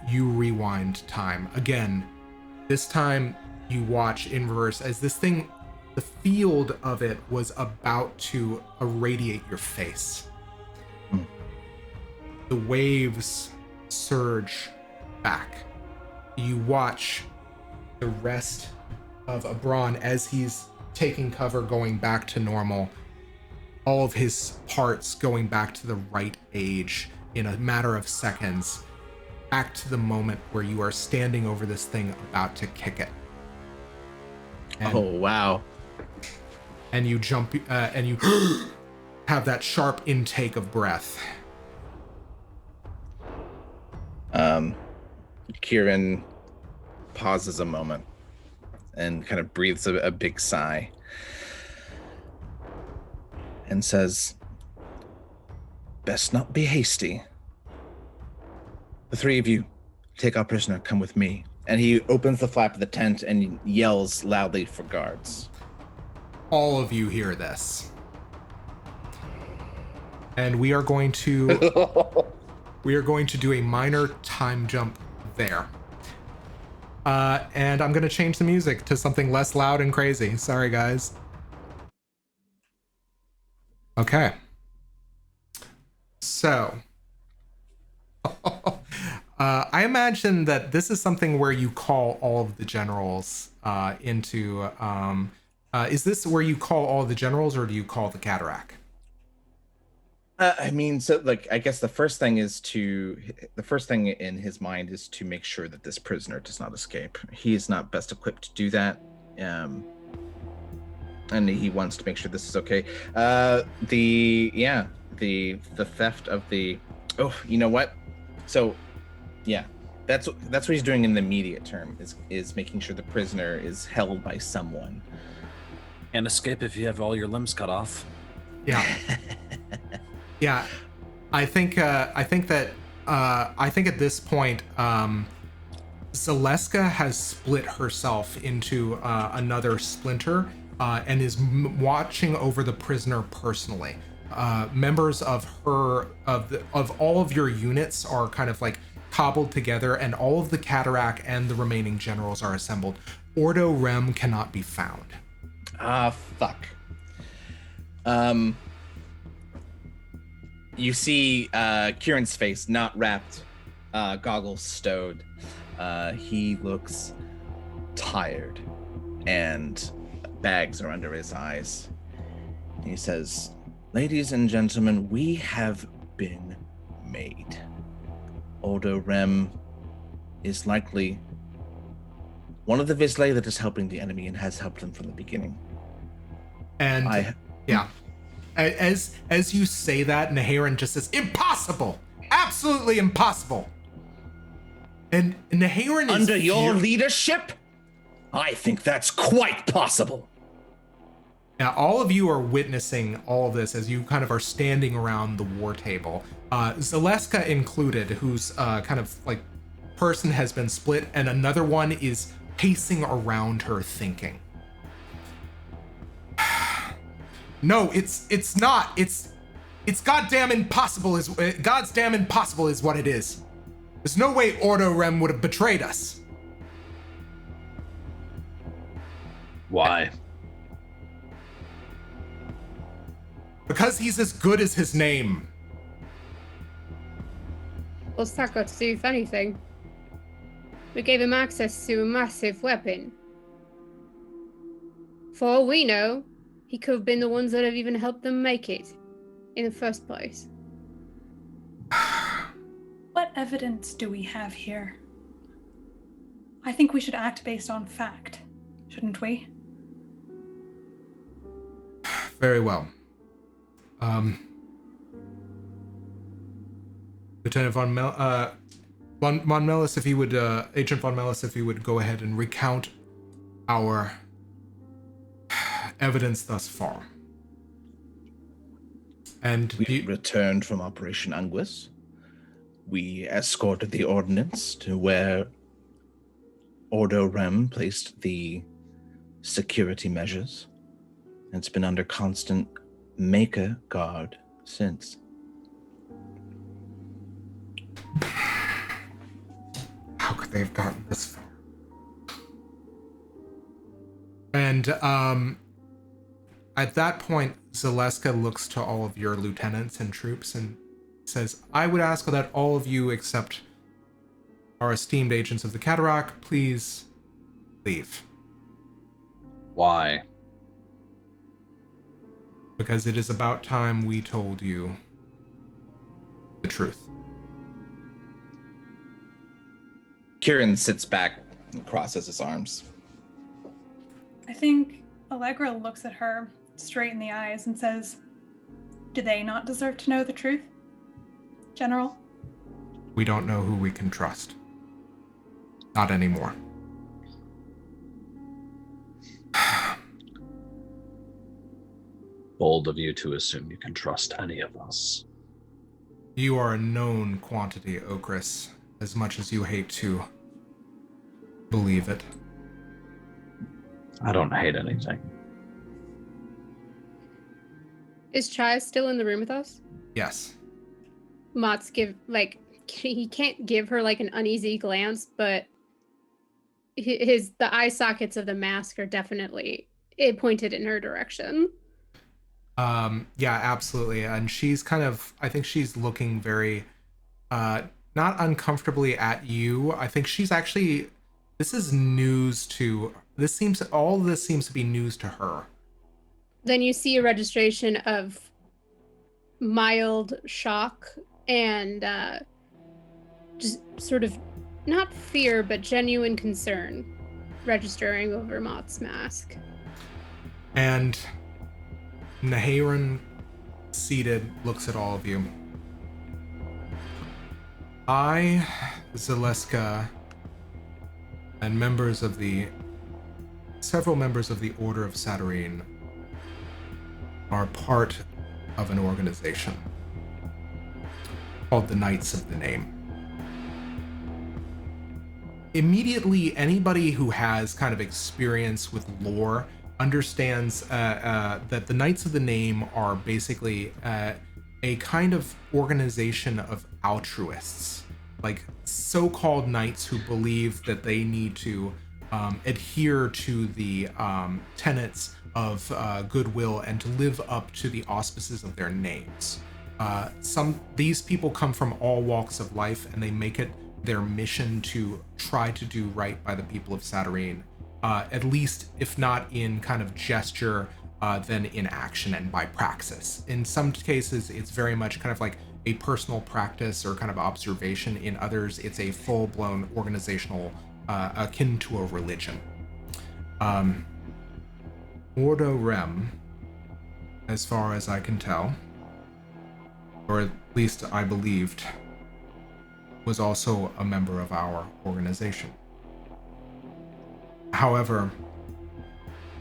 Speaker 1: you rewind time. Again, this time you watch in reverse as this thing, the field of it was about to irradiate your face. The waves surge back. You watch the rest of Abron as he's taking cover, going back to normal. All of his parts going back to the right age in a matter of seconds, back to the moment where you are standing over this thing about to kick it. And,
Speaker 3: Oh, wow.
Speaker 1: and you jump and you have that sharp intake of breath.
Speaker 3: Kieran pauses a moment and kind of breathes a big sigh and says, "Best not be hasty. The 3 of you, take our prisoner, come with me." And he opens the flap of the tent and yells loudly for guards.
Speaker 1: All of you hear this. And we are going to do a minor time jump there. And I'm going to change the music to something less loud and crazy. Sorry, guys. Okay. So, I imagine that this is something where you call all of the generals into... is this where you call all the generals, or do you call the Caderak?
Speaker 3: I mean, so like, I guess the first thing in his mind is to make sure that this prisoner does not escape. He is not best equipped to do that. And he wants to make sure this is okay. The theft of the, you know what? So, yeah, that's what he's doing in the immediate term is making sure the prisoner is held by someone.
Speaker 6: Can't escape if you have all your limbs cut off.
Speaker 1: Yeah. Yeah, I think at this point, Zaleska has split herself into another splinter and is watching over the prisoner personally. Members of all of your units are kind of like cobbled together, and all of the Caderak and the remaining generals are assembled. Ordo Rem cannot be found.
Speaker 3: Fuck. You see Kieran's face, not wrapped, goggles stowed. He looks tired, and bags are under his eyes. He says, "Ladies and gentlemen, we have been made. Ordo Rem is likely one of the Vislay that is helping the enemy and has helped them from the beginning."
Speaker 1: And yeah. As you say that, Naharin just says, "Impossible! Absolutely impossible!" And Naharin is
Speaker 3: under your leadership, I think that's quite possible.
Speaker 1: Now, all of you are witnessing all of this as you kind of are standing around the war table. Zaleska included, whose kind of like person has been split, and another one is pacing around her thinking. No, it's not. It's goddamn impossible. God's damn impossible is what it is. There's no way Ordo Rem would have betrayed us.
Speaker 6: Why?
Speaker 1: Because he's as good as his name.
Speaker 2: What's that got to do with anything? We gave him access to a massive weapon. For all we know, he could have been the ones that have even helped them make it in the first place.
Speaker 5: What evidence do we have here? I think we should act based on fact, shouldn't we?
Speaker 1: Very well. Lieutenant Von Mellis, if you would, Agent Von Mellis, if you would go ahead and recount our evidence thus far. And
Speaker 3: We returned from Operation Unguis. We escorted the ordnance to where Ordo Rem placed the security measures. And it's been under constant Maker guard since.
Speaker 1: How could they have gotten this far? And at that point, Zaleska looks to all of your lieutenants and troops and says, I would ask that all of you except our esteemed agents of the Caderak, please leave.
Speaker 6: Why?
Speaker 1: Because it is about time we told you the truth.
Speaker 3: Kieran sits back and crosses his arms.
Speaker 5: I think Allegra looks at her straight in the eyes and says, do they not deserve to know the truth, General?
Speaker 1: We don't know who we can trust. Not anymore.
Speaker 6: Bold of you to assume you can trust any of us.
Speaker 1: You are a known quantity, Okris, as much as you hate to believe it.
Speaker 6: I don't hate anything.
Speaker 2: Is Chai still in the room with us?
Speaker 1: Yes.
Speaker 2: Mott's he can't give her like an uneasy glance, but the eye sockets of the mask are definitely pointed in her direction.
Speaker 1: Yeah, absolutely. And she's I think she's looking very, not uncomfortably at you. I think she's actually, this is news to, all of this seems to be news to her.
Speaker 2: Then you see a registration of mild shock and just sort of not fear, but genuine concern registering over Mott's mask.
Speaker 1: And Naharan, seated, looks at all of you. I, Zaleska, and several members of the Order of Satyrine are part of an organization called the Knights of the Name. Immediately, anybody who has kind of experience with lore understands that the Knights of the Name are basically a kind of organization of altruists, like so-called knights who believe that they need to adhere to the tenets of goodwill and to live up to the auspices of their names. These people come from all walks of life, and they make it their mission to try to do right by the people of Satyrine. At least, if not in kind of gesture, then in action and by praxis. In some cases, it's very much kind of like a personal practice or kind of observation. In others, it's a full-blown organizational, akin to a religion. Ordo Rem, as far as I can tell, or at least I believed, was also a member of our organization. However,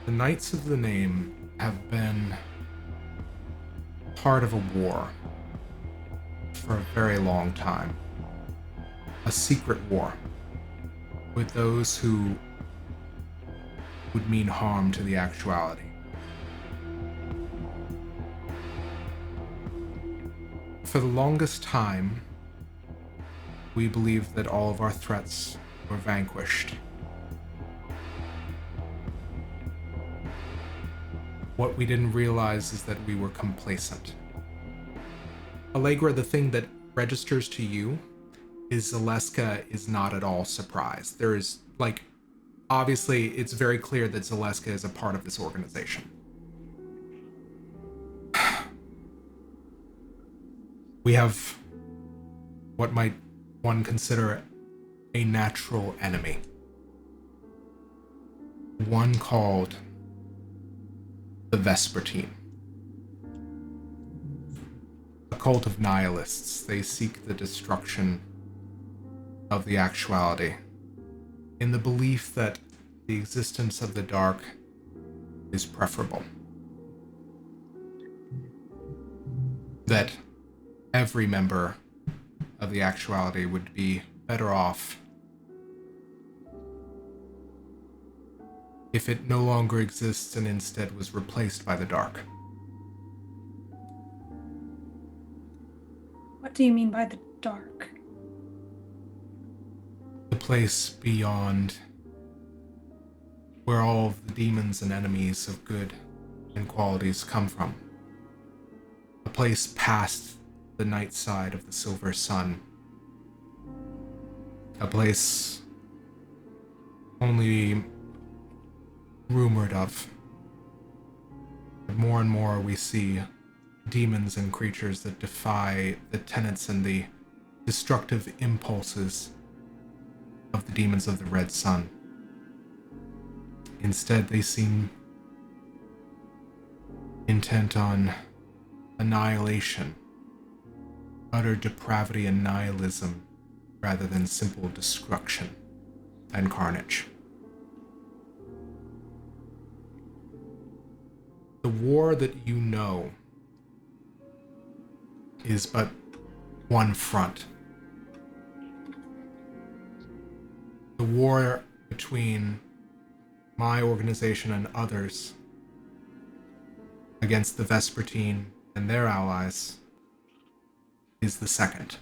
Speaker 1: the Knights of the Name have been part of a war for a very long time. A secret war with those who would mean harm to the actuality. For the longest time,
Speaker 7: We believe that all of our threats were vanquished. What we didn't realize is that we were complacent. Allegra, the thing that registers to you is Zaleska is not at all surprised. There is, like, obviously, it's very clear that Zaleska is a part of this organization. We have what might one consider a natural enemy. One called the Vespertine. A cult of nihilists. They seek the destruction of the actuality in the belief that the existence of the dark is preferable. That every member of the actuality would be better off if it no longer exists and instead was replaced by the dark.
Speaker 5: What do you mean by the dark?
Speaker 7: The place beyond where all of the demons and enemies of good and qualities come from. A place past the night side of the silver sun. A place only rumored of. But more and more we see demons and creatures that defy the tenets and the destructive impulses of the demons of the Red Sun. Instead, they seem intent on annihilation, utter depravity and nihilism, rather than simple destruction and carnage. The war that you know is but one front. The war between my organization and others against the Vespertine and their allies is the second.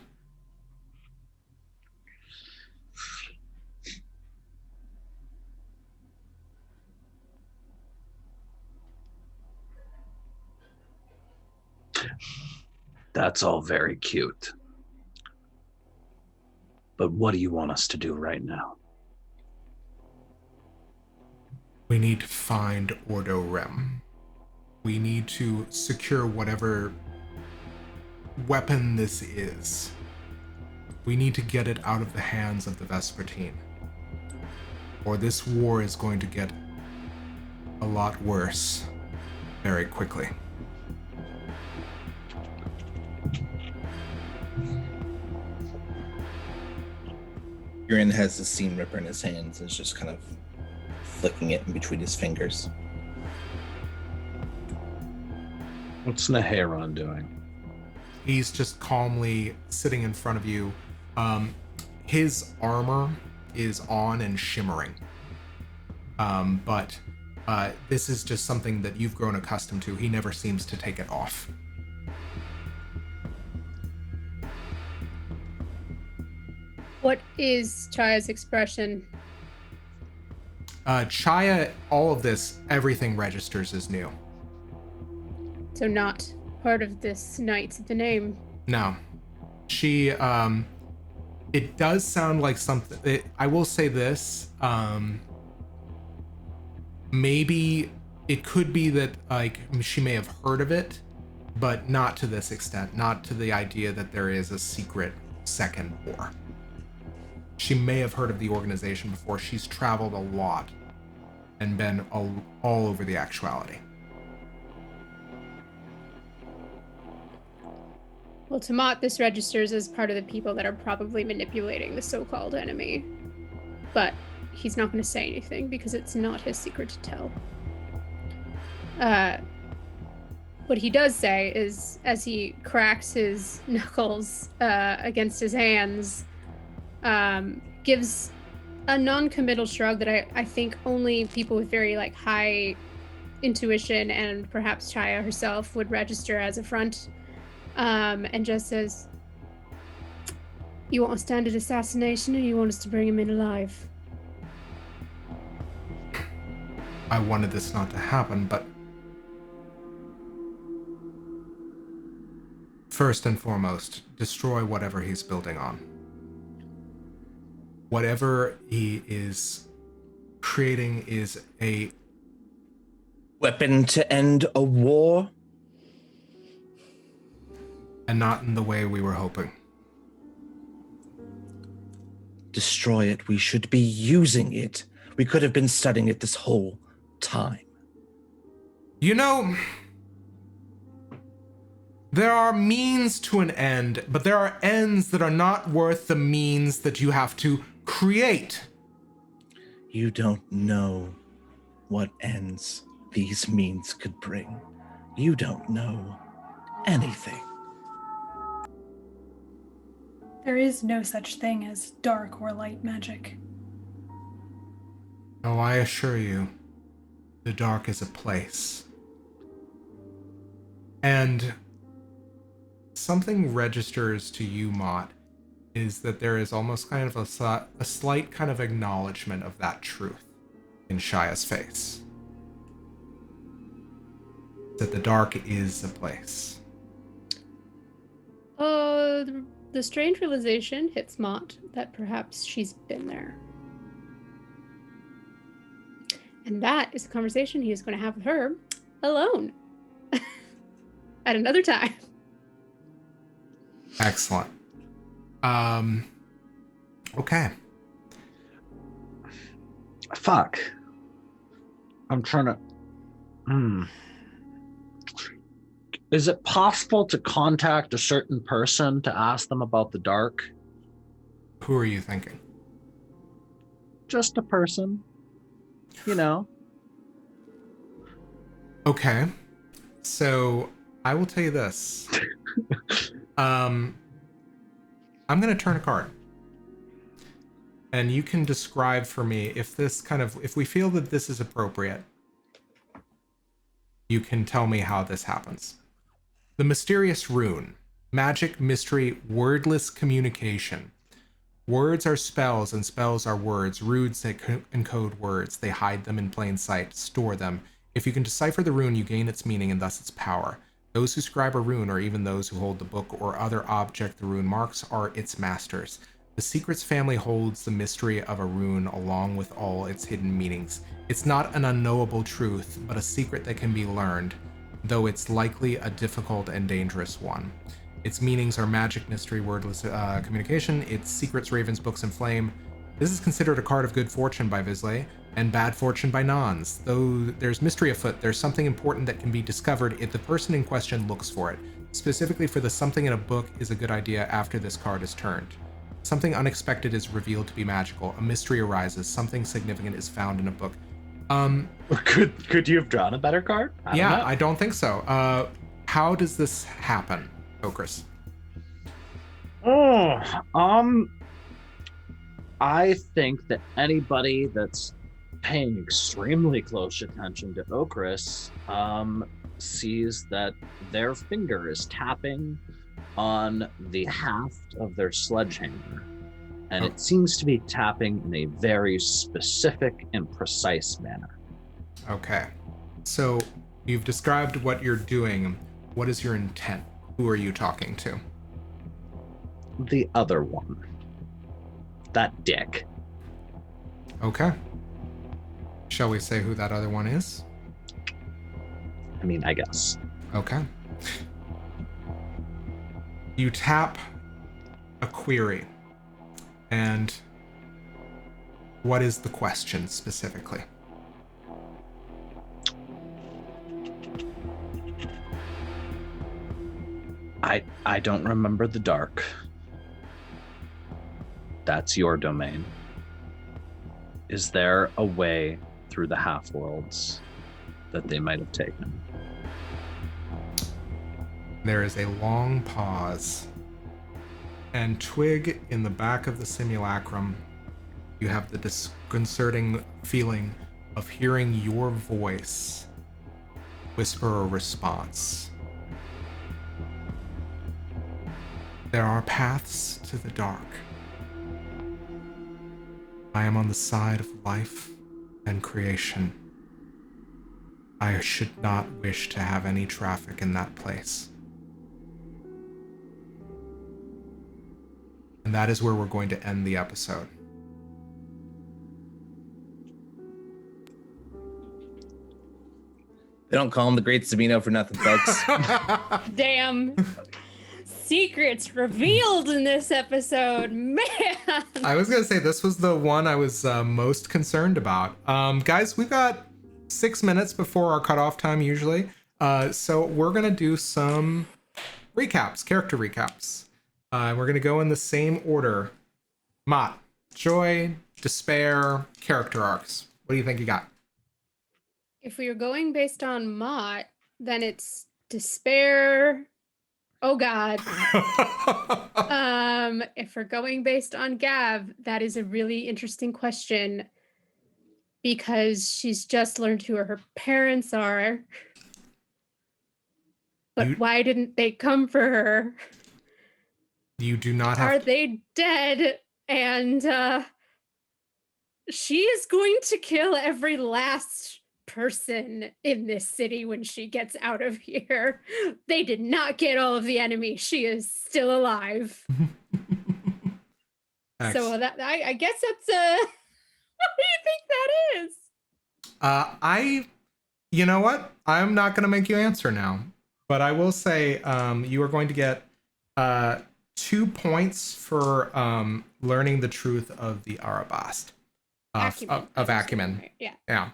Speaker 6: That's all very cute. But what do you want us to do right now?
Speaker 7: We need to find Ordo Rem. We need to secure whatever weapon this is. We need to get it out of the hands of the Vespertine, or this war is going to get a lot worse very quickly.
Speaker 3: Kieran has the seam ripper in his hands and is just kind of flicking it in between his fingers.
Speaker 6: What's Naharon doing?
Speaker 7: He's just calmly sitting in front of you. His armor is on and shimmering. But this is just something that you've grown accustomed to. He never seems to take it off.
Speaker 2: What is Chaya's expression?
Speaker 7: Chaya, all of this, everything registers as new.
Speaker 2: So not part of this Knights of the Name.
Speaker 7: No. She, it does sound like something, I will say this, maybe it could be that, like, she may have heard of it, but not to this extent, not to the idea that there is a secret second war. She may have heard of the organization before. She's traveled a lot and been all over the actuality.
Speaker 2: Well, to Mott, this registers as part of the people that are probably manipulating the so-called enemy. But he's not going to say anything because it's not his secret to tell. What he does say is, as he cracks his knuckles against his hands, gives a non-committal shrug that I think only people with very high intuition and perhaps Chaya herself would register as a front, and just says, You want a standard assassination, or you want us to bring him in alive?
Speaker 1: I wanted this not to happen, but first and foremost, destroy whatever he's building on. Whatever he is creating is a
Speaker 3: weapon to end a war?
Speaker 1: And not in the way we were hoping.
Speaker 3: Destroy it. We should be using it. We could have been studying it this whole time.
Speaker 1: You know, there are means to an end, but there are ends that are not worth the means that you have to create.
Speaker 3: You don't know what ends these means could bring. You don't know anything.
Speaker 5: There is no such thing as dark or light magic.
Speaker 1: Oh, I assure you, the dark is a place. And something registers to you, Mott, is that there is almost kind of a slight kind of acknowledgement of that truth in Shia's face. That the dark is a place.
Speaker 2: The strange realization hits Mott that perhaps she's been there. And that is a conversation he is going to have with her alone at another time.
Speaker 1: Excellent. Okay.
Speaker 6: Fuck. I'm trying to... Is it possible to contact a certain person to ask them about the dark?
Speaker 1: Who are you thinking?
Speaker 6: Just a person. You know.
Speaker 1: Okay. So I will tell you this. I'm going to turn a card. And you can describe for me if we feel that this is appropriate, you can tell me how this happens. The mysterious rune. Magic, mystery, wordless communication. Words are spells and spells are words. Runes that encode words. They hide them in plain sight, store them. If you can decipher the rune, you gain its meaning and thus its power. Those who scribe a rune, or even those who hold the book or other object the rune marks, are its masters. The Secrets family holds the mystery of a rune along with all its hidden meanings. It's not an unknowable truth, but a secret that can be learned, though it's likely a difficult and dangerous one. Its meanings are magic, mystery, wordless communication. Its secrets, ravens, books, and flame. This is considered a card of good fortune by Visley, and bad fortune by Nons. Though there's mystery afoot, there's something important that can be discovered if the person in question looks for it. Specifically for the something in a book is a good idea after this card is turned. Something unexpected is revealed to be magical. A mystery arises. Something significant is found in a book.
Speaker 6: Could you have drawn a better card?
Speaker 1: I don't think so. How does this happen, Okris?
Speaker 6: I think that anybody that's paying extremely close attention to Okris sees that their finger is tapping on the haft of their sledgehammer, and it seems to be tapping in a very specific and precise manner.
Speaker 1: Okay, so you've described what you're doing. What is your intent? Who are you talking to?
Speaker 6: The other one. That dick.
Speaker 1: Okay. Shall we say who that other one is?
Speaker 6: I mean, I guess.
Speaker 1: Okay. You tap a query. And what is the question specifically?
Speaker 6: I don't remember the dark. That's your domain. Is there a way through the half-worlds that they might have taken?
Speaker 1: There is a long pause. And Twigg, in the back of the simulacrum, you have the disconcerting feeling of hearing your voice whisper a response. There are paths to the dark. I am on the side of life and creation. I should not wish to have any traffic in that place. And that is where we're going to end the episode.
Speaker 3: They don't call him the Great Sabino for nothing, folks.
Speaker 2: Damn. Secrets revealed in this episode, man.
Speaker 1: I was gonna say this was the one I was most concerned about. Guys, we've got 6 minutes before our cutoff time usually, so we're gonna do some recaps, character recaps. We're gonna go in the same order. Mott, joy, despair, character arcs. What do you think you got?
Speaker 2: If we are going based on Mott, then it's despair. Oh God. If we're going based on Gav, that is a really interesting question because she's just learned who her parents are. But why didn't they come for her?
Speaker 1: You do not have
Speaker 2: Are they dead? And she is going to kill every last person in this city when she gets out of here. They did not get all of the enemy. She is still alive. So that I guess that's what do you think that is?
Speaker 1: You know what? I'm not going to make you answer now, but I will say you are going to get 2 points for learning the truth of the Erebast. Of acumen. Yeah.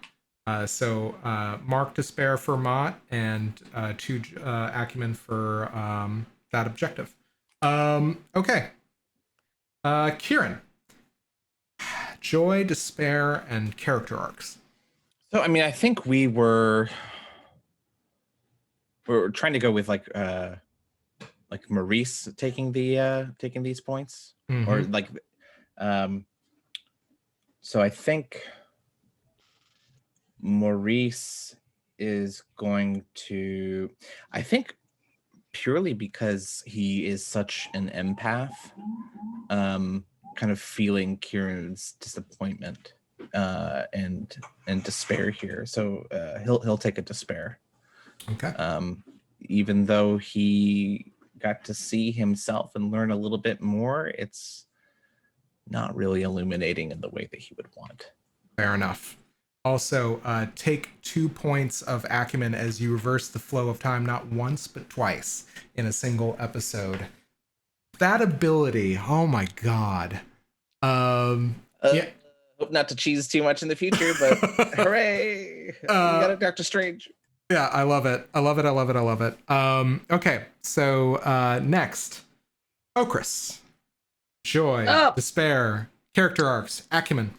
Speaker 1: So mark despair for Mott and 2 acumen for that objective. Okay. Kieran. Joy, despair, and character arcs.
Speaker 3: So, I mean, I think we're trying to go with like Maurice taking these points, or like, so I think Maurice is going to, I think purely because he is such an empath, kind of feeling Kieran's disappointment and despair here. So he'll take a despair.
Speaker 1: Okay.
Speaker 3: Even though he got to see himself and learn a little bit more, it's not really illuminating in the way that he would want.
Speaker 1: Fair enough. Also, take 2 points of acumen as you reverse the flow of time not once but twice in a single episode. That ability, oh my god. Yeah.
Speaker 3: Hope not to cheese too much in the future, but hooray! We got a Doctor Strange.
Speaker 1: Yeah, I love it. I love it. I love it. I love it. Okay, so next, Okris, joy, despair, character arcs, acumen.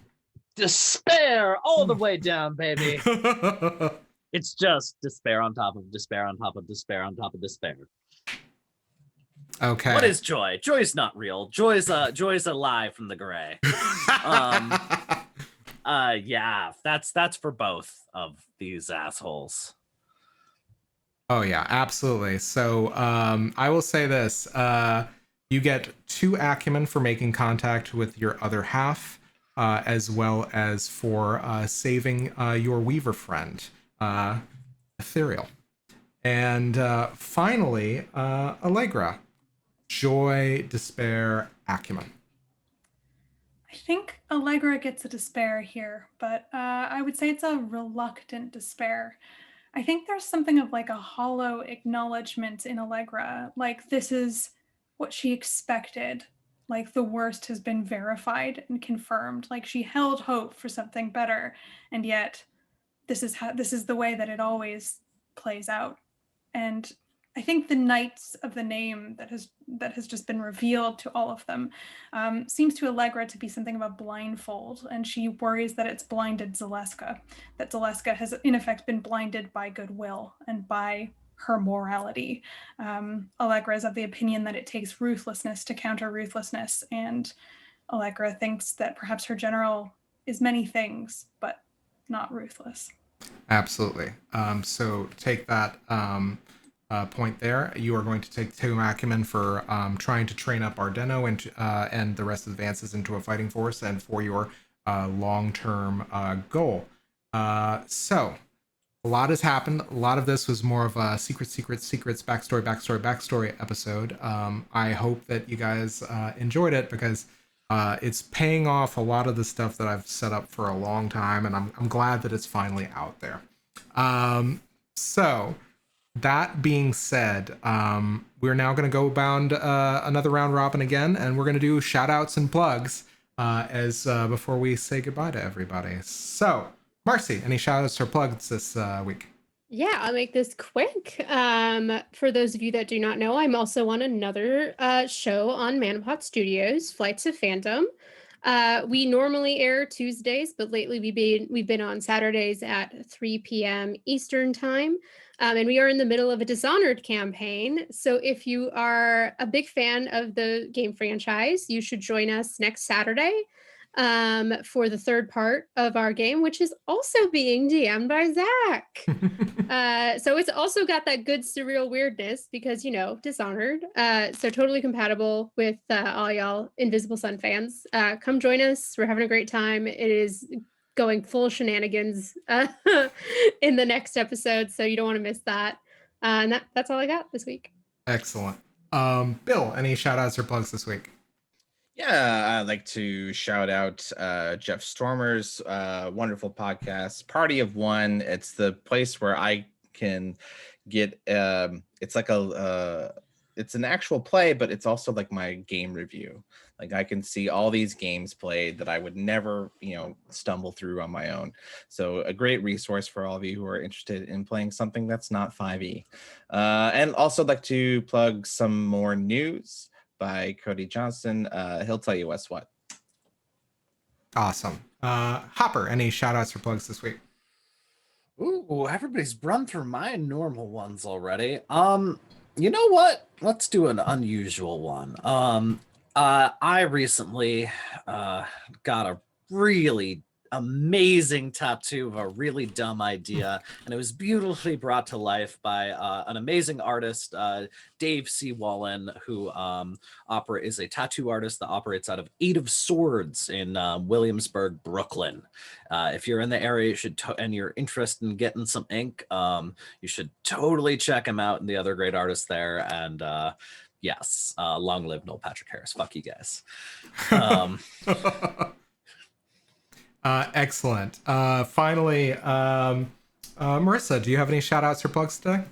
Speaker 6: Despair all the way down, baby. It's just despair on top of despair on top of despair on top of despair.
Speaker 1: Okay.
Speaker 6: What is joy? Joy's not real. Joy's a lie from the gray. Yeah, that's for both of these assholes.
Speaker 1: Oh yeah, absolutely. So I will say this: you get 2 acumen for making contact with your other half. As well as for saving your Weaver friend, Ethereal. And finally, Allegra, joy, despair, acumen.
Speaker 5: I think Allegra gets a despair here, but I would say it's a reluctant despair. I think there's something of like a hollow acknowledgement in Allegra, like this is what she expected. Like the worst has been verified and confirmed. Like she held hope for something better, and yet this is the way that it always plays out. And I think the Knights of the Name that has just been revealed to all of them seems to Allegra to be something of a blindfold, and she worries that it's blinded Zaleska, that Zaleska has in effect been blinded by goodwill and by her morality. Allegra is of the opinion that it takes ruthlessness to counter ruthlessness, and Allegra thinks that perhaps her general is many things, but not ruthless.
Speaker 1: Absolutely. So take that point there. You are going to take 2 acumen for trying to train up Ardeno and the rest of the Vances into a fighting force, and for your long-term goal. So a lot has happened. A lot of this was more of a secrets, backstory episode. I hope that you guys enjoyed it, because it's paying off a lot of the stuff that I've set up for a long time, and I'm glad that it's finally out there. So that being said, we're now going to go bound another round robin again, and we're going to do shout outs and plugs before we say goodbye to everybody. So Marcy, any shout outs or plugs this week?
Speaker 2: Yeah, I'll make this quick. For those of you that do not know, I'm also on another show on Manapot Studios, Flights of Phantom. We normally air Tuesdays, but lately we've been on Saturdays at 3 p.m. Eastern time. And we are in the middle of a Dishonored campaign. So if you are a big fan of the game franchise, you should join us next Saturday for the third part of our game, which is also being DM'd by Zach. So it's also got that good surreal weirdness because, Dishonored. So totally compatible with all y'all Invisible Sun fans. Come join us. We're having a great time. It is going full shenanigans in the next episode, so you don't want to miss that. And that's all I got this week.
Speaker 1: Excellent. Bill, any shout outs or plugs this week?
Speaker 3: Yeah, I'd like to shout out Jeff Stormer's wonderful podcast, Party of One. It's the place where I can get it's like it's an actual play, but it's also like my game review. Like I can see all these games played that I would never, stumble through on my own. So a great resource for all of you who are interested in playing something that's not 5e. And also I'd like to plug some more news by Cody Johnson. He'll tell you what's what.
Speaker 1: Awesome. Hopper, any shout outs or plugs this week?
Speaker 6: Ooh, everybody's run through my normal ones already. You know what? Let's do an unusual one. I recently got a really amazing tattoo of a really dumb idea, and it was beautifully brought to life by an amazing artist, Dave C. Wallen, who is a tattoo artist that operates out of 8 of Swords in Williamsburg, Brooklyn. If you're in the area, and you're interested in getting some ink, you should totally check him out and the other great artists there. And yes, long live Noel Patrick Harris. Fuck you guys.
Speaker 1: Excellent. Finally, Marissa, do you have any shout outs or plugs today?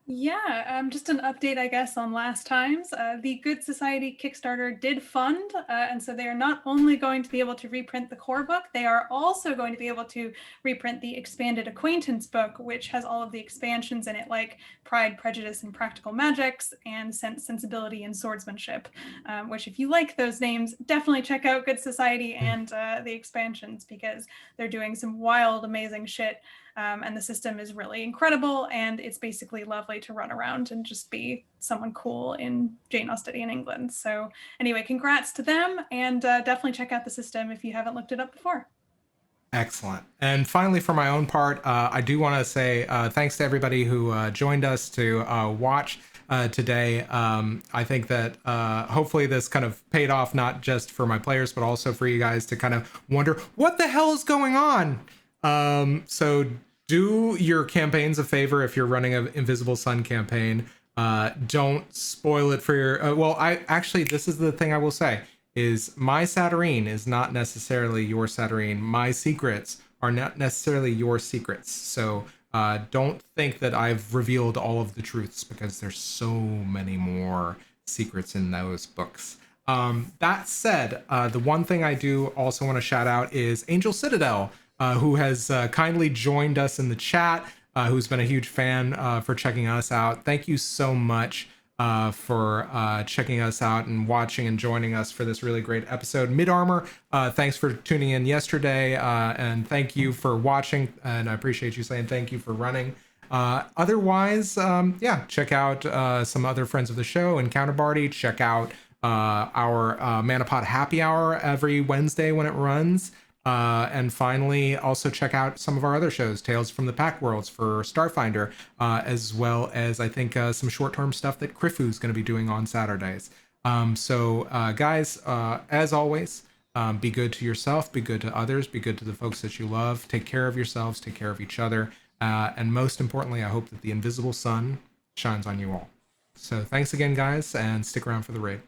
Speaker 5: Yeah, just an update, I guess, on last times. The Good Society Kickstarter did fund, and so they are not only going to be able to reprint the core book, they are also going to be able to reprint the expanded acquaintance book, which has all of the expansions in it, like Pride, Prejudice, and Practical Magics, and Sense, Sensibility, and Swordsmanship, which if you like those names, definitely check out Good Society and the expansions, because they're doing some wild, amazing shit. And the system is really incredible, and it's basically lovely to run around and just be someone cool in Jane Austenian England. So anyway, congrats to them, and definitely check out the system if you haven't looked it up before.
Speaker 1: Excellent. And finally, for my own part, I do want to say thanks to everybody who joined us to watch today. I think that hopefully this kind of paid off, not just for my players, but also for you guys to kind of wonder what the hell is going on. So do your campaigns a favor if you're running an Invisible Sun campaign. Don't spoil it for your this is the thing I will say, is my Satyrine is not necessarily your Satyrine. My secrets are not necessarily your secrets. So don't think that I've revealed all of the truths, because there's so many more secrets in those books. That said, the one thing I do also want to shout out is Angel Citadel, who has kindly joined us in the chat, who's been a huge fan for checking us out. Thank you so much for checking us out and watching and joining us for this really great episode. Mid Armor, thanks for tuning in yesterday, and thank you for watching, and I appreciate you saying thank you for running. Otherwise, check out some other friends of the show and Counterparty. Check out our Manapot Happy Hour every Wednesday when it runs. And finally, also check out some of our other shows, Tales from the Pack Worlds for Starfinder, as well as I think some short-term stuff that Krifu's going to be doing on Saturdays. Guys, as always, be good to yourself, be good to others, be good to the folks that you love, take care of yourselves, take care of each other, and most importantly, I hope that the invisible sun shines on you all. So thanks again, guys, and stick around for the raid.